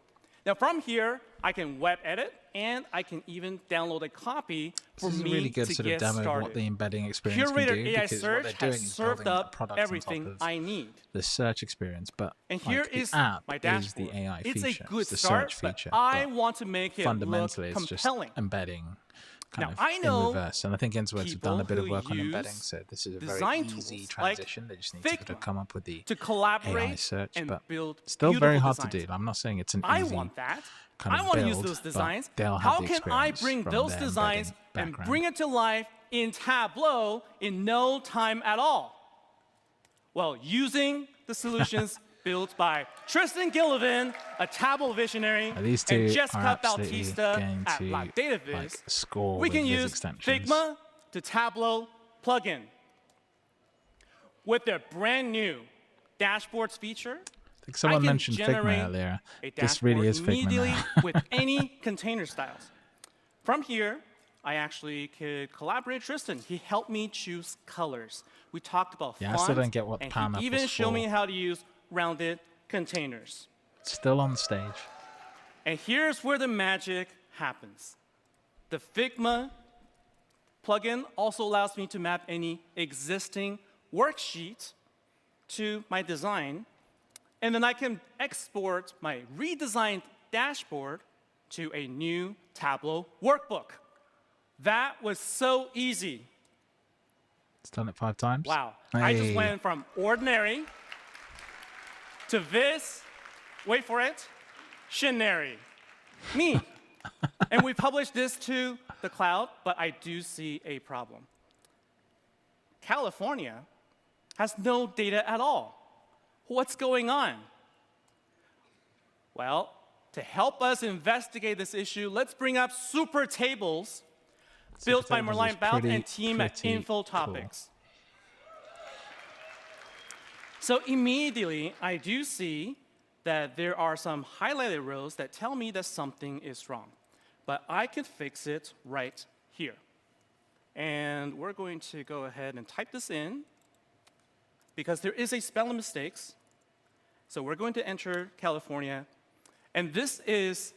Now from here, I can web edit, and I can even download a copy for me really good to sort get of demo started. of what the embedding experience Curator can do, AI because Search what they're doing has is served building up products everything on top of I need. the search experience, but And like, here is the app my is dashboard. the AI it's feature. a good it's the start, search feature, but I want to make it fundamentally look it's just compelling. embedding kind Now, of I know in reverse. And I think InterWorks have done a bit of work on use embedding, so this is a very design easy tools transition. like They just need to sort of come up with the to collaborate AI search, and but build still very beautiful hard to designs. do. I'm not saying it's an I easy want that. kind of I want to use build, those but designs. they'll have How the can I experience bring from those their designs embedding and background. bring it to life in Tableau in no time at all? Well, using the solutions built by Tristan Gillivan, a Tableau visionary, These two and are Jessica absolutely Bautista going at to Live Data Viz, like, score we with can Viz use extensions. Figma to Tableau plugin. With their brand new dashboards feature, think someone mentioned Figma earlier. This really is Figma immediately now. with any container styles. From here, I actually could collaborate with Tristan. He helped me choose colors. We talked about fonts, I still don't get what and Pineapple's he even showed for. me how to use rounded containers. Still on stage. And here's where the magic happens. The Figma plugin also allows me to map any existing worksheet to my design, and then I can export my redesigned dashboard to a new Tableau workbook. That was so easy. It's done it 5 times. Wow. Hey. I just went from ordinary to this, wait for it, shinary. Me. And we published this to the cloud, but I do see a problem. California has no data at all. What's going on? Well, to help us investigate this issue, let's bring up super tables built by Merlion Bout and team at InfoTopics. Cool. So immediately, I do see that there are some highlighted rows that tell me that something is wrong. But I can fix it right here. And we're going to go ahead and type this in, because there is a spelling mistakes. So we're going to enter California. And this is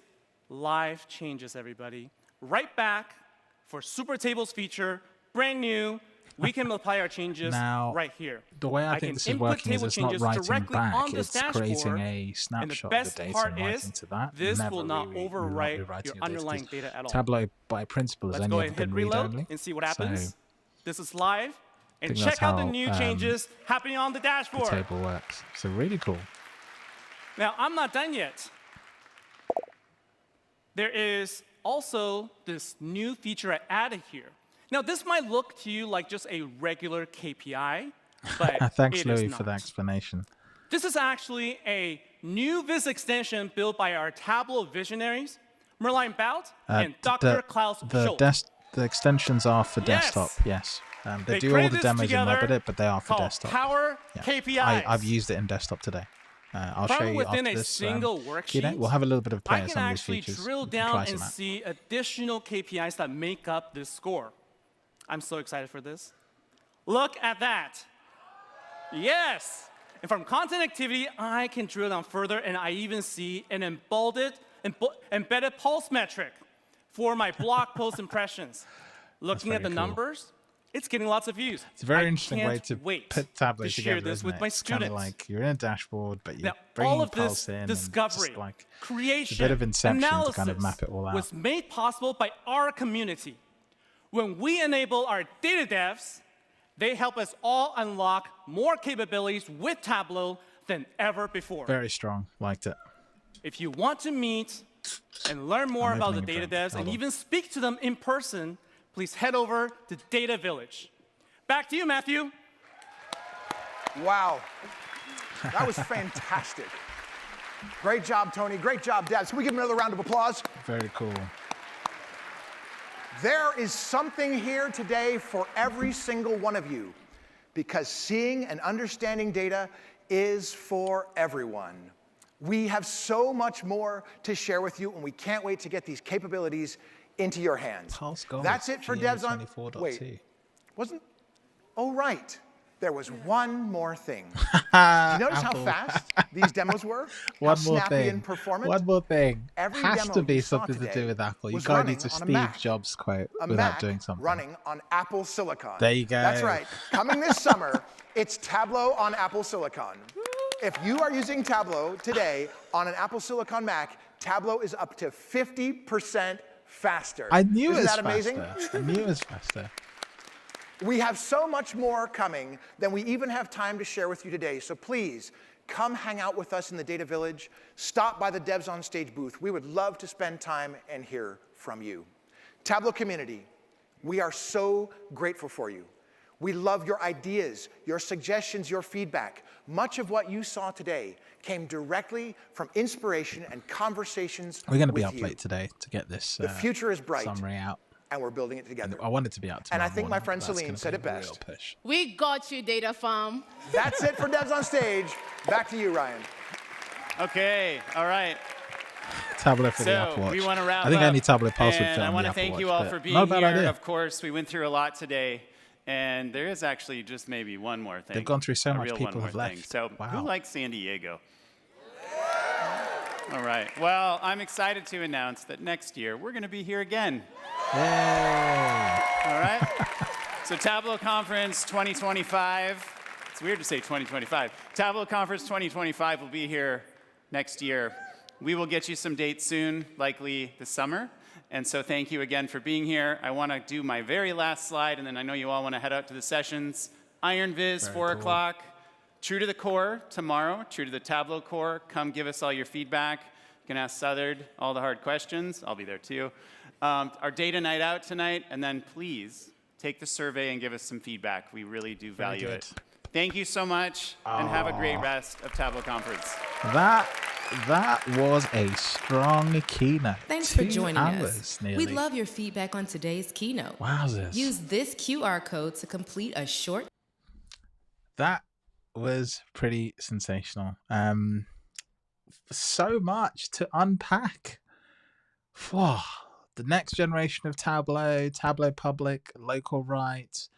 live changes, everybody. Right back for Super Tables feature, brand new. We can apply our changes right here. The way I think this is working is it's not writing back, it's creating a snapshot of the data and writing to that. This will not overwrite your underlying data at all. Tableau, by principle, has only ever been read-only. And see what happens. This is live. And check out the new changes happening on the dashboard. The table works. So really cool. Now, I'm not done yet. There is also this new feature I added here. Now, this might look to you like just a regular KPI, but Thanks, it Louis, is not. for the explanation. This is actually a new Viz extension built by our Tableau visionaries, Merlion Bout and Dr. Klaus Schultz. The extensions are for desktop, yes. They do all the demos in Webedit, but they are for desktop. Power KPIs. I've used it in desktop today. I'll show you after this. Single worksheet, Keynote. We'll have a little bit of play on some of these features. I can actually drill down and see additional KPIs that make up this score. I'm so excited for this. Look at that. Yes. And from content activity, I can drill down further, and I even see an embedded pulse metric for my blog post impressions. Looking at the numbers, it's getting lots of views. It's a very interesting way to put Tableau together, share this with my students. Kind of like you're in a dashboard, but you're bringing pulse in. Discovery, like creation, it's a bit of inception analysis to kind of map it all out. Was made possible by our community. When we enable our data devs, they help us all unlock more capabilities with Tableau than ever before. Very strong. Liked it. If you want to meet and learn more about the data devs and even speak to them in person, please head over to Data Village. Back to you, Matthew. Wow. That was fantastic. Great job, Tony. Great job, Dad. So we give him another round of applause. Very cool. There is something here today for every single one of you, because seeing and understanding data is for everyone. We have so much more to share with you, and we can't wait to get these capabilities into your hands. That's it for Devs on... Wait, wasn't... Oh, right. There was one more thing. Do you notice how fast these demos were? One more snappy thing. And performant? One more thing. Every has demo to be you saw something to today do with Apple. You was can't running need to on a Steve Mac. Jobs quote A without Mac doing something. running on Apple Silicon. There you go. That's right. Coming this summer, it's Tableau on Apple Silicon. If you are using Tableau today on an Apple Silicon Mac, Tableau is up to 50% faster. I knew Isn't it was that amazing? faster. I knew it was faster. We have so much more coming than we even have time to share with you today. So please, come hang out with us in the Data Village. Stop by the Devs on Stage booth. We would love to spend time and hear from you. Tableau community, we are so grateful for you. We love your ideas, your suggestions, your feedback. Much of what you saw today came directly from inspiration and conversations with you. We're going to be up late today to get this the future is bright, summary out. And we're building it together. And I want it to be out tomorrow And I think morning, my friend Celine said it best. We got you, Data Farm. That's it for Devs on Stage. Back to you, Ryan. Okay, all right. Tableau for the Apple Watch. We want to wrap I think up, I need Tableau Pulse and I want to thank you all for being here. Idea. Of course, we went through a lot today, and there is actually just maybe one more thing. They've gone through so much. People have left. Thing. So wow. Who likes San Diego? All right. Well, I'm excited to announce that next year we're going to be here again. Yay! All right. So Tableau Conference 2025. It's weird to say 2025. Tableau Conference 2025 will be here next year. We will get you some dates soon, likely this summer. And so thank you again for being here. I want to do my very last slide, and then I know you all want to head out to the sessions. Iron Viz, 4 o'clock. True to the core tomorrow, true to the Tableau core. Come give us all your feedback. You can ask Southard all the hard questions. I'll be there too. Our data night out tonight, and then please take the survey and give us some feedback. We really do value it. Thank you so much, and have a great rest of Tableau Conference. That was a strong keynote. Thanks for joining us. Nearly. We'd love your feedback on today's keynote. Wowzers. Use this QR code to complete a short. That was pretty sensational. So much to unpack. Whoa. The next generation of Tableau, Tableau Public, local rights,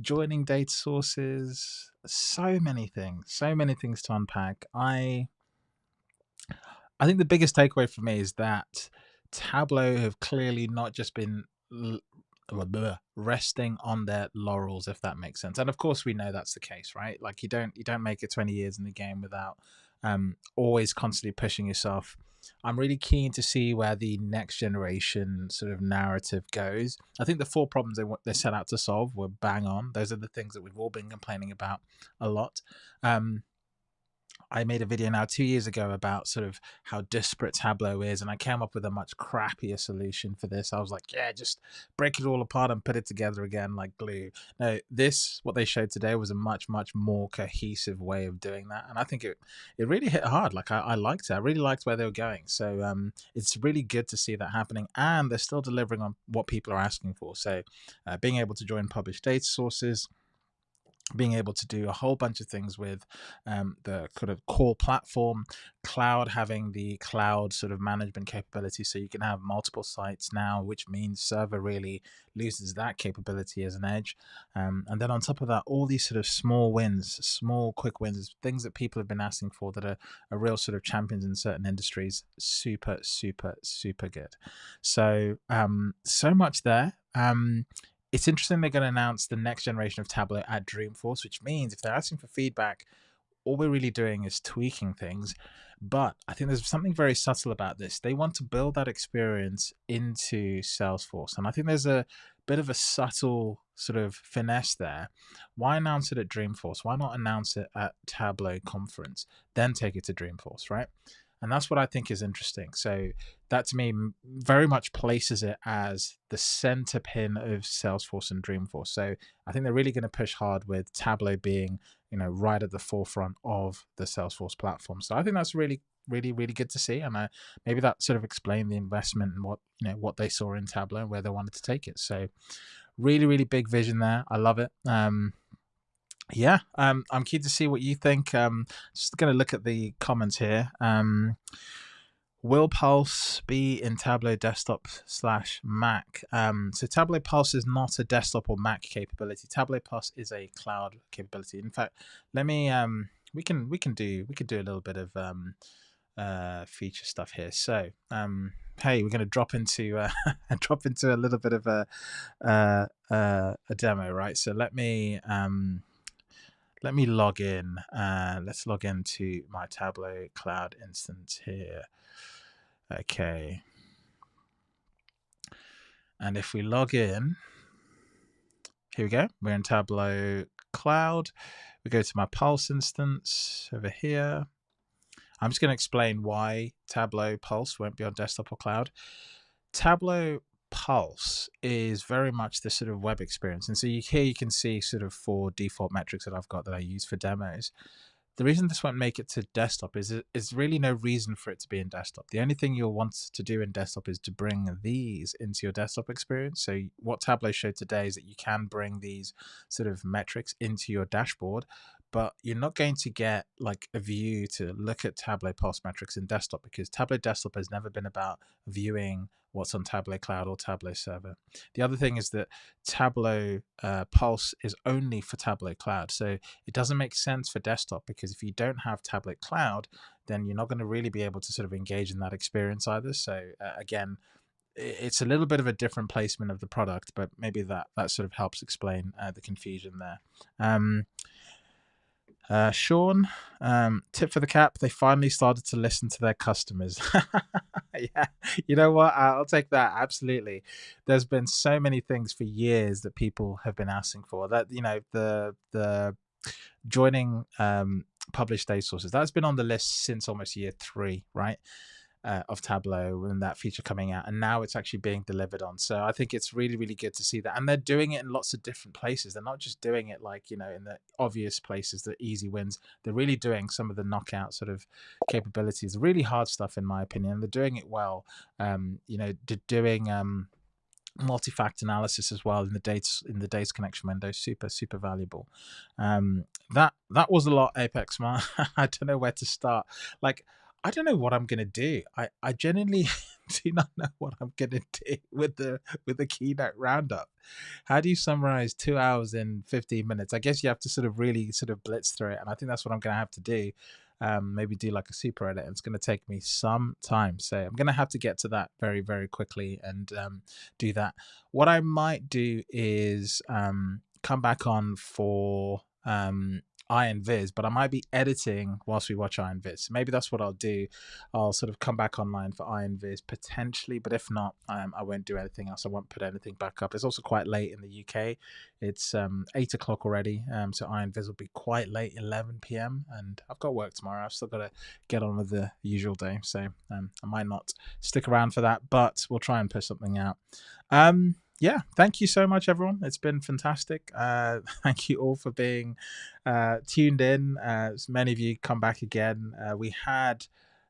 joining data sources, so many things to unpack. I think the biggest takeaway for me is that Tableau have clearly not just been resting on their laurels, if that makes sense. And of course we know that's the case, right? Like you don't make it 20 years in the game without always constantly pushing yourself. I'm really keen to see where the next generation sort of narrative goes. I think the 4 problems they set out to solve were bang on. Those are the things that we've all been complaining about a lot. I made a video now 2 years ago about sort of how disparate Tableau is, and I came up with a much crappier solution for this. I was like, yeah, just break it all apart and put it together again like glue. No, what they showed today was a much, much more cohesive way of doing that, and I think it really hit hard. Like I liked it. I really liked where they were going. So it's really good to see that happening, and they're still delivering on what people are asking for. So being able to join published data sources, being able to do a whole bunch of things with the kind of core platform, cloud, having the cloud sort of management capability, so you can have multiple sites now, which means server really loses that capability as an edge. And then on top of that, all these sort of small wins, small quick wins, things that people have been asking for that are real sort of champions in certain industries. Super, super, super good. So so much there. It's interesting they're going to announce the next generation of Tableau at Dreamforce, which means if they're asking for feedback, all we're really doing is tweaking things. But I think there's something very subtle about this. They want to build that experience into Salesforce. And I think there's a bit of a subtle sort of finesse there. Why announce it at Dreamforce? Why not announce it at Tableau Conference, then take it to Dreamforce, right? And that's what I think is interesting. So that to me very much places it as the center pin of Salesforce and Dreamforce. So I think they're really going to push hard with Tableau being, right at the forefront of the Salesforce platform. So I think that's really, really, really good to see. And maybe that sort of explained the investment and what they saw in Tableau and where they wanted to take it. So really, really big vision there. I love it. Yeah, I'm keen to see what you think. Just going to look at the comments here. Will Pulse be in Tableau Desktop / Mac? So Tableau Pulse is not a desktop or Mac capability. Tableau Pulse is a cloud capability. In fact, let me we can do a little bit of feature stuff here. So hey, we're going to drop into a little bit of a demo, right? So let me log in. Let's log into my Tableau Cloud instance here. Okay. And if we log in, here we go. We're in Tableau Cloud. We go to my Pulse instance over here. I'm just going to explain why Tableau Pulse won't be on desktop or cloud. Tableau Pulse is very much the sort of web experience, and so here you can see sort of 4 default metrics that I've got that I use for demos. the reason this won't make it to desktop is really no reason for it to be in desktop. The only thing you'll want to do in desktop is to bring these into your desktop experience. So what Tableau showed today is that you can bring these sort of metrics into your dashboard, but you're not going to get like a view to look at Tableau Pulse metrics in desktop, because Tableau Desktop has never been about viewing what's on Tableau Cloud or Tableau Server. The other thing is that Tableau Pulse is only for Tableau Cloud. So it doesn't make sense for desktop, because if you don't have Tableau Cloud, then you're not going to really be able to sort of engage in that experience either. So again, it's a little bit of a different placement of the product, but maybe that sort of helps explain the confusion there. Sean, tip for the cap, they finally started to listen to their customers. Yeah, you know what? I'll take that. Absolutely. There's been so many things for years that people have been asking for. That, you know, the joining published data sources, that's been on the list since almost year 3, right? Of Tableau, and that feature coming out, and now it's actually being delivered on. So I think it's really, really good to see that. And they're doing it in lots of different places. They're not just doing it like, you know, in the obvious places, the easy wins. They're really doing some of the knockout sort of capabilities, really hard stuff in my opinion. They're doing it well. You know, doing multi-factor analysis as well in the data connection window, super valuable. That was a lot, Apex man. I don't know where to start. Like, I don't know what I'm gonna do. I genuinely do not know what I'm gonna do with the keynote roundup. How do you summarize 2 hours in 15 minutes? I guess you have to sort of really sort of blitz through it, and I think that's what I'm gonna have to do. Maybe do like a super edit. It's gonna take me some time, so I'm gonna have to get to that very, very quickly and do that. What I might do is come back on for Iron Viz, but I might be editing whilst we watch Iron Viz. Maybe that's what I'll do. I'll sort of come back online for Iron Viz potentially, but if not, I won't do anything else. I won't put anything back up. It's also quite late in the UK. It's 8 o'clock already, so Iron Viz will be quite late, 11 p.m. and I've got work tomorrow. I've still got to get on with the usual day, so I might not stick around for that, but we'll try and push something out. Yeah, thank you so much, everyone. It's been fantastic. Thank you all for being tuned in. As many of you come back again. We had,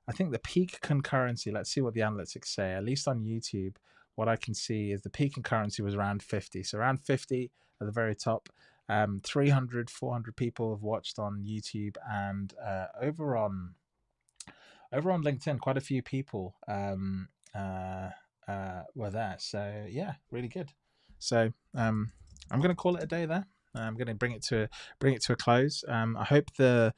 I think, the peak concurrency. Let's see what the analytics say. At least on YouTube, what I can see is the peak concurrency was around 50. So around 50 at the very top. 300, 400 people have watched on YouTube, and over on LinkedIn, quite a few people were there. So yeah, really good. So I'm going to call it a day there. I'm going to bring it to a close. I hope I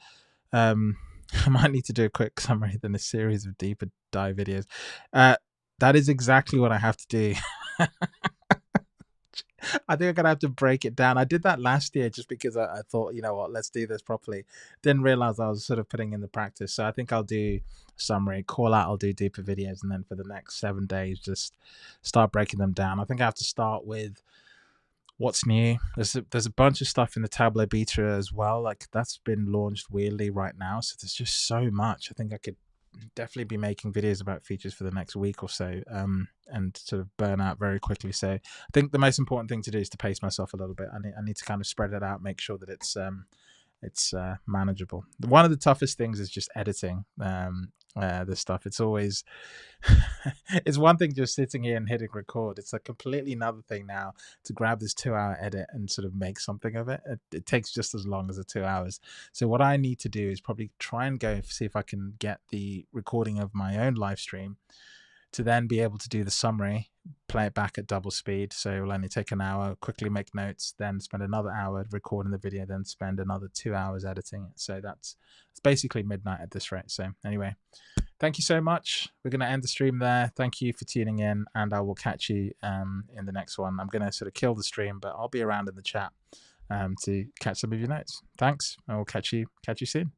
might need to do a quick summary, then a series of deeper dive videos. That is exactly what I have to do. I think I'm going to have to break it down. I did that last year just because I thought, you know what, let's do this properly. Didn't realize I was sort of putting in the practice. So I think I'll do a summary, call out, I'll do deeper videos, and then for the next 7 days, just start breaking them down. I think I have to start with what's new. There's a bunch of stuff in the Tableau beta as well. Like, that's been launched weirdly right now. So there's just so much. I think I could definitely be making videos about features for the next week or so, and sort of burn out very quickly. So I think the most important thing to do is to pace myself a little bit. I need to kind of spread it out, make sure that it's manageable. One of the toughest things is just editing this stuff. It's always it's one thing just sitting here and hitting record. It's a completely another thing now to grab this 2-hour edit and sort of make something of it. It takes just as long as the 2 hours. So what I need to do is probably try and go see if I can get the recording of my own live stream to then be able to do the summary, play it back at double speed. So it will only take an hour, quickly make notes, then spend another hour recording the video, then spend another 2 hours editing it. So it's basically midnight at this rate. So anyway, thank you so much. We're going to end the stream there. Thank you for tuning in, and I will catch you in the next one. I'm going to sort of kill the stream, but I'll be around in the chat to catch some of your notes. Thanks, and we'll catch you soon.